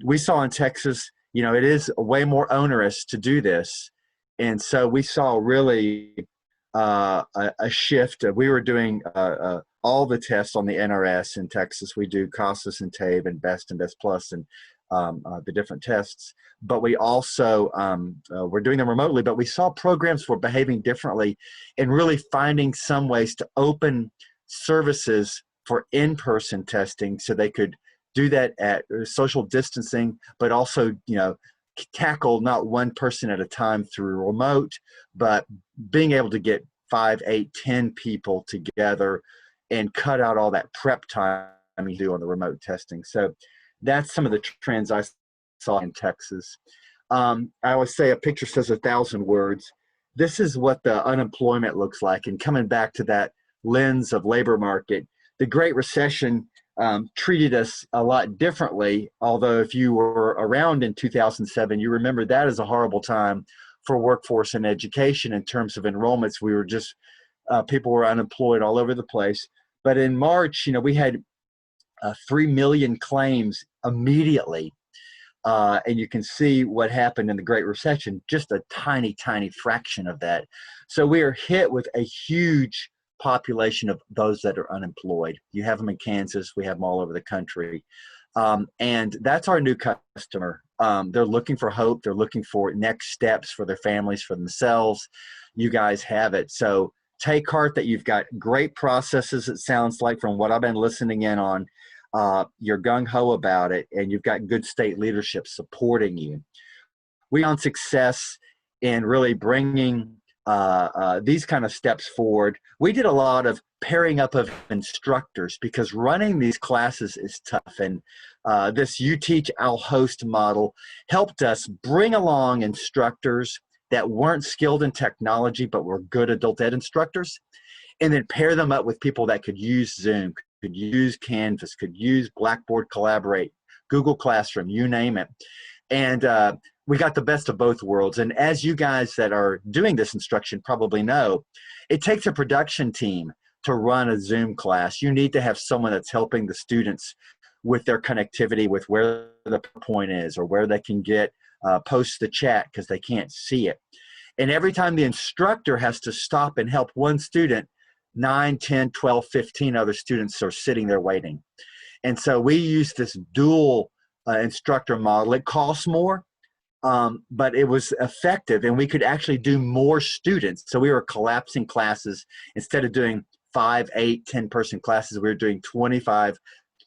We saw in Texas, it is way more onerous to do this. And so we saw really a shift. We were doing all the tests on the NRS in Texas. We do CASAS and TABE and BEST and BEST Plus and the different tests. But we also, we're doing them remotely, but we saw programs were behaving differently and really finding some ways to open services for in-person testing so they could do that at social distancing, but also, tackle not one person at a time through remote, but being able to get 5, 8, 10 people together and cut out all that prep time you do on the remote testing. So that's some of the trends I saw in Texas. I always say a picture says 1,000 words. This is what the unemployment looks like. And coming back to that lens of labor market, the Great Recession treated us a lot differently. Although if you were around in 2007, you remember that as a horrible time for workforce and education in terms of enrollments. We were just, people were unemployed all over the place. But in March, we had 3 million claims immediately. And you can see what happened in the Great Recession, just a tiny, tiny fraction of that. So we are hit with a huge population of those that are unemployed. You have them in Kansas, we have them all over the country. And that's our new customer. They're looking for hope. They're looking for next steps for their families, for themselves. You guys have it. So take heart that you've got great processes, it sounds like, from what I've been listening in on. You're gung-ho about it, and you've got good state leadership supporting you. We found success in really bringing these kind of steps forward. We did a lot of pairing up of instructors because running these classes is tough. And this You Teach, I'll Host model helped us bring along instructors that weren't skilled in technology but were good adult ed instructors, and then pair them up with people that could use Zoom, could use Canvas, could use Blackboard Collaborate, Google Classroom, you name it. And we got the best of both worlds. And as you guys that are doing this instruction probably know, it takes a production team to run a Zoom class. You need to have someone that's helping the students with their connectivity, with where the point is or where they can get post the chat because they can't see it. And every time the instructor has to stop and help one student, 9, 10, 12, 15 other students are sitting there waiting. And so we use this dual instructor model. It costs more, but it was effective, and we could actually do more students. So we were collapsing classes. Instead of doing 5, 8, 10 person classes, we were doing 25,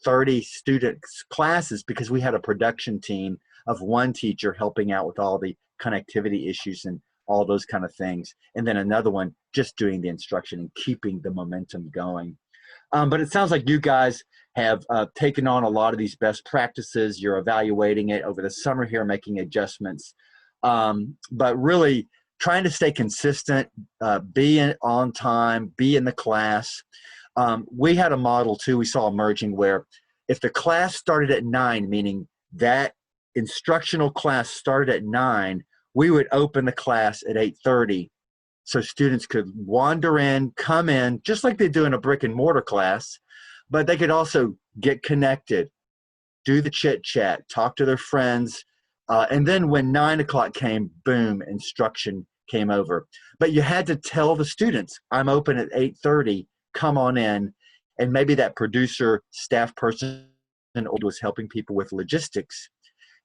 30 students classes because we had a production team of one teacher helping out with all the connectivity issues and all those kind of things. And then another one just doing the instruction and keeping the momentum going. But it sounds like you guys have taken on a lot of these best practices. You're evaluating it over the summer here, making adjustments. But really trying to stay consistent, be on time, be in the class. We had a model too we saw emerging where if the class started at 9, meaning that instructional class started at 9, we would open the class at 8:30 so students could wander in, come in, just like they do in a brick and mortar class, but they could also get connected, do the chit chat, talk to their friends, and then when 9 o'clock came, boom, instruction came over. But you had to tell the students, I'm open at 8:30, come on in, and maybe that producer, staff person was helping people with logistics,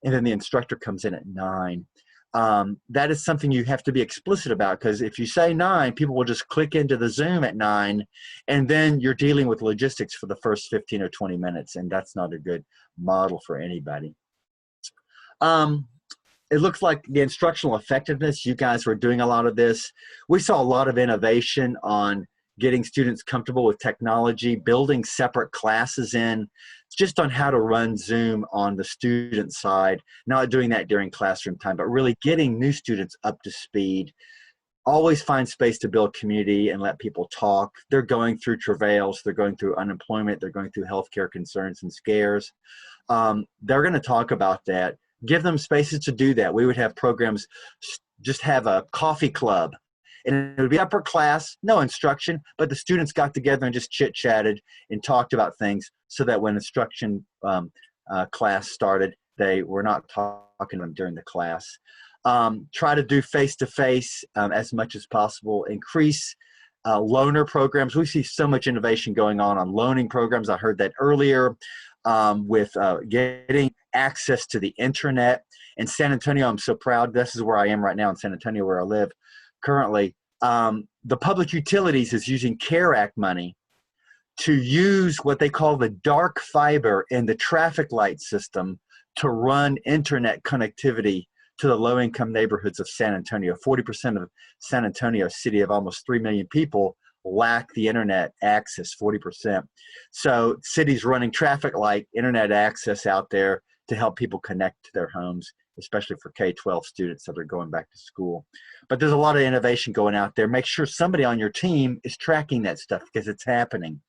and then the instructor comes in at 9. That is something you have to be explicit about, because if you say 9, people will just click into the Zoom at 9, and then you're dealing with logistics for the first 15 or 20 minutes, and that's not a good model for anybody. It looks like the instructional effectiveness, you guys were doing a lot of this. We saw a lot of innovation on getting students comfortable with technology, building separate classes in, just on how to run Zoom on the student side, not doing that during classroom time, but really getting new students up to speed. Always find space to build community and let people talk. They're going through travails, they're going through unemployment, they're going through healthcare concerns and scares. They're gonna talk about that. Give them spaces to do that. We would have programs, just have a coffee club, and it would be upper class, no instruction, but the students got together and just chit-chatted and talked about things so that when instruction class started, they were not talking to them during the class. Try to do face-to-face as much as possible. Increase loaner programs. We see so much innovation going on loaning programs. I heard that earlier with getting access to the internet. In San Antonio, I'm so proud. This is where I am right now in San Antonio, where I live. Currently, the public utilities is using CARE Act money to use what they call the dark fiber in the traffic light system to run internet connectivity to the low-income neighborhoods of San Antonio. 40% of San Antonio, a city of almost 3 million people, lack the internet access, 40%. So cities running traffic light internet access out there to help people connect to their homes, especially for K-12 students that are going back to school. But there's a lot of innovation going out there. Make sure somebody on your team is tracking that stuff because it's happening.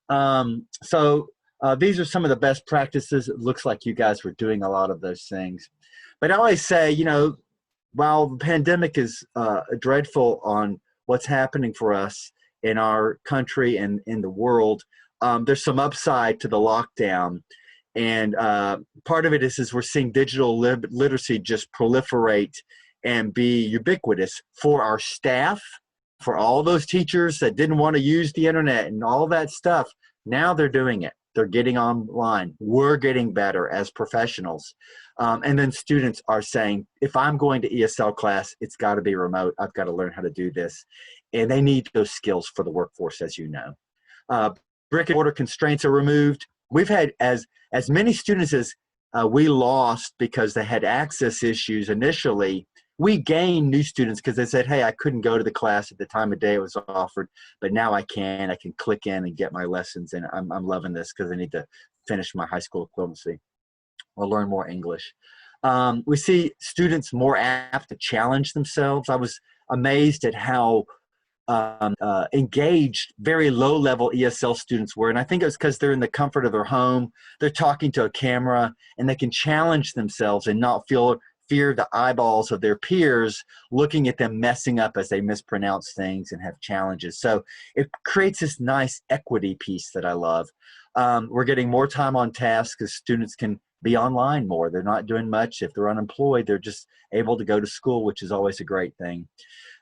These are some of the best practices. It looks like you guys were doing a lot of those things. But I always say, you know, while the pandemic is dreadful on what's happening for us in our country and in the world, there's some upside to the lockdown. And part of it is we're seeing digital literacy just proliferate and be ubiquitous for our staff, for all those teachers that didn't want to use the internet and all that stuff. Now they're doing it. They're getting online. We're getting better as professionals. And then students are saying, if I'm going to ESL class, it's got to be remote. I've got to learn how to do this. And they need those skills for the workforce, as you know. Brick and mortar constraints are removed. We've had as many students as we lost because they had access issues initially. We gained new students because they said, hey, I couldn't go to the class at the time of day it was offered, but now I can click in and get my lessons, and I'm loving this because I need to finish my high school equivalency or learn more English. We see students more apt to challenge themselves. I was amazed at how engaged very low-level ESL students were, and I think it was because they're in the comfort of their home, they're talking to a camera, and they can challenge themselves and not fear the eyeballs of their peers looking at them messing up as they mispronounce things and have challenges. So it creates this nice equity piece that I love. We're getting more time on task because students can be online more. They're not doing much. If they're unemployed, they're just able to go to school, which is always a great thing.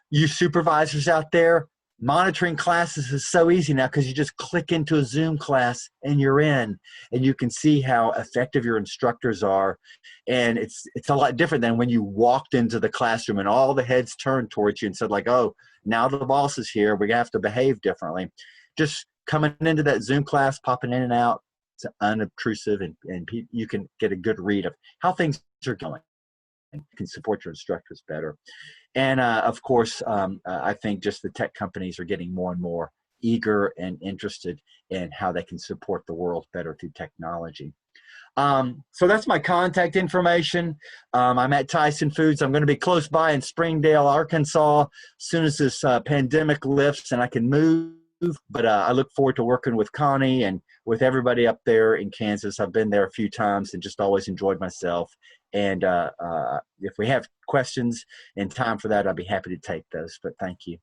You supervisors out there, monitoring classes is so easy now because you just click into a Zoom class and you're in, and you can see how effective your instructors are. And it's a lot different than when you walked into the classroom and all the heads turned towards you and said like, oh, now the boss is here, we're gonna have to behave differently. Just coming into that Zoom class, popping in and out, it's unobtrusive, and you can get a good read of how things are going. You can support your instructors better. And of course, I think just the tech companies are getting more and more eager and interested in how they can support the world better through technology. So that's my contact information. I'm at Tyson Foods. I'm going to be close by in Springdale, Arkansas, as soon as this pandemic lifts and I can move. But I look forward to working with Connie and with everybody up there in Kansas. I've been there a few times and just always enjoyed myself. And if we have questions and time for that, I'd be happy to take those. But thank you.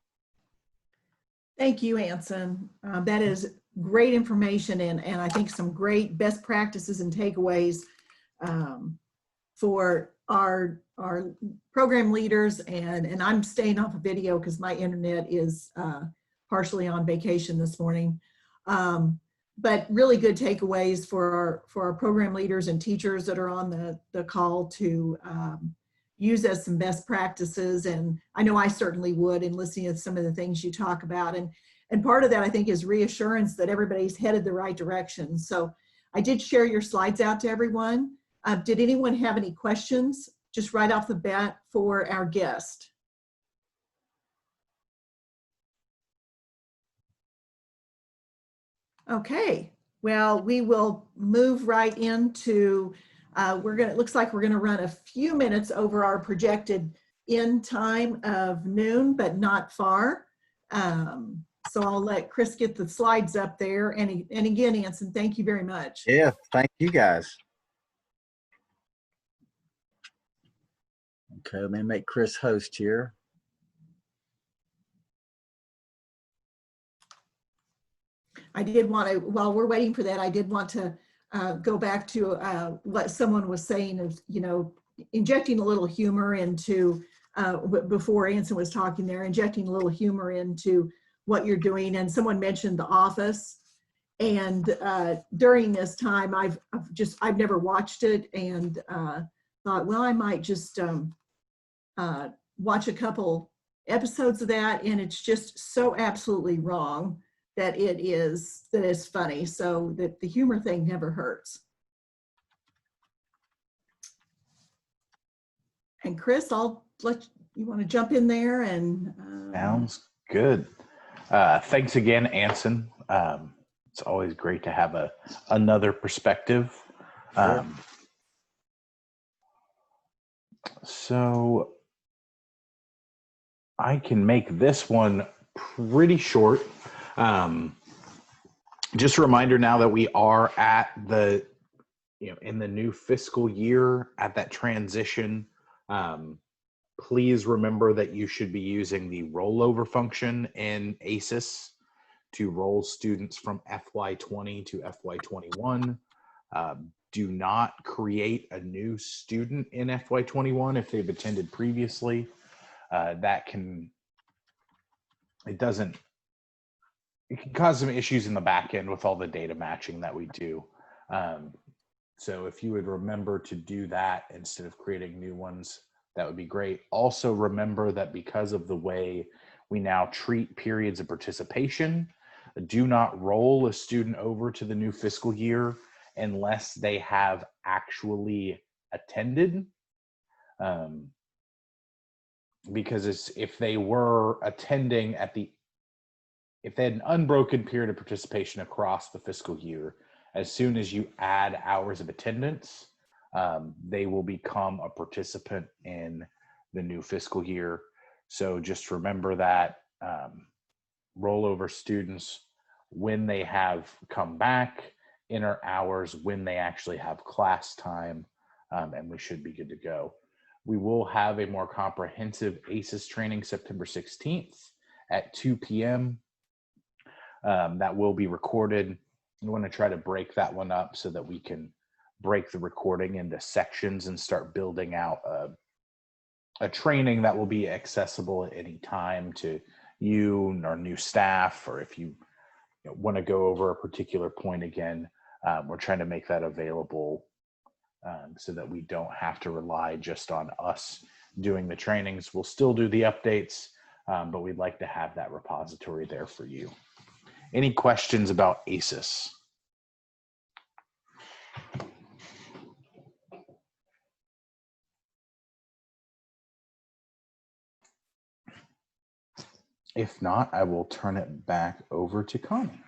Thank you, Anson. That is great information and I think some great best practices and takeaways for our program leaders. And I'm staying off of video because my internet is partially on vacation this morning. But really good takeaways for our program leaders and teachers that are on the call to use as some best practices. And I know I certainly would in listening to some of the things you talk about. And part of that, I think, is reassurance that everybody's headed the right direction. So I did share your slides out to everyone. Did anyone have any questions just right off the bat for our guest? Okay, well, we will move right into, it looks like we're gonna run a few minutes over our projected end time of noon, but not far. So I'll let Chris get the slides up there. And again, Anson, thank you very much. Yeah, thank you guys. Okay, let me make Chris host here. I did want to, while we're waiting for that, I did want to go back to what someone was saying of, you know, injecting a little humor into, before Anson was talking there, injecting a little humor into what you're doing. And someone mentioned The Office. And during this time, I've never watched it and thought, well, I might just watch a couple episodes of that. And it's just so absolutely wrong that it's funny. So that the humor thing never hurts. And Chris, I'll let you want to jump in there and. Sounds good. Thanks again, Anson. It's always great to have another perspective. Sure. So I can make this one pretty short. Just a reminder now that we are at the, in the new fiscal year, at that transition. Please remember that you should be using the rollover function in ACES to roll students from FY20 to FY21. Do not create a new student in FY21 if they've attended previously. It can cause some issues in the back end with all the data matching that we do. So if you would remember to do that instead of creating new ones, that would be great. Also remember that because of the way we now treat periods of participation, do not roll a student over to the new fiscal year unless they have actually attended. Because if they were attending if they had an unbroken period of participation across the fiscal year, as soon as you add hours of attendance, they will become a participant in the new fiscal year. So just remember that rollover students, when they have come back, enter hours when they actually have class time, and we should be good to go. We will have a more comprehensive ACES training September 16th at 2 p.m. That will be recorded. We want to try to break that one up so that we can break the recording into sections and start building out a training that will be accessible at any time to you or new staff, or if you want to go over a particular point again. We're trying to make that available so that we don't have to rely just on us doing the trainings. We'll still do the updates, but we'd like to have that repository there for you. Any questions about ACES? If not, I will turn it back over to Connie.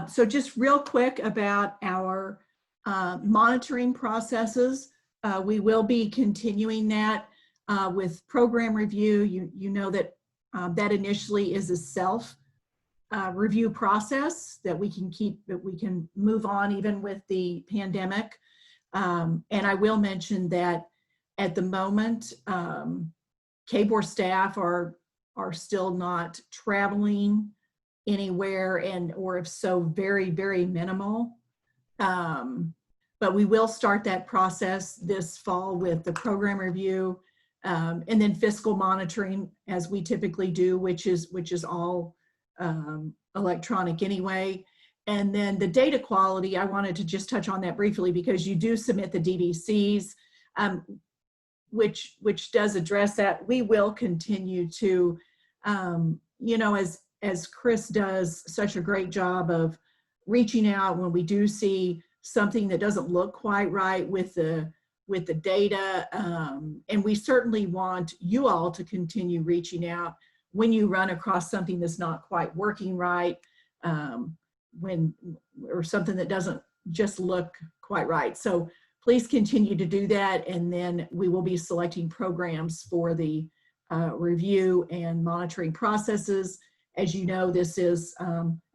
So just real quick about our monitoring processes. We will be continuing that with program review. You know that that initially is a self review process that we can move on even with the pandemic. And I will mention that at the moment, KBOR staff are still not traveling anywhere, or if so, very, very minimal. But we will start that process this fall with the program review, and then fiscal monitoring, as we typically do, which is all electronic anyway. And then the data quality, I wanted to just touch on that briefly because you do submit the DVCs, which does address that. We will continue to, as Chris does such a great job of reaching out when we do see something that doesn't look quite right with the data. And we certainly want you all to continue reaching out when you run across something that's not quite working right, or something that doesn't just look quite right. So please continue to do that, and then we will be selecting programs for the review and monitoring processes. As you know, this is,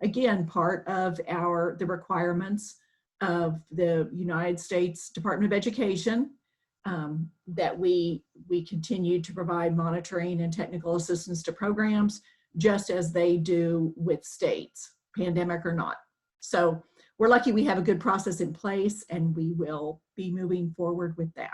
again, part of the requirements of the United States Department of Education, that we continue to provide monitoring and technical assistance to programs, just as they do with states, pandemic or not. So we're lucky we have a good process in place, and we will be moving forward with that.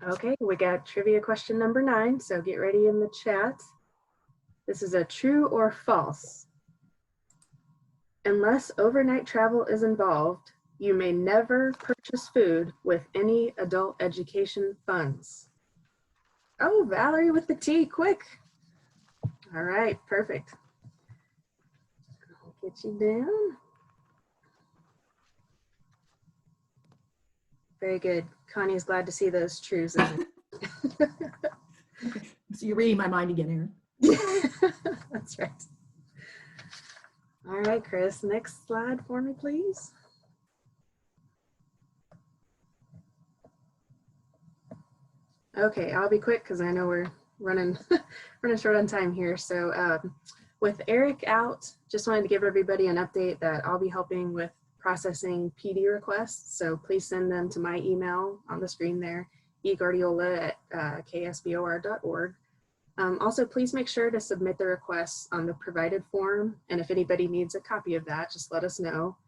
Okay, we got trivia question number 9, so get ready in the chat. This is a true or false. Unless overnight travel is involved, you may never purchase food with any adult education funds. Oh, Valerie with the T, quick. All right, perfect. Get you down. Very good. Connie is glad to see those truths. So you're reading my mind again, Erin. That's right. All right, Chris, next slide for me, please. Okay, I'll be quick because I know we're running short on time here. So with Eric out, just wanted to give everybody an update that I'll be helping with processing PD requests. So please send them to my email on the screen there, eguardiola@ksbor.org. Also, please make sure to submit the requests on the provided form. And if anybody needs a copy of that, just let us know.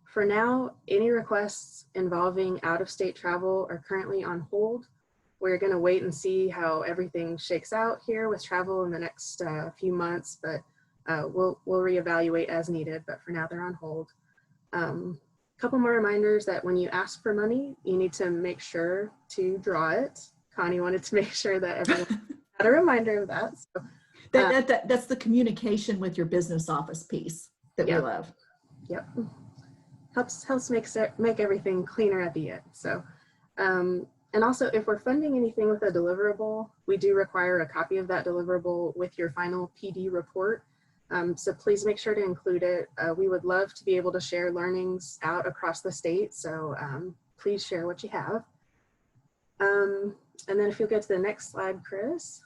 For now, any requests involving out-of-state travel are currently on hold. We're going to wait and see how everything shakes out here with travel in the next few months, but we'll reevaluate as needed. But for now, they're on hold. Couple more reminders that when you ask for money, you need to make sure to draw it. Connie wanted to make sure that everyone had a reminder of that. So, that's the communication with your business office piece that we love. Yep. Helps make everything cleaner at the end. So, and also if we're funding anything with a deliverable, we do require a copy of that deliverable with your final PD report. So please make sure to include it. We would love to be able to share learnings out across the state. So please share what you have. And then if you'll get to the next slide, Chris.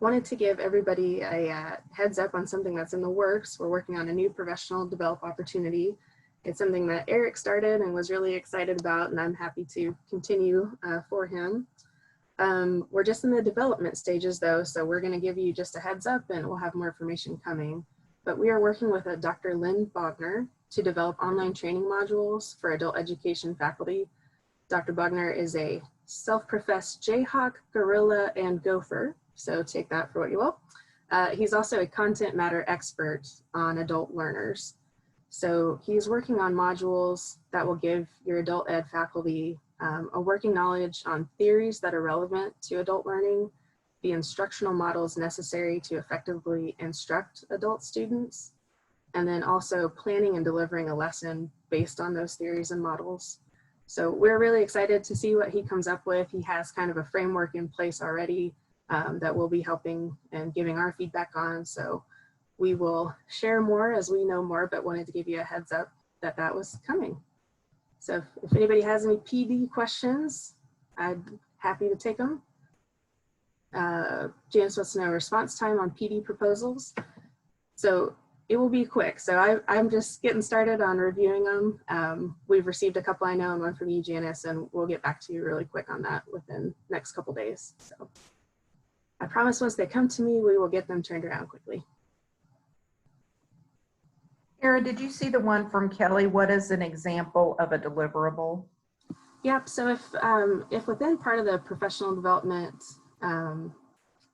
Wanted to give everybody a heads up on something that's in the works. We're working on a new professional develop opportunity. It's something that Eric started and was really excited about, and I'm happy to continue for him. We're just in the development stages though, so we're going to give you just a heads up and we'll have more information coming. But we are working with Dr. Lynn Bogner to develop online training modules for adult education faculty. Dr. Bogner is a self-professed Jayhawk, gorilla, and gopher, so take that for what you will. He's also a content matter expert on adult learners. So he's working on modules that will give your adult ed faculty a working knowledge on theories that are relevant to adult learning, the instructional models necessary to effectively instruct adult students, and then also planning and delivering a lesson based on those theories and models. So we're really excited to see what he comes up with. He has kind of a framework in place already that we'll be helping and giving our feedback on. So we will share more as we know more, but wanted to give you a heads up that that was coming. So if anybody has any PD questions, I'm happy to take them. Janice wants to know response time on PD proposals. So it will be quick. So I'm just getting started on reviewing them. We've received a couple I know and one from you, Janice, and we'll get back to you really quick on that within the next couple days. So I promise once they come to me, we will get them turned around quickly. Kara, did you see the one from Kelly? What is an example of a deliverable? Yep, so if within part of the professional development,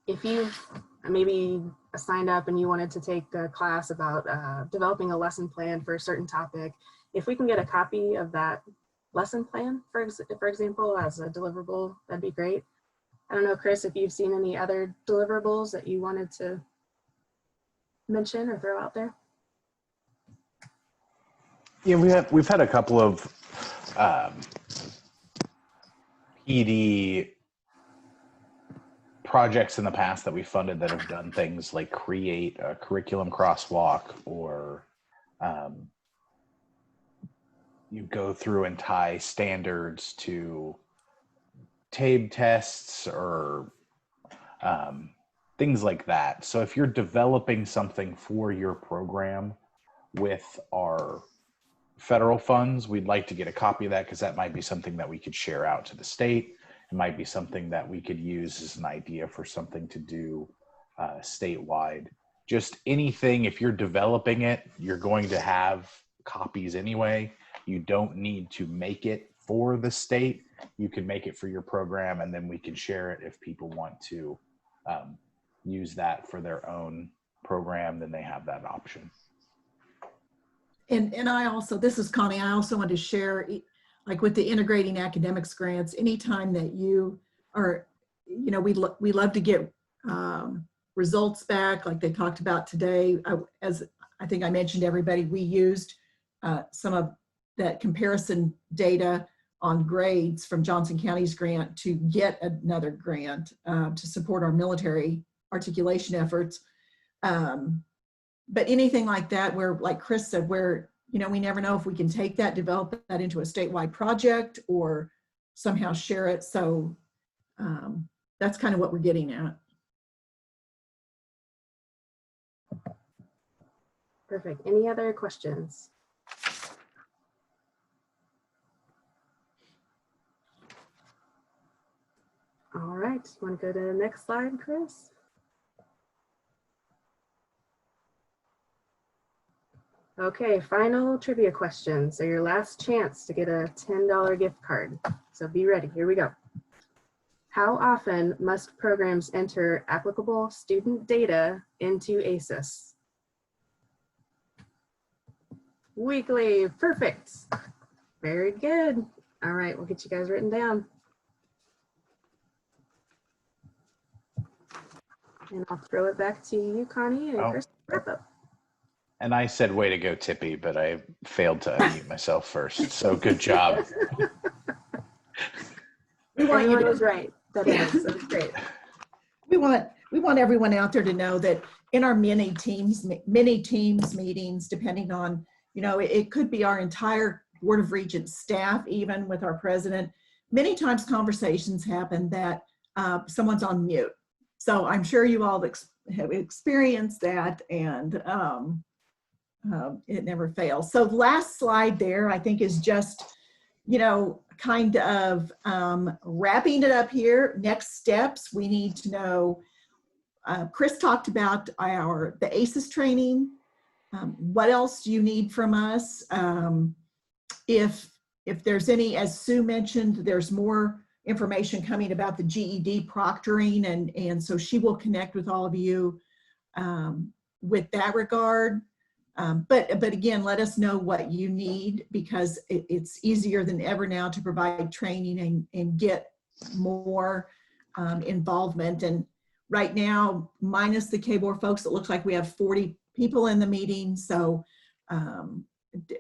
if you've maybe signed up and you wanted to take a class about developing a lesson plan for a certain topic, if we can get a copy of that lesson plan, for example, as a deliverable, that'd be great. I don't know, Chris, if you've seen any other deliverables that you wanted to mention or throw out there. Yeah, we've had a couple of PD projects in the past that we funded that have done things like create a curriculum crosswalk, or you go through and tie standards to TABE tests or things like that. So if you're developing something for your program with our federal funds, we'd like to get a copy of that, because that might be something that we could share out to the state. It might be something that we could use as an idea for something to do statewide. Just anything, if you're developing it, you're going to have copies anyway. You don't need to make it for the state. You can make it for your program, and then we can share it if people want to use that for their own program, then they have that option. And I also, this is Connie, I also want to share, like with the integrating academics grants, anytime that you are, you know, we love to get results back like they talked about today. As I think I mentioned to everybody, we used some of that comparison data on grades from Johnson County's grant to get another grant to support our military articulation efforts. But anything like that where, like Chris said, where, you know, we never know if we can take that, develop that into a statewide project or somehow share it. So that's kind of what we're getting at. Perfect. Any other questions? All right, you want to go to the next slide, Chris? Okay, final trivia questions. So your last chance to get a $10 gift card. So be ready, here we go. How often must programs enter applicable student data into ACES? Weekly, perfect. Very good. All right, we'll get you guys written down. And I'll throw it back to you, Connie, and Chris, wrap up. And I said, way to go, Tippy, but I failed to unmute myself first. So good job. We want you to, was right. That is, that's great. We want everyone out there to know that in our many teams meetings, depending on, you know, it could be our entire Board of Regents staff, even with our president, many times conversations happen that someone's on mute. So I'm sure you all have experienced that, and it never fails. So the last slide there, I think, is just, you know, kind of wrapping it up here. Next steps, we need to know, Chris talked about the ACES training. What else do you need from us? If there's any, as Sue mentioned, there's more information coming about the GED proctoring, and so she will connect with all of you with that regard. But again, let us know what you need, because it's easier than ever now to provide training and get more involvement. And right now, minus the KBOR folks, it looks like we have 40 people in the meeting. So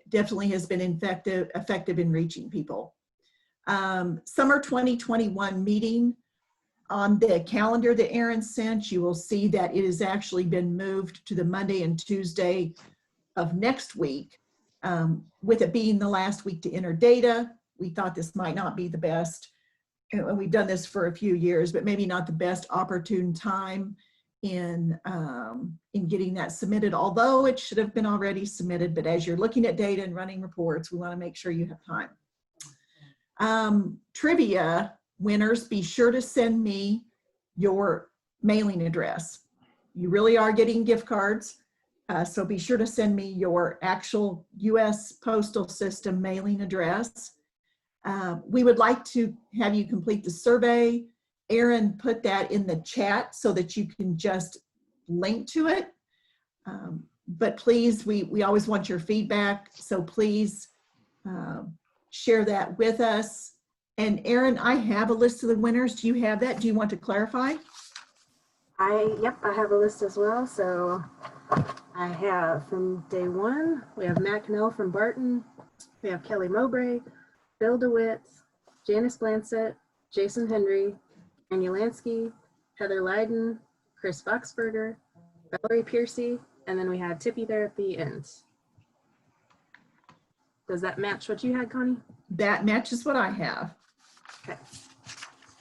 definitely has been effective in reaching people. Summer 2021 meeting on the calendar that Aaron sent, you will see that it has actually been moved to the Monday and Tuesday of next week. With it being the last week to enter data, we thought this might not be the best, and we've done this for a few years, but maybe not the best opportune time in getting that submitted, although it should have been already submitted. But as you're looking at data and running reports, we want to make sure you have time. Trivia winners, be sure to send me your mailing address. You really are getting gift cards. So be sure to send me your actual U.S. Postal System mailing address. We would like to have you complete the survey. Aaron put that in the chat so that you can just link to it. But please, we always want your feedback. So please share that with us. And Aaron, I have a list of the winners. Do you have that? Do you want to clarify? Yep, I have a list as well. So I have from day one, we have Matt Cannell from Barton. We have Kelly Mowbray, Bill DeWitt, Janice Blansett, Jason Henry, Anya Lansky, Heather Leiden, Chris Foxberger, Valerie Piercy, and then we had Tippy there at the end. Does that match what you had, Connie? That matches what I have. Okay.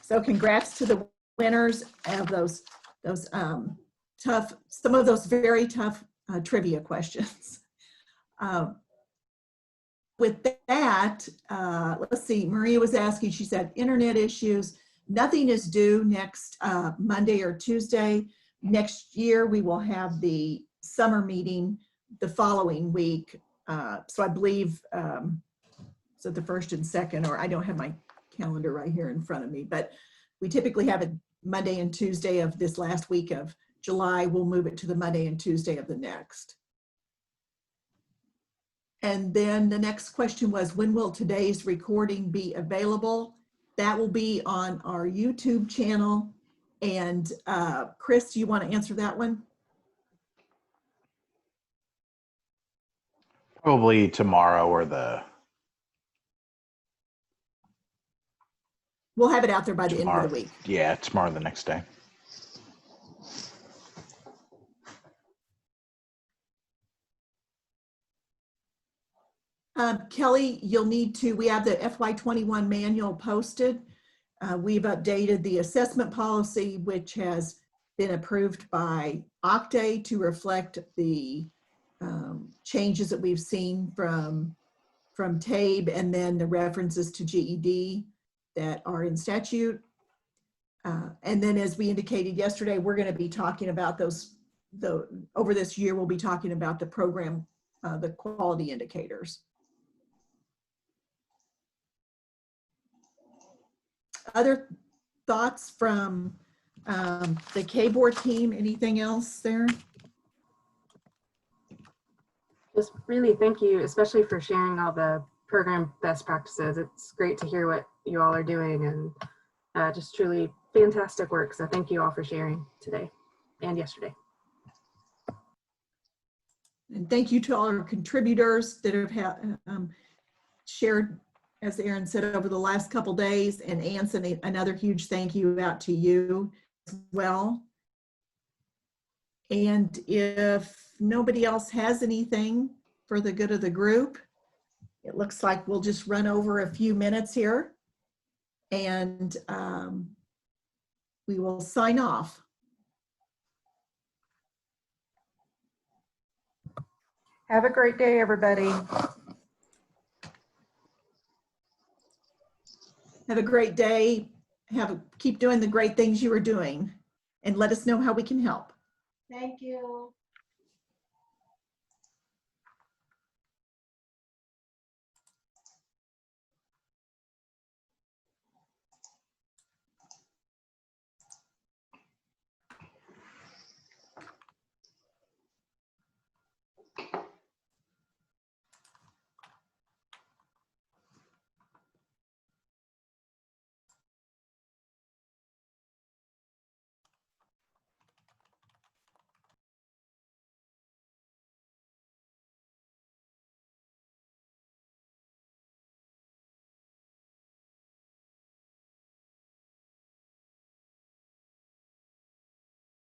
So congrats to the winners of those tough, some of those very tough trivia questions. With that, let's see, Maria was asking, she said, internet issues. Nothing is due next Monday or Tuesday. Next year, we will have the summer meeting the following week. So I believe, so the 1st and 2nd, or I don't have my calendar right here in front of me, but we typically have it Monday and Tuesday of this last week of July. We'll move it to the Monday and Tuesday of the next. And then the next question was, when will today's recording be available? That will be on our YouTube channel And Chris, do you want to answer that one? Probably tomorrow or the We'll have it out there by the end tomorrow. of the week. Yeah, tomorrow, the next day. Kelly, you'll need to, we have the FY21 manual posted. We've updated the assessment policy, which has been approved by OCTAE to reflect the changes that we've seen from TABE, and then the references to GED that are in statute. And then, as we indicated yesterday, we're going to be talking about those, over this year, we'll be talking about the program, the quality indicators. Other thoughts from the K-Board team? Anything else there? Just really thank you, especially for sharing all the program best practices. It's great to hear what you all are doing, and just truly fantastic work. So thank you all for sharing today and yesterday. And thank you to all our contributors that have shared, as Aaron said, over the last couple days. And Anson, another huge thank you out to you as well. And if nobody else has anything for the good of the group, it looks like we'll just run over a few minutes here, and we will sign off. Have a great day, everybody. Have a great day. Keep doing the great things you are doing, and let us know how we can help. Thank you.